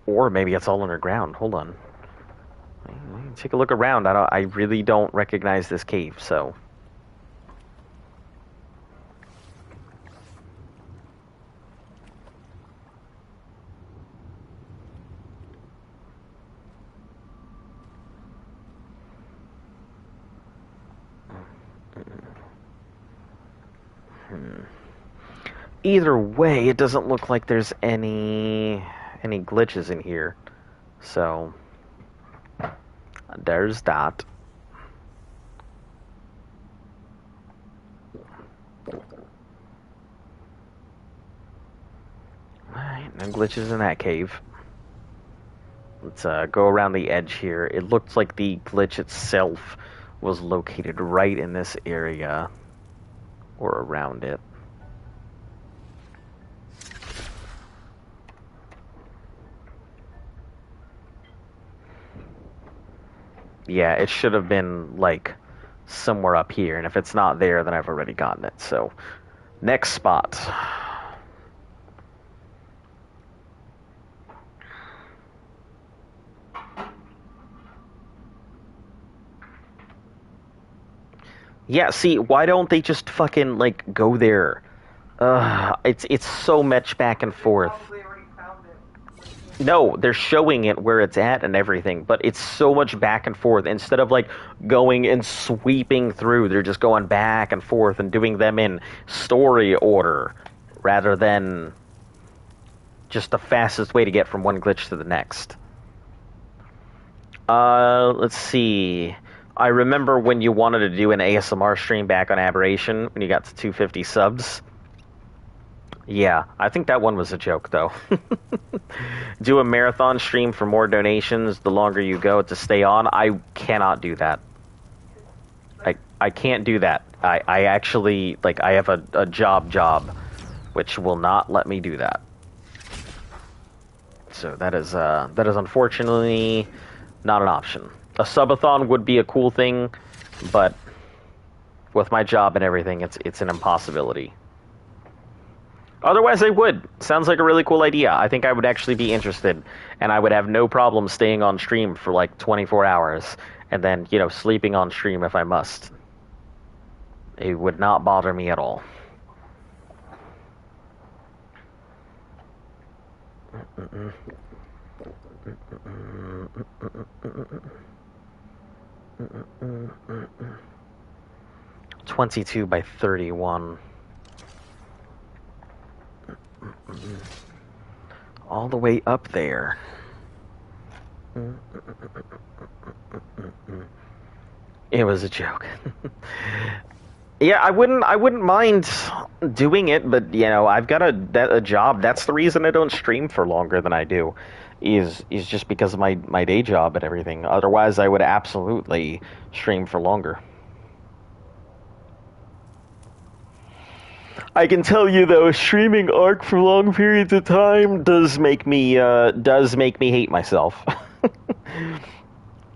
Or maybe it's all underground. Hold on. Take a look around. I really don't recognize this cave, so... Either way, it doesn't look like there's any glitches in here. So, there's that. Alright, no glitches in that cave. Let's go around the edge here. It looks like the glitch itself was located right in this area. Or around it. Yeah, it should have been, like, somewhere up here. And if it's not there, then I've already gotten it. So, next spot. Yeah, see, why don't they just fucking, like, go there? It's so much back and forth. No, they're showing it where it's at and everything, but it's so much back and forth. Instead of, like, going and sweeping through, they're just going back and forth and doing them in story order, rather than just the fastest way to get from one glitch to the next. Let's see. I remember when you wanted to do an ASMR stream back on Aberration, when you got to 250 subs. Yeah, I think that one was a joke, though. Do a marathon stream for more donations the longer you go to stay on. I cannot do that. I can't do that. I actually, like, I have a job, which will not let me do that. So that is unfortunately not an option. A subathon would be a cool thing, but with my job and everything, it's an impossibility. Otherwise, I would. Sounds like a really cool idea. I think I would actually be interested, and I would have no problem staying on stream for like 24 hours, and then, you know, sleeping on stream if I must. It would not bother me at all. $22 by $31. All the way up there. It was a joke. Yeah, I wouldn't mind doing it, but you know, I've got a job. That's the reason I don't stream for longer than I do, is just because of my day job and everything. Otherwise, I would absolutely stream for longer. I can tell you though, streaming Ark for long periods of time does make me hate myself.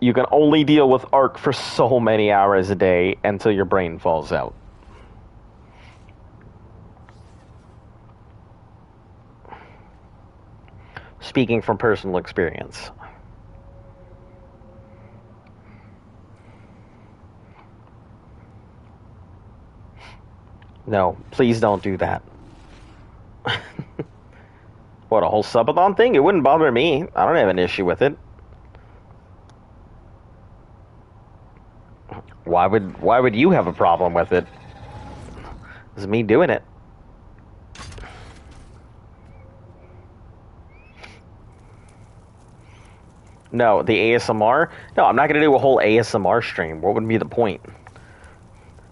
You can only deal with Ark for so many hours a day until your brain falls out. Speaking from personal experience. No, please don't do that. What, a whole subathon thing? It wouldn't bother me. I don't have an issue with it. Why would you have a problem with it? It's me doing it. No, the ASMR? No, I'm not going to do a whole ASMR stream. What would be the point?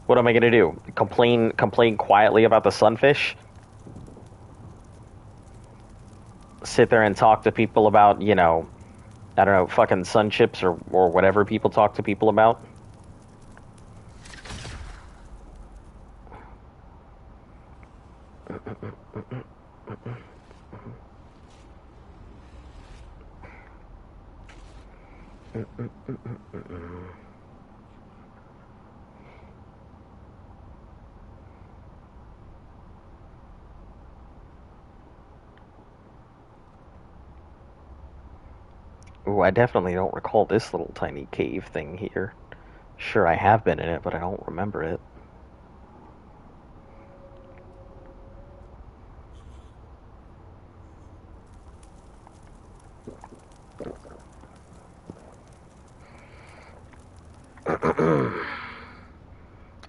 What am I going to do? Complain quietly about the sunfish? Sit there and talk to people about, you know, I don't know, fucking sun chips or whatever people talk to people about? Ooh, I definitely don't recall this little tiny cave thing here. Sure, I have been in it, but I don't remember it.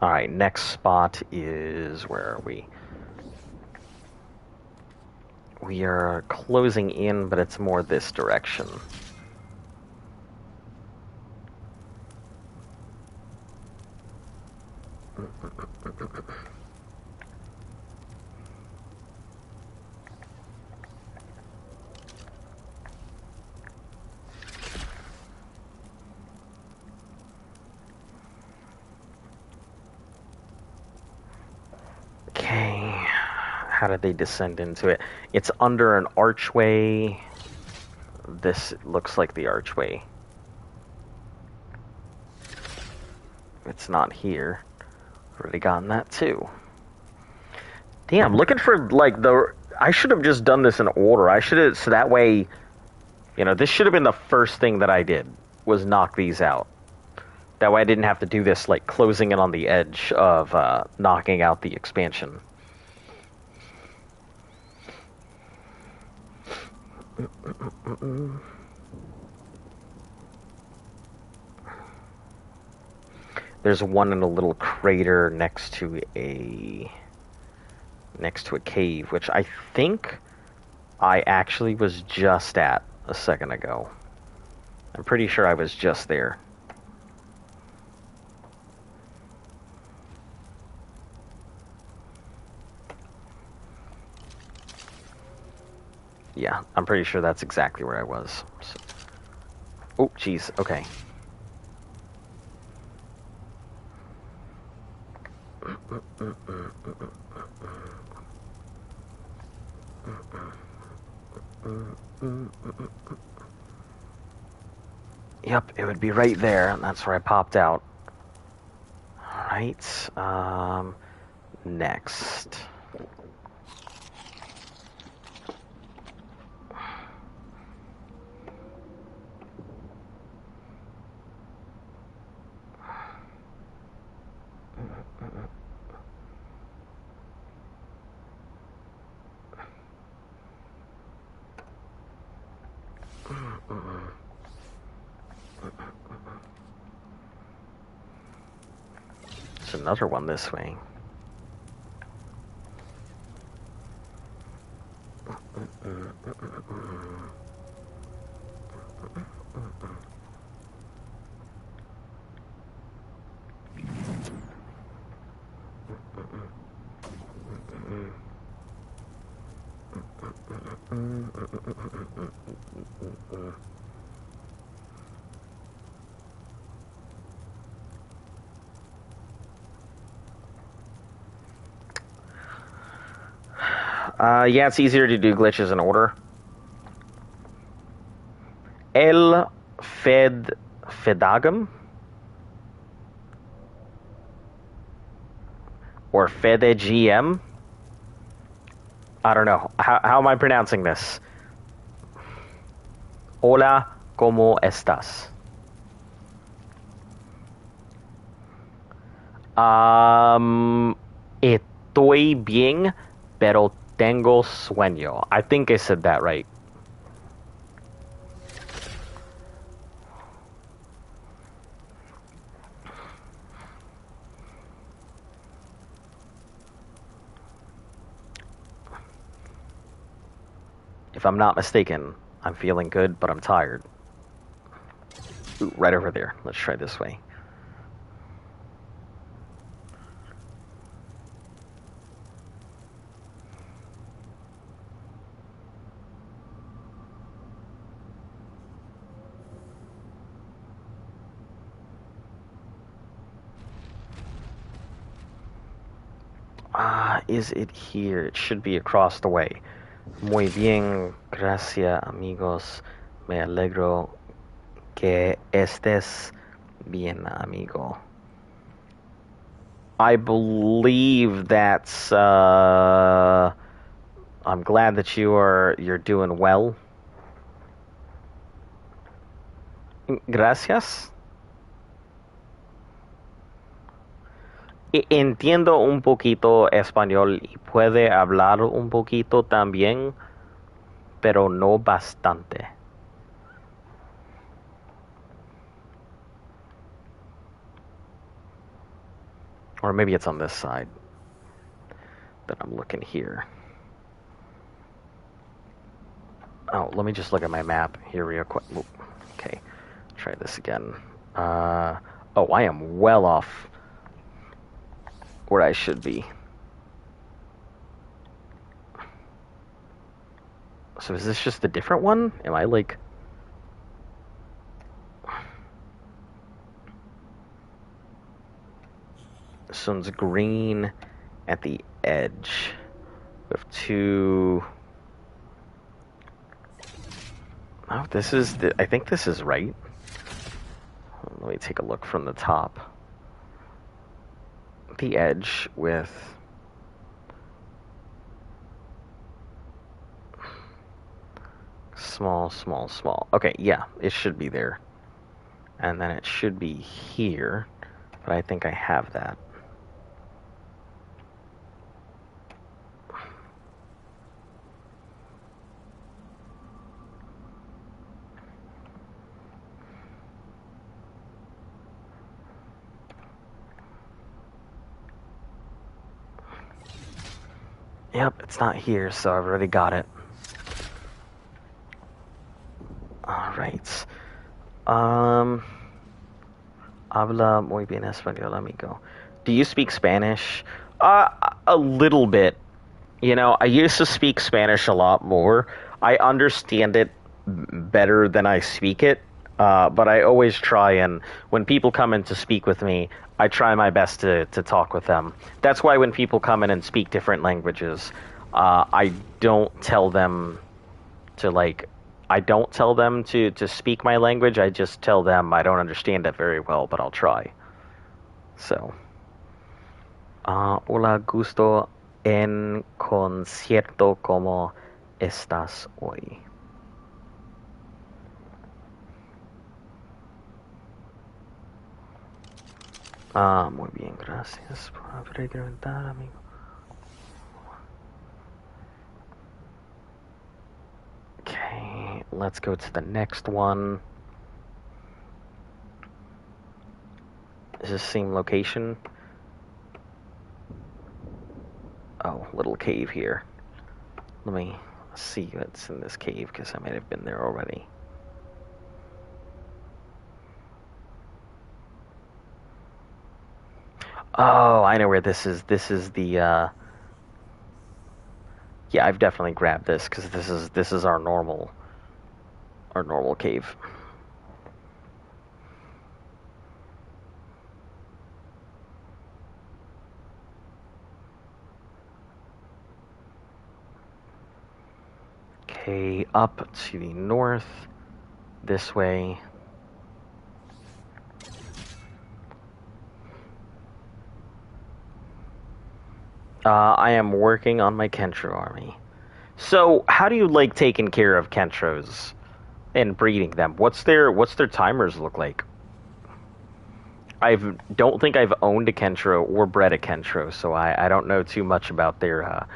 Alright, next spot is... where are we? We are closing in, but it's more this direction. Okay, how did they descend into it? It's under an archway. This looks like the archway. It's not here. Already gotten that too. Damn, looking for like the... I should have just done this in order. I should have, so that way, you know, this should have been the first thing that I did, was knock these out. That way I didn't have to do this, like, closing in on the edge of knocking out the expansion. There's one in a little crater next to a cave, which I think I actually was just at a second ago. I'm pretty sure I was just there. Yeah, I'm pretty sure that's exactly where I was. So... oh, jeez, okay. Yep, it would be right there, and that's where I popped out. Alright, next. There's another one this way. Yeah, it's easier to do glitches in order. El Fedagum? Or Fedegm? I don't know. How am I pronouncing this? Hola, ¿cómo estás? Estoy bien, pero tengo sueño. I think I said that right. If I'm not mistaken, I'm feeling good, but I'm tired. Ooh, right over there. Let's try this way. Is it here? It should be across the way. Muy bien, gracias, amigos. Me alegro que estés bien, amigo. I believe that's. I'm glad that you're doing well. Gracias. Entiendo un poquito español y puede hablar un poquito también, pero no bastante. Or maybe it's on this side that I'm looking here. Oh, let me just look at my map here real quick. Okay, try this again. Oh, I am well off where I should be. So is this just a different one? Am I like... This one's green at the edge. We have two... Oh, this is... I think this is right. Let me take a look from the top. The edge with... Small, small, small. Okay, yeah, it should be there. And then it should be here. But I think I have that. Yep, it's not here, so I've already got it. Alright. Habla muy bien español, amigo. Do you speak Spanish? A little bit. You know, I used to speak Spanish a lot more. I understand it better than I speak it. But I always try, and when people come in to speak with me, I try my best to talk with them. That's why when people come in and speak different languages, I don't tell them to to speak my language. I just tell them I don't understand it very well, but I'll try. So, hola, gusto en concierto. ¿Cómo estás hoy? Muy bien, gracias por preguntar, amigo. Okay, let's go to the next one. Is this the same location? little cave here. Let me see what's in this cave, because I might have been there already. Oh, I know where this is. This is the, yeah, I've definitely grabbed this, because this is our normal cave. Okay, up to the north, this way. I am working on my Kentro army. So, how do you like taking care of Kentros and breeding them? What's their timers look like? Don't think I've owned a Kentro or bred a Kentro, so I don't know too much about their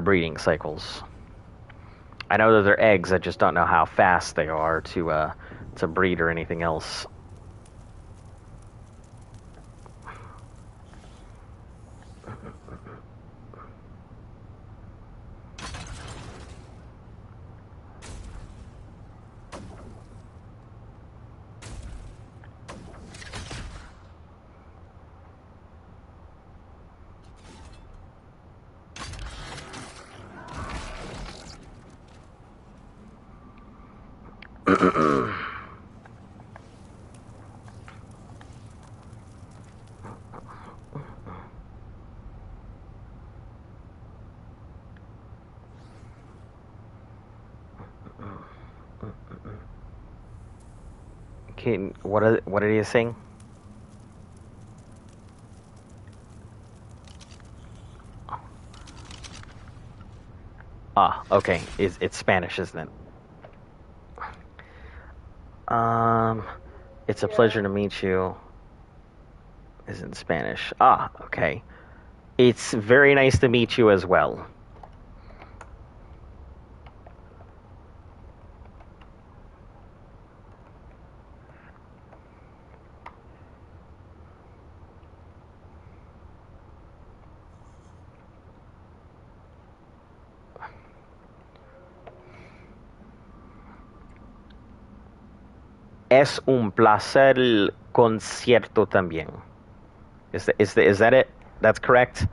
breeding cycles. I know that they're eggs. I just don't know how fast they are to breed or anything else. Okay, what are you saying? Ah, okay. It's Spanish, isn't it? It's a pleasure to meet you. Is in Spanish. Ah, okay. It's very nice to meet you as well. Es un placer el concierto también. Is that it? That's correct?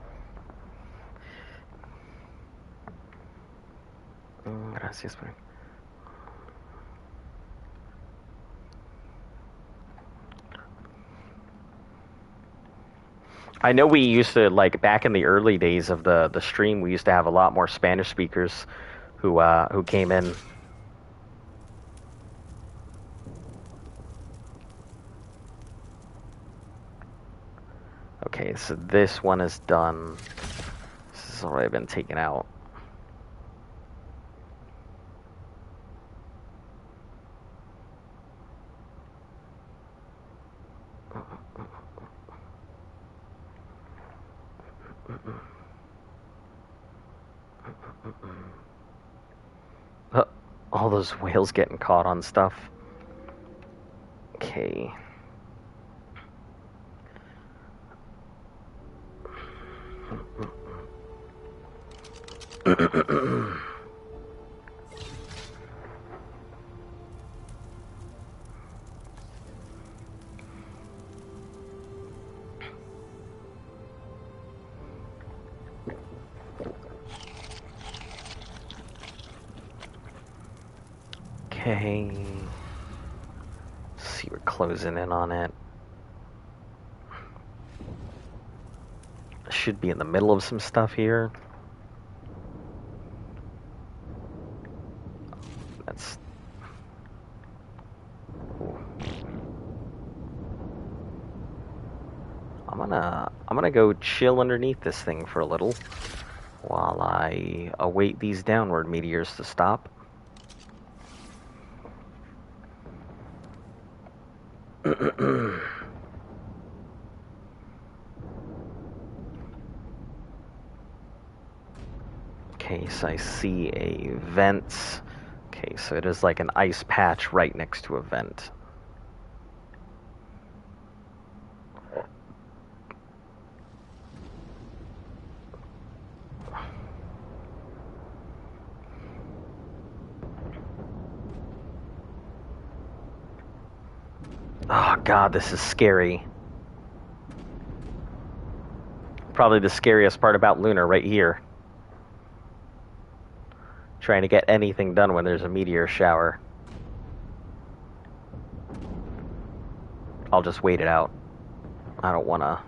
Gracias. I know we used to, like, back in the early days of the stream, we used to have a lot more Spanish speakers who came in. Okay, so this one is done. This has already been taken out. All those whales getting caught on stuff. Okay. Okay. Let's see, we're closing in on it. Should be in the middle of some stuff here. That's... I'm gonna go chill underneath this thing for a little while I await these downward meteors to stop. Okay, so I see a vent. Okay, so it is like an ice patch right next to a vent. Oh god, this is scary. Probably the scariest part about Lunar right here. Trying to get anything done when there's a meteor shower. I'll just wait it out. I don't want to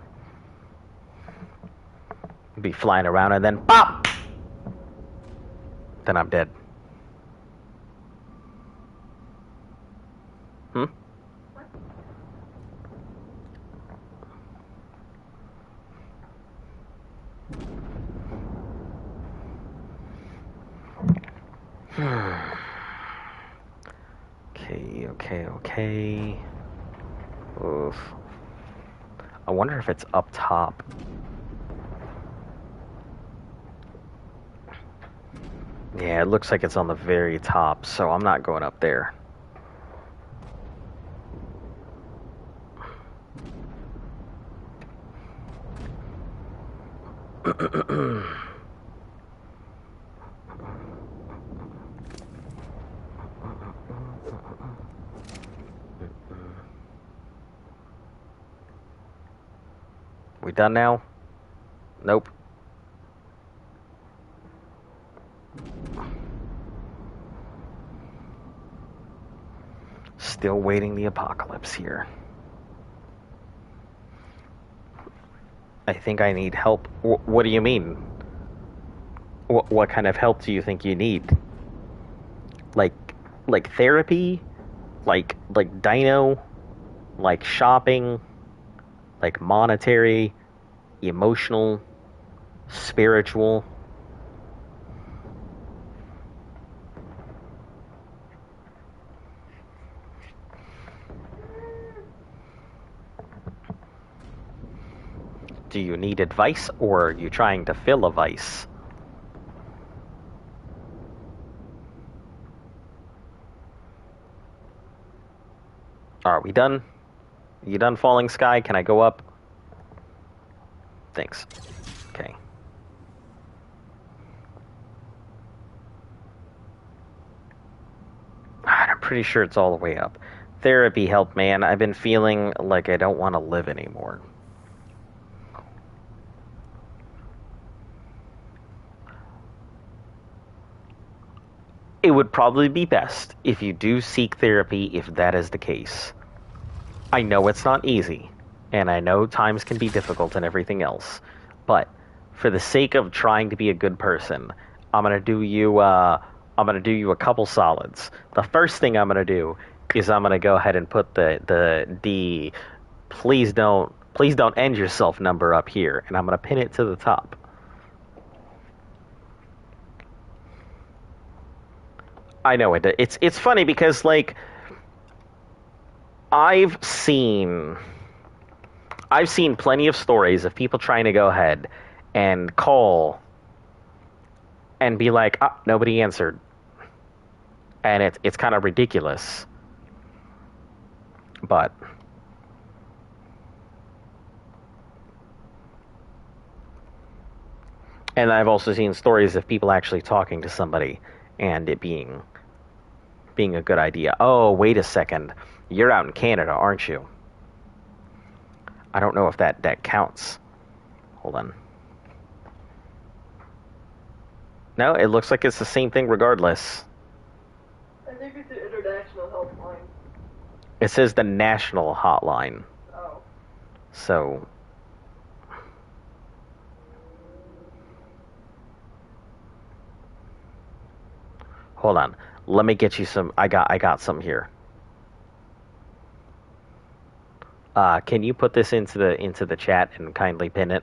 be flying around and then pop! Then I'm dead. Hmm? Okay. Oof. I wonder if it's up top. Yeah, it looks like it's on the very top, so I'm not going up there. We done now? Nope. Still waiting the apocalypse here. I think I need help. What do you mean? What kind of help do you think you need? Like therapy? Like dino? Like shopping? Like monetary? Emotional? Spiritual? Do you need advice, or are you trying to fill a vice? Are we done? You done, Falling Sky? Can I go up? Thanks. Okay. I'm pretty sure it's all the way up. Therapy help, man. I've been feeling like I don't want to live anymore. It would probably be best if you do seek therapy if that is the case. I know it's not easy, and I know times can be difficult and everything else, but for the sake of trying to be a good person, I'm gonna do you a couple solids. The first thing I'm gonna do is I'm gonna go ahead and put the please don't end yourself number up here, and I'm gonna pin it to the top. I know it. It's funny because like I've seen plenty of stories of people trying to go ahead and call and be like, nobody answered, and it's kind of ridiculous. But and I've also seen stories of people actually talking to somebody and it being a good idea. Oh, wait a second. You're out in Canada, aren't you? I don't know if that counts. Hold on. No, it looks like it's the same thing regardless. I think it's the international helpline. It says the national hotline. Oh. So hold on. Let me get you some. I got some here. Can you put this into the chat and kindly pin it?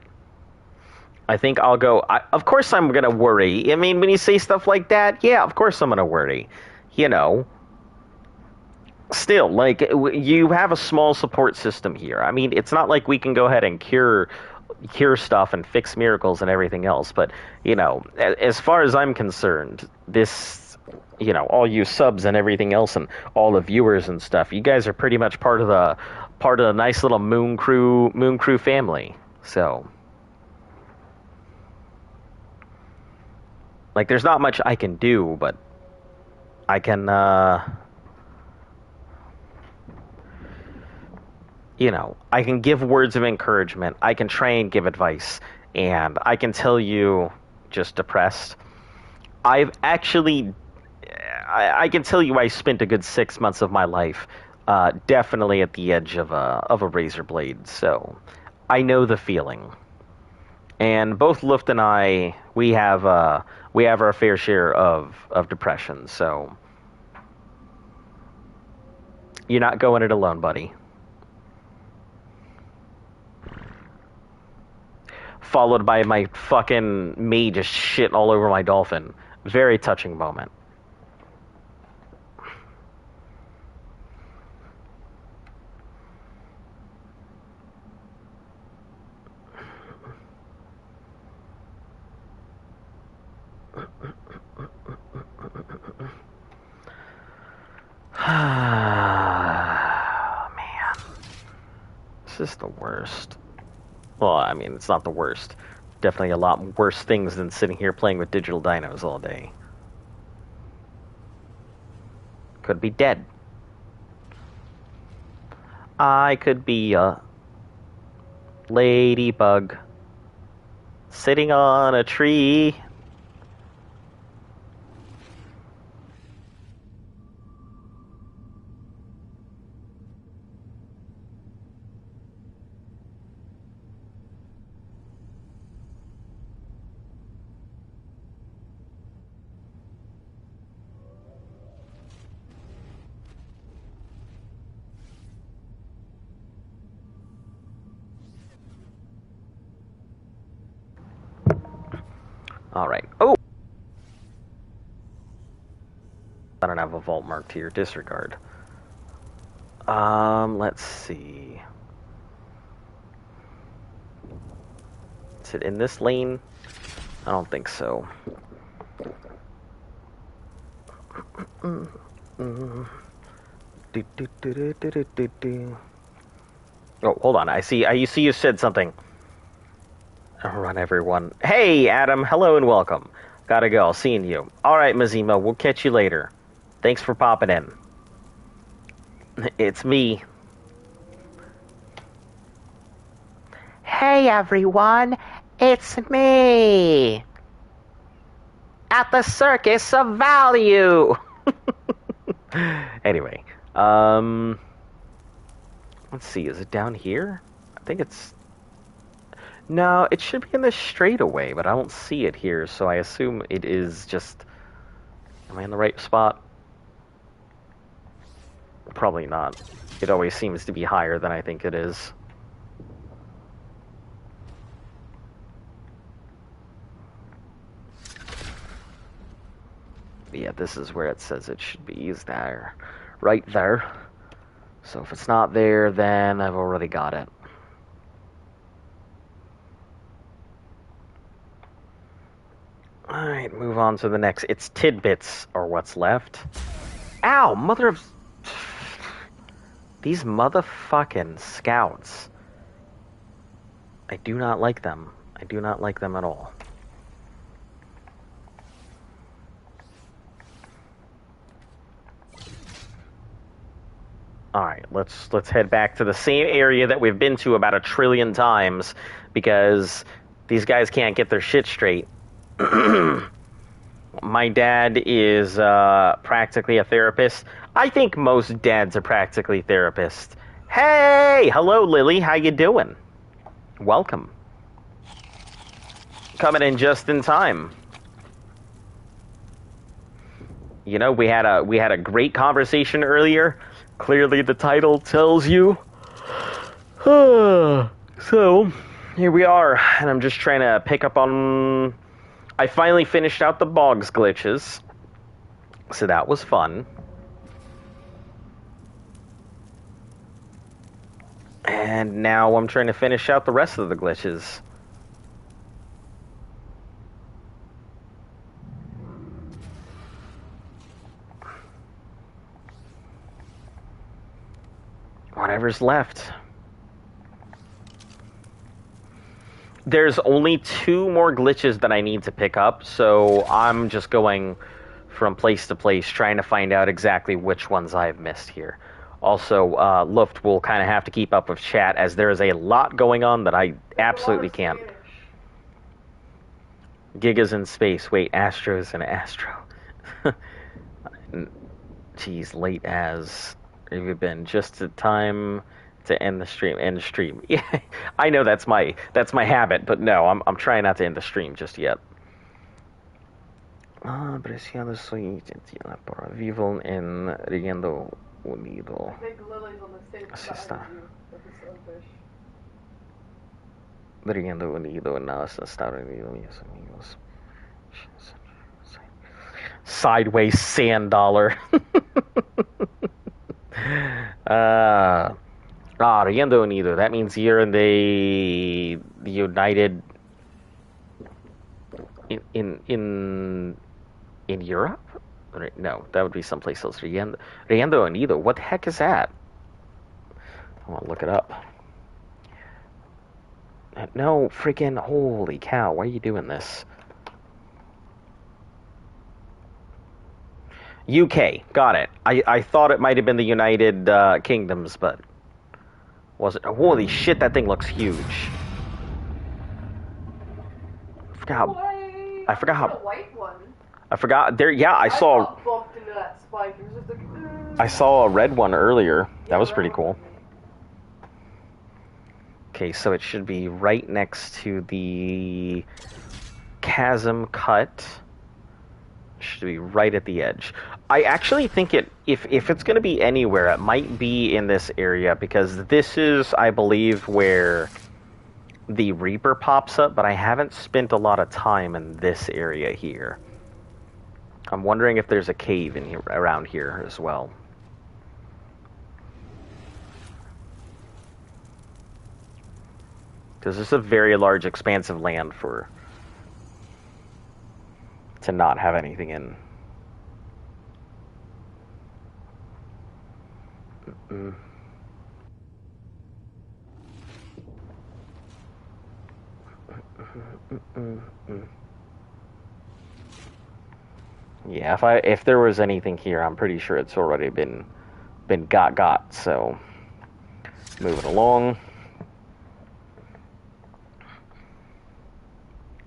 I think I'll go. Of course, I'm gonna worry. I mean, when you say stuff like that, yeah, of course I'm gonna worry. You know. Still, like you have a small support system here. I mean, it's not like we can go ahead and cure stuff and fix miracles and everything else. But you know, as far as I'm concerned, this. You know, all you subs and everything else, and all the viewers and stuff. You guys are pretty much part of the nice little Moon Crew family. So, like, there's not much I can do, but I can. you know, I can give words of encouragement. I can try and give advice. And I can tell you, just depressed, I've actually, I can tell you I spent a good 6 months of my life definitely at the edge of a razor blade. So I know the feeling. And both Luft and I, we have our fair share of depression. So you're not going it alone, buddy. Followed by my fucking me just shitting all over my dolphin. Very touching moment. Man. This is the worst. Well, I mean, it's not the worst. Definitely a lot worse things than sitting here playing with digital dinos all day. Could be dead. I could be a ladybug sitting on a tree. Alright. Oh! I don't have a vault marked here. Disregard. Let's see. Is it in this lane? I don't think so. Oh, hold on. I see you said something. Run, everyone. Hey, Adam. Hello and welcome. Gotta go. Seeing you. Alright, Mazima. We'll catch you later. Thanks for popping in. It's me. Hey, everyone. It's me. At the Circus of Value. Anyway. Let's see. Is it down here? I think it's... No, it should be in the straightaway, but I don't see it here, so I assume it is just... Am I in the right spot? Probably not. It always seems to be higher than I think it is. Yeah, this is where it says it should be. Is there. Right there. So if it's not there, then I've already got it. Alright, move on to the next. It's tidbits, or what's left. Ow, mother of... These motherfucking scouts. I do not like them. I do not like them at all. Alright, let's head back to the same area that we've been to about 1 trillion times, because these guys can't get their shit straight. My dad is practically a therapist. I think most dads are practically therapists. Hey! Hello, Lily. How you doing? Welcome. Coming in just in time. You know, we had a great conversation earlier. Clearly the title tells you. So, here we are. And I'm just trying to pick up on... I finally finished out the bogs glitches, so that was fun. And now I'm trying to finish out the rest of the glitches. Whatever's left. There's only 2 more glitches that I need to pick up, so I'm just going from place to place trying to find out exactly which ones I've missed here. Also, Luft will kind of have to keep up with chat as there is a lot going on that I There's absolutely a lot of can't. Spanish. Gigas in space. Wait, Astro's an Astro. Jeez, late as. Have you been just in time to end the stream? End the stream. Yeah, I know that's my habit, but no, I'm trying not to end the stream just yet. Apreciado soy Argentina por vivo en Reino Unido. I think Lily's on the stage Así behind está. you with the SUNFISH. Reino Unido, nada, Estados Unidos, mis amigos. Sideways sand dollar. Reino Unido. That means you're in the United in Europe? No, that would be someplace else. Reino Unido. What the heck is that? I want to look it up. No, freaking holy cow! Why are you doing this? UK, got it. I thought it might have been the United Kingdoms, but wasn't. Holy shit, that thing looks huge. I forgot how. A white one. I forgot there. Yeah, I saw. got bumped into that spike. It was just like. I saw a red one earlier. Yeah, That was that pretty one cool. was me. Okay, so it should be right next to the chasm cut. Should be right at the edge. I actually think if it's going to be anywhere, it might be in this area because this is, I believe, where the Reaper pops up, but I haven't spent a lot of time in this area here. I'm wondering if there's a cave in here, around here as well. Because this is a very large, expansive land to not have anything in. Yeah, if there was anything here, I'm pretty sure it's already been got. So moving along.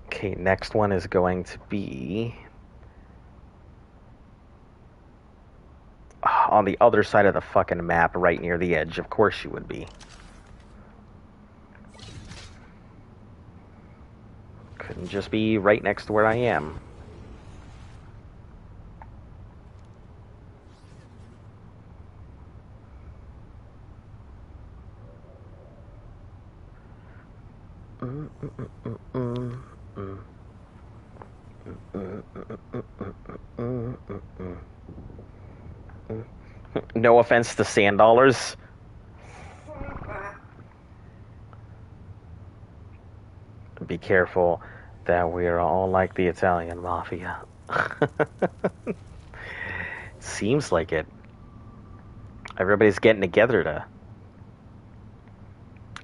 Okay, next one is going to be on the other side of the fucking map, right near the edge. Of course you would be. Couldn't just be right next to where I am. No offense to sand dollars. Be careful that we are all like the Italian mafia. Seems like it. Everybody's getting together to...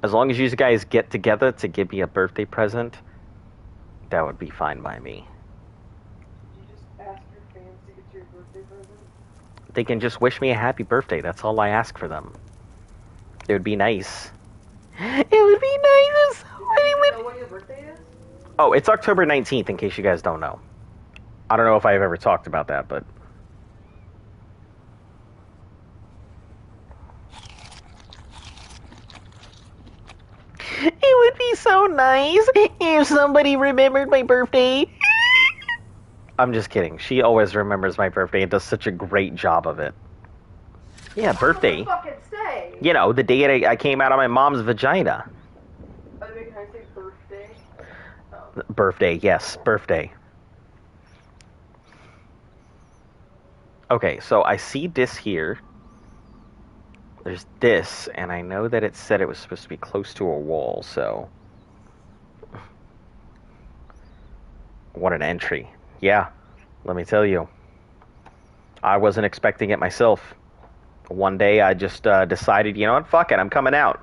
As long as you guys get together to give me a birthday present, that would be fine by me. Did you just ask your fans to get you a birthday present? They can just wish me a happy birthday. That's all I ask for them. It would be nice. It would be nice. Do you know what your birthday is? Oh, it's October 19th, in case you guys don't know. I don't know if I've ever talked about that, but... It would be so nice if somebody remembered my birthday. I'm just kidding. She always remembers my birthday and does such a great job of it. Yeah, birthday. What the fucking say? You know, the day I came out of my mom's vagina. I think I say birthday. Birthday, yes, birthday. Okay, so I see this here. There's this, and I know that it said it was supposed to be close to a wall, so... What an entry. Yeah, let me tell you. I wasn't expecting it myself. One day I just decided, you know what, fuck it, I'm coming out.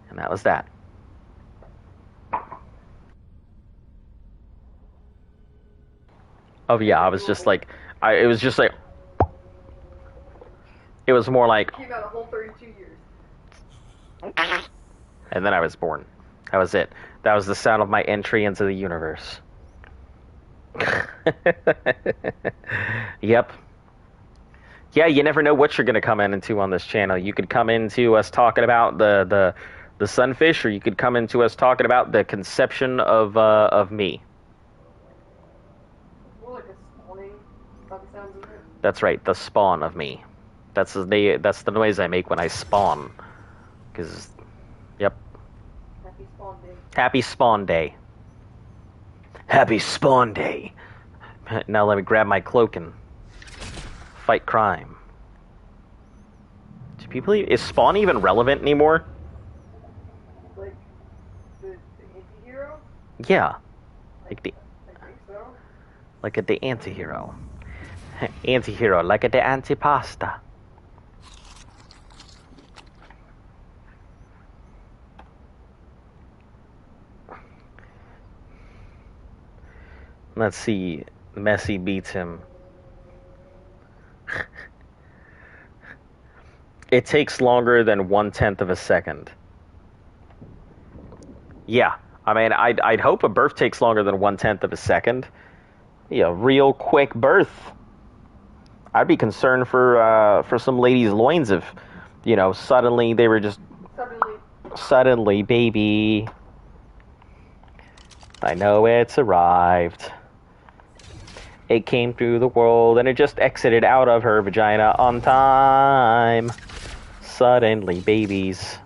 And that was that. Oh yeah, I was just like, it was just like, it was more like, Came out a whole 32 years. and then I was born. That was it. That was the sound of my entry into the universe. Yep. Yeah, you never know what you're going to come into on this channel. You could come into us talking about the sunfish, or you could come into us talking about the conception of me. More like a spawning, by the sounds of it. That's right, the spawn of me. That's the noise I make when I spawn. Because, yep. Happy spawn day. Happy spawn day. Happy spawn day. Now let me grab my cloak and fight crime. Do people is spawn even relevant anymore? Like the anti-hero? Yeah. Like the I think so. like at the anti-hero. Anti-hero, like at the antipasta. Let's see. Messi beats him. It takes longer than 1/10 of a second. Yeah. I mean, I'd hope a birth takes longer than 1/10 of a second. Yeah, real quick birth. I'd be concerned for some ladies' loins if, suddenly they were just suddenly baby. I know it's arrived. It came through the world and it just exited out of her vagina on time. Suddenly babies.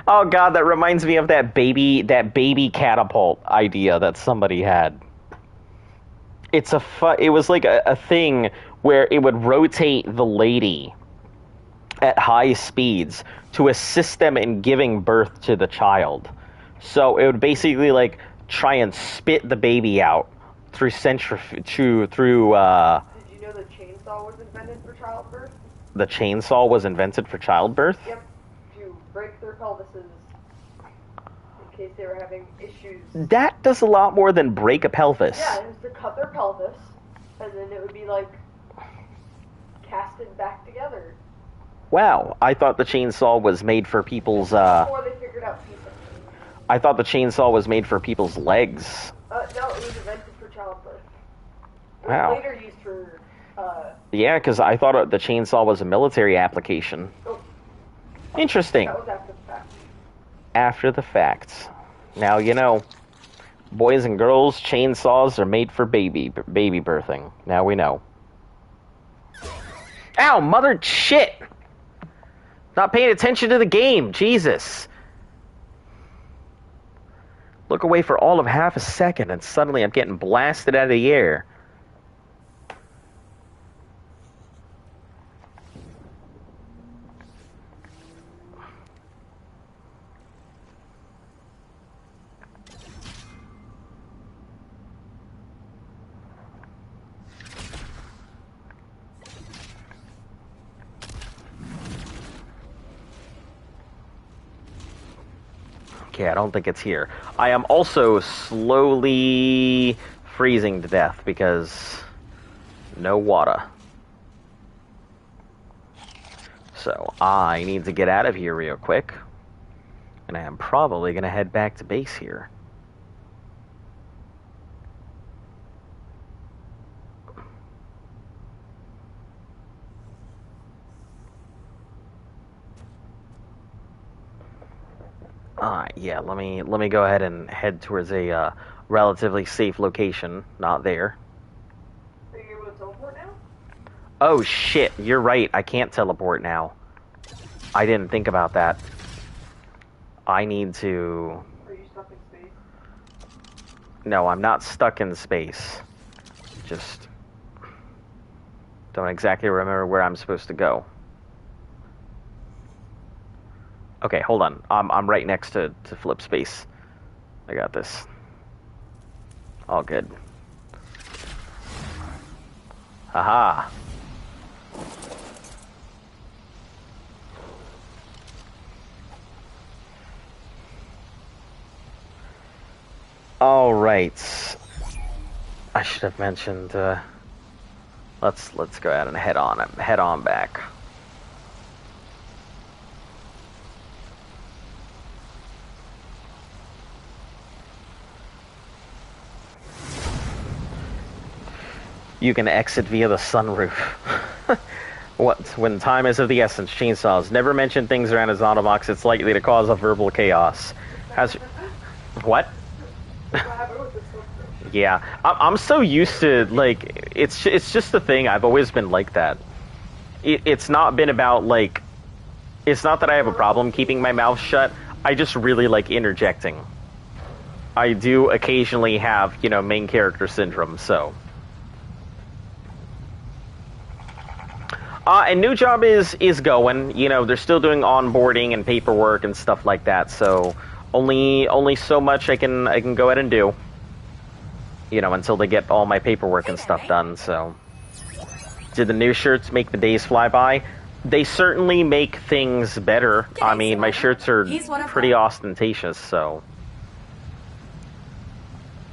Oh god, that reminds me of that baby catapult idea that somebody had. It was like a thing where it would rotate the lady at high speeds to assist them in giving birth to the child. So it would basically like try and spit the baby out through centrifuge through Did you know the chainsaw was invented for childbirth? The chainsaw was invented for childbirth? Yep. To break their pelvises in case they were having issues. That does a lot more than break a pelvis. Yeah, it was to cut their pelvis, and then it would be like casted back together. Wow, I thought the chainsaw was made for people's Before they figured out pizza. I thought the chainsaw was made for people's legs. No, it was invented for childbirth. It was Wow. later used for, Yeah, because I thought the chainsaw was a military application. Oh. Interesting. That was after the fact. After the fact. Now you know. Boys and girls, chainsaws are made for baby birthing. Now we know. Ow, mother shit! Not paying attention to the game, Jesus. Look away for all of half a second and suddenly I'm getting blasted out of the air. Okay, I don't think it's here. I am also slowly freezing to death because no water. So I need to get out of here real quick. And I am probably going to head back to base here. Alright, yeah, let me go ahead and head towards a relatively safe location. Not there. Are you able to teleport now? Oh shit, you're right, I can't teleport now. I didn't think about that. I need to... Are you stuck in space? No, I'm not stuck in space. Just... don't exactly remember where I'm supposed to go. Okay, hold on. I'm right next to flip space. I got this. All good. Haha. All right. I should have mentioned. Let's go ahead and head on back. You can exit via the sunroof. When time is of the essence, chainsaws. Never mention things around his autobox. It's likely to cause a verbal chaos. What? Yeah, I'm so used to, like, it's just the thing. I've always been like that. It's not been about, like, it's not that I have a problem keeping my mouth shut. I just really like interjecting. I do occasionally have, you know, main character syndrome, so. And new job is going. You know, they're still doing onboarding and paperwork and stuff like that. So only so much I can go ahead and do. You know, until they get all my paperwork and stuff done. So, did the new shirts make the days fly by? They certainly make things better. I mean, my shirts are pretty ostentatious. So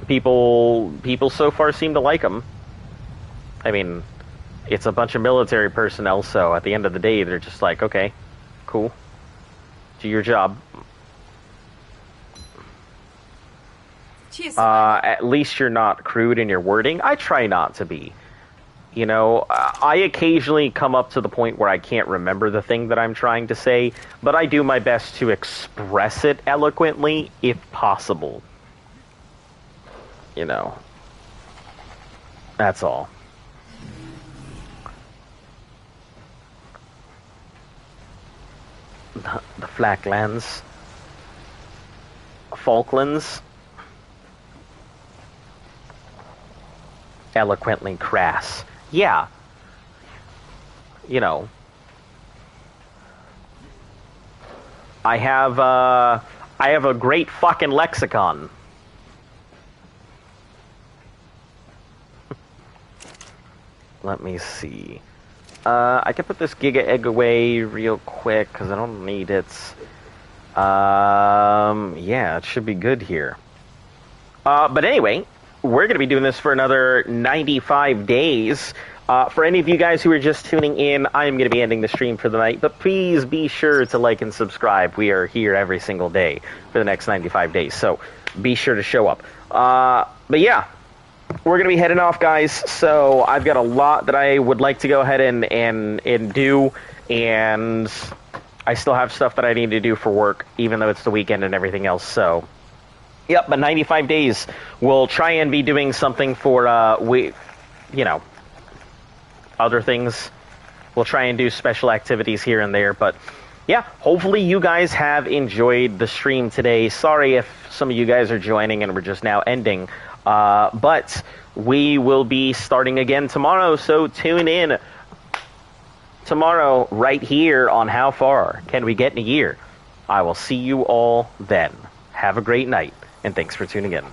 people so far seem to like them. I mean, it's a bunch of military personnel, so at the end of the day, they're just like, okay, cool, do your job. At least you're not crude in your wording. I try not to be. You know, I occasionally come up to the point where I can't remember the thing that I'm trying to say, but I do my best to express it eloquently, if possible. You know, that's all. The Falklands. Eloquently crass. Yeah. You know. I have a great fucking lexicon. Let me see. I can put this Giga Egg away real quick because I don't need it. Yeah, it should be good here. But anyway, we're going to be doing this for another 95 days. For any of you guys who are just tuning in, I'm going to be ending the stream for the night, but please be sure to like and subscribe. We are here every single day for the next 95 days, so be sure to show up. But yeah. We're going to be heading off, guys, so I've got a lot that I would like to go ahead and do, and I still have stuff that I need to do for work, even though it's the weekend and everything else, so. Yep, but 95 days, we'll try and be doing something for, you know, other things. We'll try and do special activities here and there, but yeah, hopefully you guys have enjoyed the stream today. Sorry if some of you guys are joining and we're just now ending. But we will be starting again tomorrow, so tune in tomorrow right here on How Far Can We Get in a Year. I will see you all then. Have a great night, and thanks for tuning in.